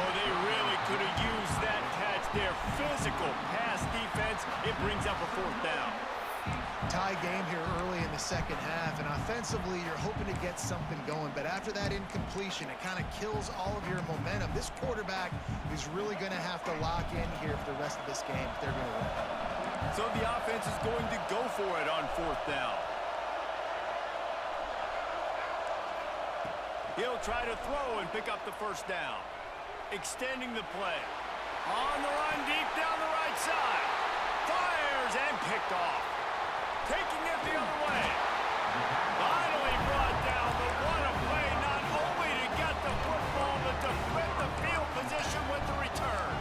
Oh, they really could have used that catch there. Physical pass defense. It brings up a fourth down. Tie game here early in the second half, and offensively you're hoping to get something going, but after that incompletion it kind of kills all of your momentum. This quarterback is really going to have to lock in here for the rest of this game if they're going to win. So the offense is going to go for it on 4th down. He'll try to throw and pick up the 1st down. Extending the play. On the run deep down the right side. Fires and picked off. Taking it the other way. Finally brought down, but what a play, not only to get the football, but to flip the field position with the return.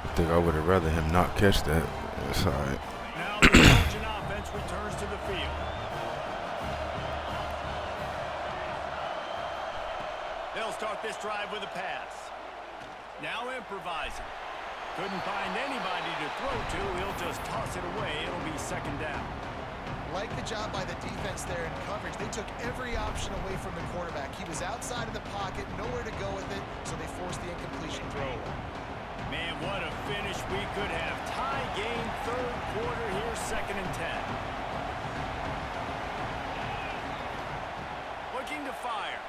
I think I would have rather him not catch that. That's all right. Now the Trojan offense returns to the field. They'll start this drive with a pass. Now improvising. Couldn't find anybody to throw to. He'll just toss it away. It'll be 2nd down. Like the job by the defense there in coverage. They took every option away from the quarterback. He was outside of the pocket, nowhere to go with it, so they forced the incompletion throw. Man, what a finish we could have. Tie game, 3rd quarter here, 2nd and 10. Looking to fire.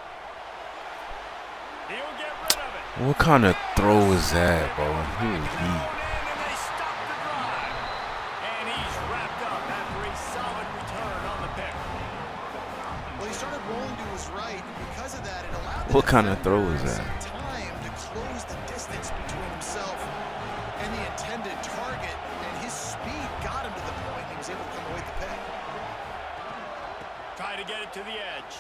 He'll get rid of it. What kind of throw is that, bro? He was deep. And they stop the drive. And he's wrapped up after a solid return on the pick. Well, he started rolling to his right, and because of that, it allowed What kind of throw is that? time to close the distance between himself and the intended target, and his speed got him to the point he was able to come away with the pick. Try to get it to the edge.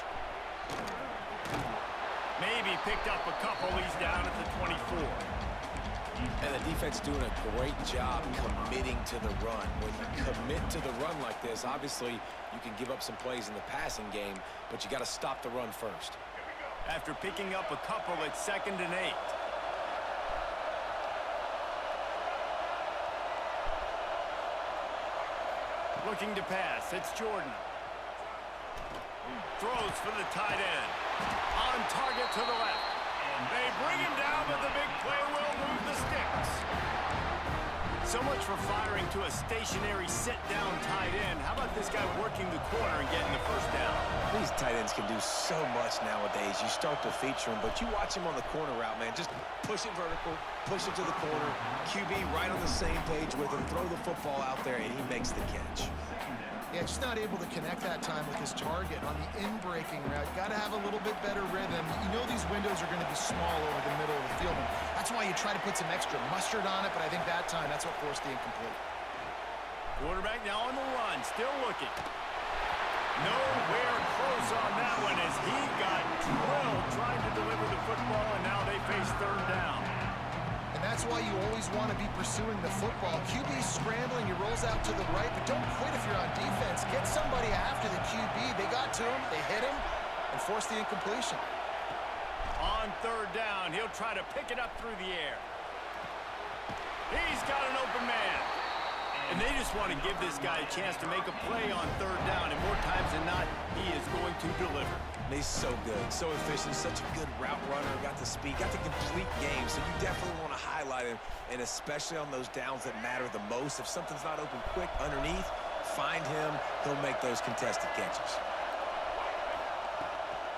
Maybe picked up a couple. He's down at the 24. And the defense doing a great job committing to the run. When you commit to the run like this, obviously you can give up some plays in the passing game, but you got to stop the run first. After picking up a couple, it's 2nd and 8. Looking to pass. It's Jordan. Throws for the tight end. On target to the left. They bring him down, but the big play will move the sticks. So much for firing to a stationary sit-down tight end. How about this guy working the corner and getting the 1st down? These tight ends can do so much nowadays. You start to feature him, but you watch him on the corner route, man. Just push it vertical, push it to the corner. QB right on the same page with him. Throw the football out there, and he makes the catch. Yeah, just not able to connect that time with his target on the in-breaking route. Got to have a little bit better rhythm. You know these windows are going to be small over the middle of the field. And that's why you try to put some extra mustard on it, but I think that time that's what forced the incomplete. Quarterback now on the run, still looking. Nowhere close on that one as he got drilled trying to deliver the football, and now they face 3rd down. And that's why you always want to be pursuing the football. QB's scrambling, he rolls out to the right, but don't quit if you're on defense. Get somebody after the QB. They got to him, they hit him, and forced the incompletion. On 3rd down, he'll try to pick it up through the air. He's got an open man. And they just want to give this guy a chance to make a play on 3rd down, and more times than not, he is going to deliver. He's so good, so efficient, such a good route runner, got the speed, got the complete game, so you definitely want to highlight him, and especially on those downs that matter the most. If something's not open quick underneath, find him, he'll make those contested catches.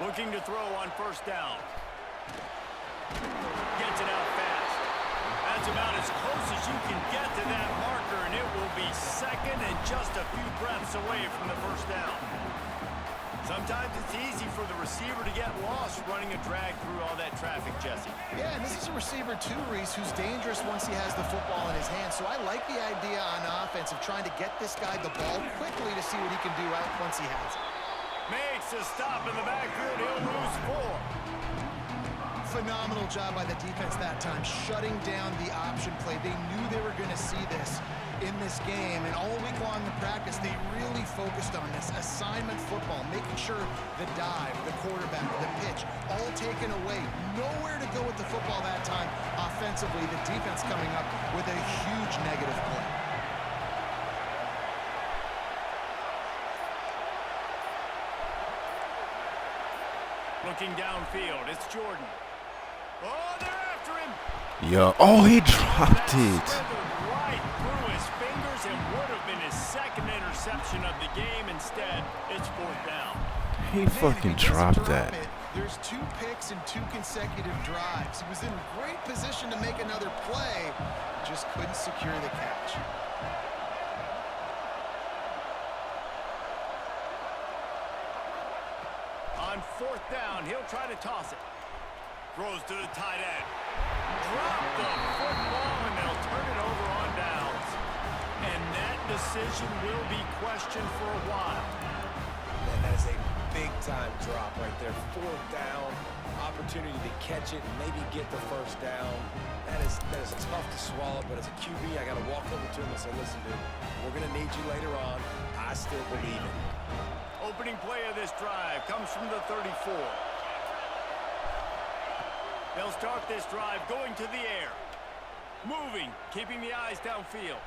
Looking to throw on 1st down. Gets it out fast. That's about as close as you can get to that marker, and it will be 2nd and just a few breaths away from the 1st down. Sometimes it's easy for the receiver to get lost running a drag through all that traffic, Jesse. Yeah, and this is a receiver too, Reese, who's dangerous once he has the football in his hands. So I like the idea on offense of trying to get this guy the ball quickly to see what he can do out once he has it. Makes a stop in the backfield. He'll lose 4. Phenomenal job by the defense that time, shutting down the option play. They knew they were going to see this in this game, and all week long in practice, they really focused on this assignment football, making sure the dive, the quarterback, the pitch, all taken away. Nowhere to go with the football that time offensively. The defense coming up with a huge negative play. Looking downfield, it's Jordan. Oh, they're after him. Yeah. Oh, he dropped it. Right through his fingers and would have been his 2nd interception of the He fucking dropped that. There's 2 picks and 2 consecutive drives. He was in great position to make another play, just couldn't secure the catch. On 4th down, he'll try to toss it. Throws to the tight end. Drop the football, and they'll turn it over on downs. And that decision will be questioned for a while. Man, that is a big-time drop right there. 4th down, opportunity to catch it and maybe get the 1st down. That is tough to swallow, but as a QB, I got to walk over to him and say, listen, dude, we're going to need you later on. I still believe it. Opening play of this drive comes from the 34. They'll start this drive going to the air. Moving, keeping the eyes downfield.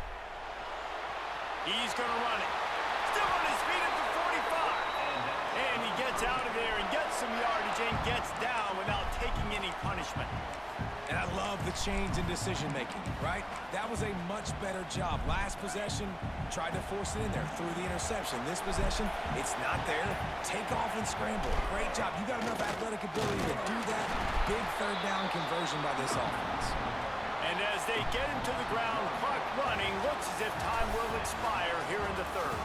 He's going to run it. Still on his feet at the 45. And he gets out of there and gets some yardage and gets down without taking any punishment. And I love the change in decision-making, right? That was a much better job. Last possession, tried to force it in there, threw the interception. This possession, it's not there. Take off and scramble. Great job. You got enough athletic ability to do that. Big 3rd down conversion by this offense. And as they get him to the ground, clock running, looks as if time will expire here in the 3rd.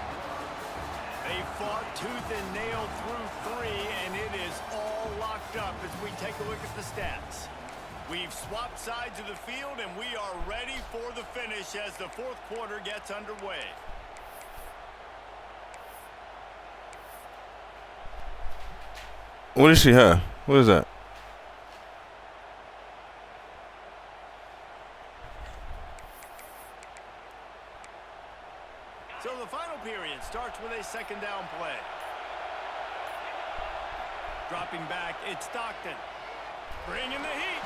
They fought tooth and nail through 3, and it is all locked up as we take a look at the stats. We've swapped sides of the field, and we are ready for the finish as the 4th quarter gets underway. What does she have? What is that? So the final period starts with a 2nd down play. Dropping back, it's Stockton. Bringing the heat.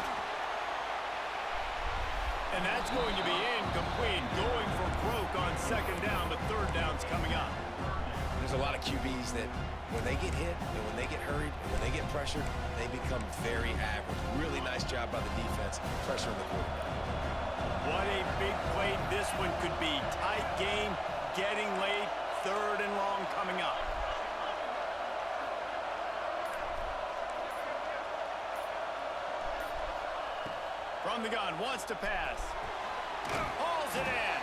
And that's going to be incomplete. Going for broke on 2nd down, but 3rd down's coming up. There's a lot of QBs that when they get hit and when they get hurried and when they get pressured, they become very average. Really nice job by the defense, pressuring the quarterback. What a big play this one could be. Tight game, getting late, 3rd and long coming up. From the gun, wants to pass. Hauls it in.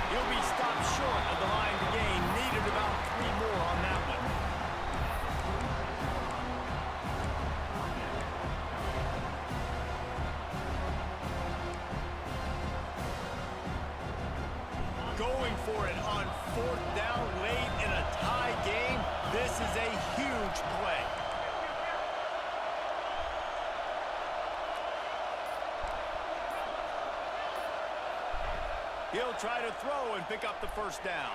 He'll be stopped short of the line to gain. Needed about 3 more on that one. Going for it on 4th down late in a tie game. This is a huge play. He'll try to throw and pick up the 1st down.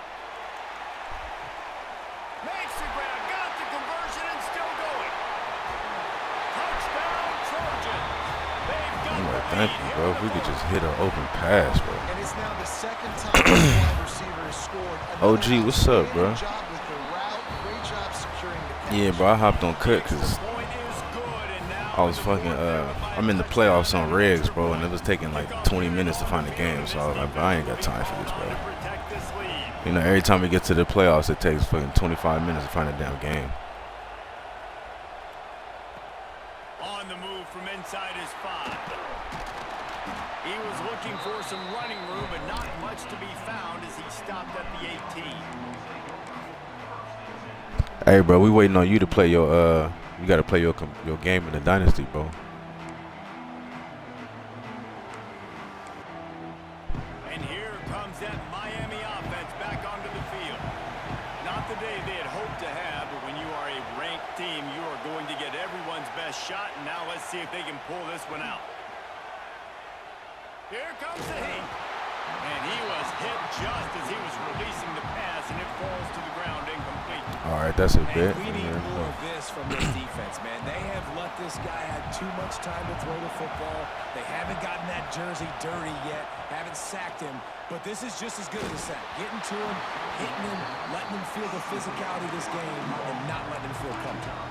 Makes the grab, got the conversion, and still going. Touchdown, Trojan. They've got the Thank lead you, here bro. in If the we could 4th. just hit an open pass, bro. And it's now the 2nd time the wide receiver has scored. OG, what's up, bro? Great job with the route. Great job securing the catch. Yeah, bro. I hopped on cut because Point is good, and now I was fucking, I'm in the playoffs on regs, bro, and it was taking like 20 minutes to find the game, so I was like, bro, I ain't got time for this, bro. protect this lead. You know, every time we get to the playoffs, it takes fucking 25 minutes to find a damn game. On the move from inside his 5. He was looking for some running room, but not much to be found as he stopped at the 18. Hey, bro, we waiting on you to play your, you got to play your game in the Dynasty, bro. And here comes that Miami offense back onto the field. Not the day they had hoped to have, but when you are a ranked team, you are going to get everyone's best shot. And now let's see if they can pull this one out. Here comes the heat. And he was hit just as he was releasing the pass, and it falls to the ground incomplete. All right, that's a bit. And we need more of this from this defense, man. They have let this guy have too much time to throw the football. They haven't gotten that jersey dirty yet, haven't sacked him. But this is just as good as a sack. Getting to him, hitting him, letting him feel the physicality of this game, and not letting him feel comfortable.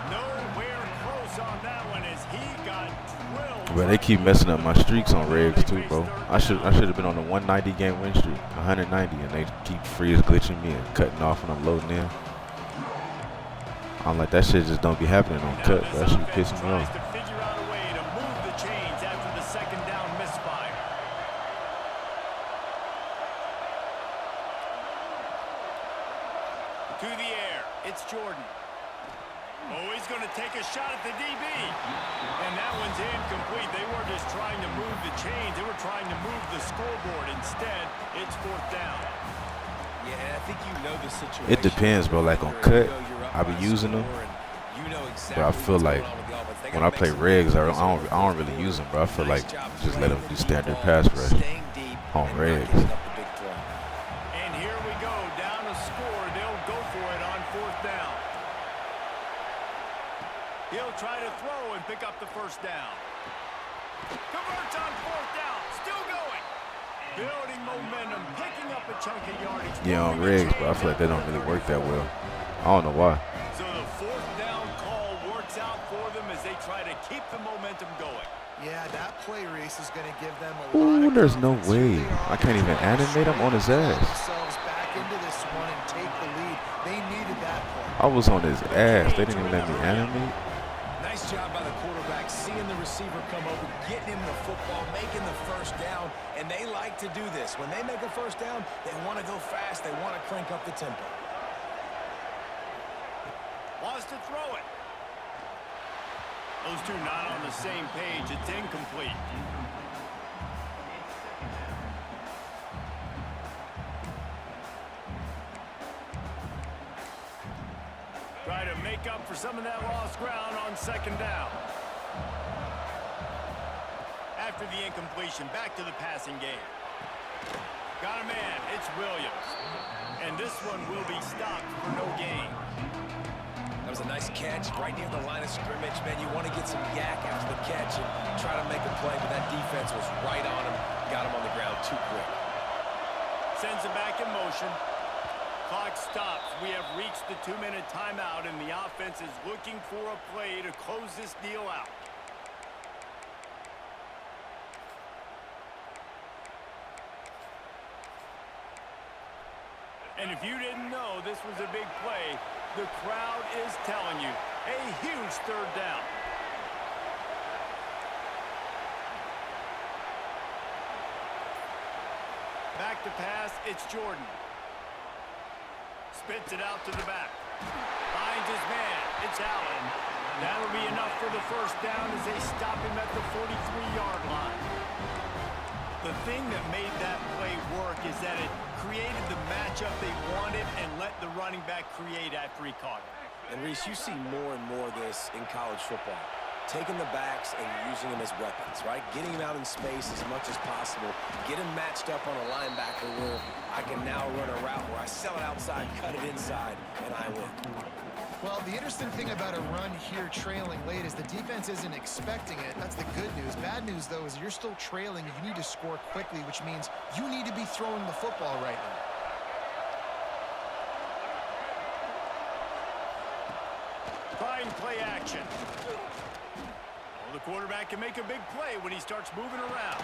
Nowhere close on that one as he got drilled. But they keep messing up my streaks on regs too, bro. I should have been on a 190 game win streak, 190, and they keep freeze glitching me and cutting off when I'm loading in. I'm like, that shit just don't be happening on Now cut. this That shit offense pisses me tries off. to figure out a way to move the chains after the second down misfire. To the air, it's Jordan. Oh, he's going to take a shot at the DB. And that one's incomplete. They weren't just trying to move the chains. They were trying to move the scoreboard. Instead, it's fourth down. Yeah, and I think you know the situation. It depends, bro. Like on cut, I be using them. But I feel like when I play regs, I don't really use them, bro. I feel like just let them do standard pass rush on regs. And here we go, down a score. They'll go for it on fourth down. He'll try to throw and pick up the first down. Converts on fourth down, still going. Building momentum, picking up a chunk of yardage. Yeah, on regs, but I feel like they don't really work that well. I don't know why. So the fourth down call works out for them as they try to keep the momentum going. Yeah, that play race is going to give them a lot Ooh, of there's no confidence. way. Here they are I can't even trying to animate him on his straighten ass. themselves back into this one and take the lead. They needed that play. I was on his ass. They didn't even let me animate. Nice job by the quarterback, seeing the receiver come over, getting him the football, making the first down, and they like to do this. When they make a first down, they want to go fast. They want to crank up the tempo. Wants to throw it. Those two not on the same page. It's incomplete. Try to make up for some of that lost ground on second down. After the incompletion, back to the passing game. Got a man, it's Williams. And this one will be stopped for no gain. That was a nice catch right near the line of scrimmage. Man, you want to get some yak after the catch and try to make a play, but that defense was right on him. Got him on the ground too quick. Sends it back in motion. Clock stops. We have reached the 2-minute timeout, and the offense is looking for a play to close this deal out. And if you didn't know this was a big play, the crowd is telling you, a huge third down. Back to pass, it's Jordan. Spits it out to the back. Finds his man, it's Allen. That'll be enough for the first down as they stop him at the 43-yard line. The thing that made that play work is that it created the matchup they wanted and let the running back create after he caught it. And Reese, you see more and more of this in college football. Taking the backs and using them as weapons, right? Getting them out in space as much as possible. Get them matched up on a linebacker where I can now run a route where I sell it outside, cut it inside, and I win. Well, the interesting thing about a run here trailing late is the defense isn't expecting it. That's the good news. Bad news, though, is you're still trailing. You need to score quickly, which means you need to be throwing the football right now. Trying play action. Well, the quarterback can make a big play when he starts moving around.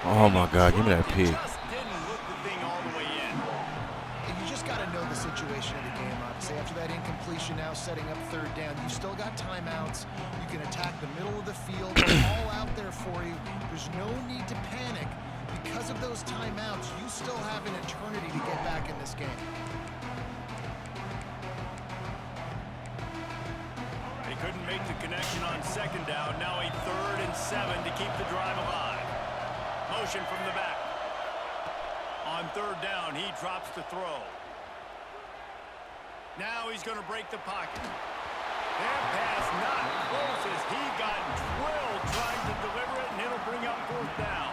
Oh my God, give me that pig. Just didn't look the thing all the way in. And you just got to know the situation of the game, obviously. After that incompletion, now setting up third down, you still got timeouts. You can attack the middle of the field. They're all out there for you. There's no need to panic. Because of those timeouts, you still have an eternity to get back in this game. They couldn't make the connection on second down. Now a 3rd and 7 to keep the drive alive. Motion from the back. On third down, he drops the throw. Now he's going to break the pocket. That pass not close as he got drilled trying to deliver it, and it'll bring up fourth down.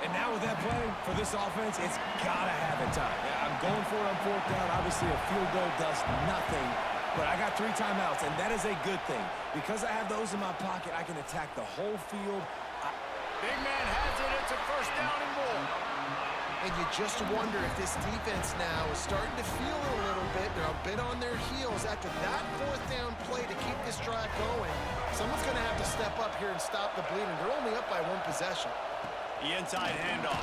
And now with that play, for this offense, it's got to have it time. Yeah, I'm going for it on fourth down. Obviously, a field goal does nothing, but I got 3 timeouts, and that is a good thing. Because I have those in my pocket, I can attack the whole field. Big man has it. It's a first down and more. And you just wonder if this defense now is starting to feel it a little bit. They're a bit on their heels after that fourth down play to keep this drive going. Someone's going to have to step up here and stop the bleeding. They're only up by 1 possession. The inside handoff.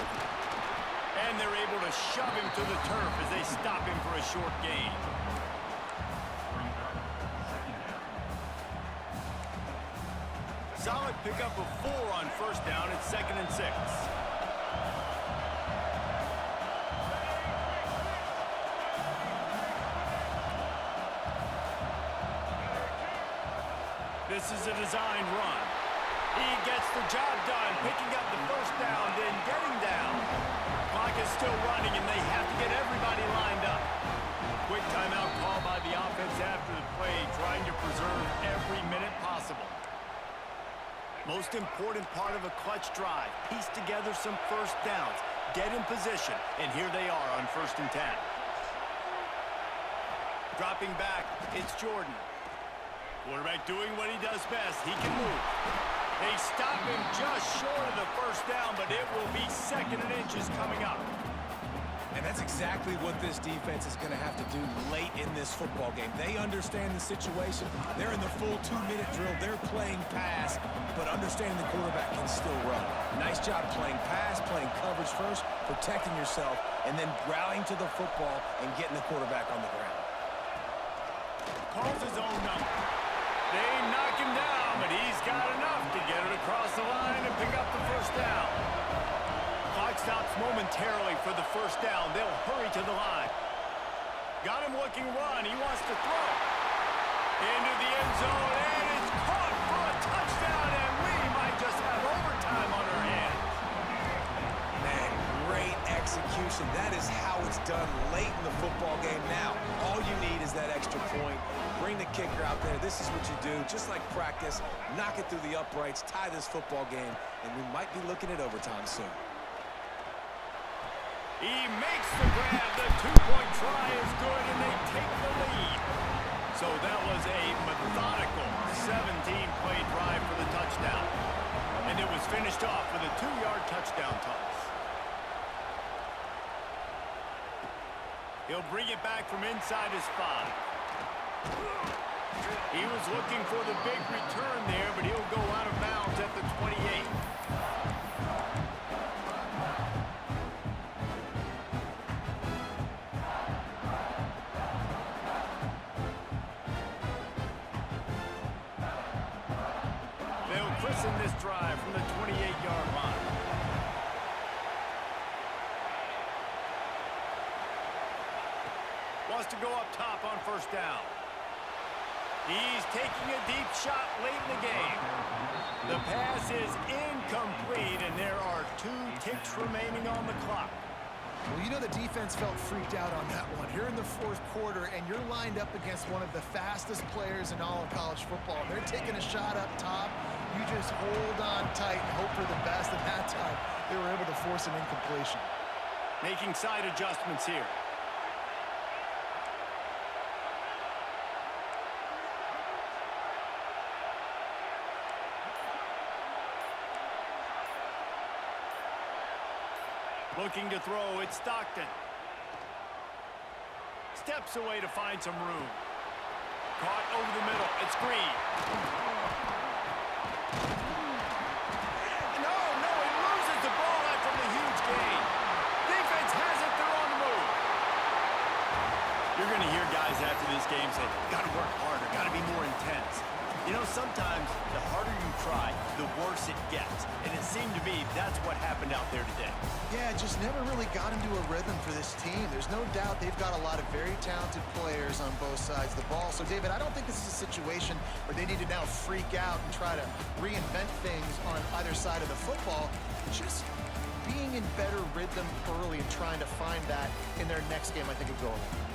And they're able to shove him to the turf as they stop him for a short gain. pick up a 4 on first down. It's 2nd and 6. This is a designed run. He gets the job done, picking up the first down, then getting down. Clock is still running, and they have to get everybody lined up. Quick timeout call by the offense after the play, trying to preserve every minute possible. Most important part of a clutch drive, piece together some first downs, get in position, and here they are on 1st and 10. Dropping back, it's Jordan. Quarterback doing what he does best. He can move. They stop him just short of the first down, but it will be 2nd and inches coming up. And that's exactly what this defense is going to have to do late in this football game. They understand the situation. They're in the full 2-minute drill. They're playing pass, but understanding the quarterback can still run. Nice job playing pass, playing coverage first, protecting yourself, and then rallying to the football and getting the quarterback on the ground. Calls his own number. They knock him down, but he's got enough to get it across the line and pick up the first down. Clock stops momentarily for the first down. They'll hurry to the line. Got him looking run. He wants to throw. Into the end zone, and it's caught for a touchdown, and we might just have overtime on our hands. Man, great execution. That is how it's done late in the football game. Now, all you need is that extra point. Bring the kicker out there. This is what you do, just like practice. Knock it through the uprights, tie this football game, and we might be looking at overtime soon. He makes the grab. The 2-point try is good, and they take the lead. So that was a methodical 17-play drive for the touchdown. And it was finished off with a 2-yard touchdown toss. He'll bring it back from inside his 5. He was looking for the big return there, but he'll go out of bounds at the 28. They'll christen this drive from the 28-yard line. Wants to go up top on first down. He's taking a deep shot late in the game. The pass is incomplete, and there are 2 ticks remaining on the clock. Well, you know the defense felt freaked out on that one. You're in the 4th quarter, and you're lined up against one of the fastest players in all of college football. They're taking a shot up top. You just hold on tight and hope for the best. At that time, they were able to force an incompletion. Making side adjustments here. Looking to throw, it's Stockton. Steps away to find some room. Caught over the middle, it's Green. No, he loses the ball after the huge gain. Defense has it, they're on the move. You're going to hear guys after this game say, got to work harder, got to be more intense. You know, sometimes the harder you try, the worse it gets. And it seemed to me that's what happened out there today. Yeah, it just never really got into a rhythm for this team. There's no doubt they've got a lot of very talented players on both sides of the ball. So, David, I don't think this is a situation where they need to now freak out and try to reinvent things on either side of the football. Just being in better rhythm early and trying to find that in their next game, I think, would go along.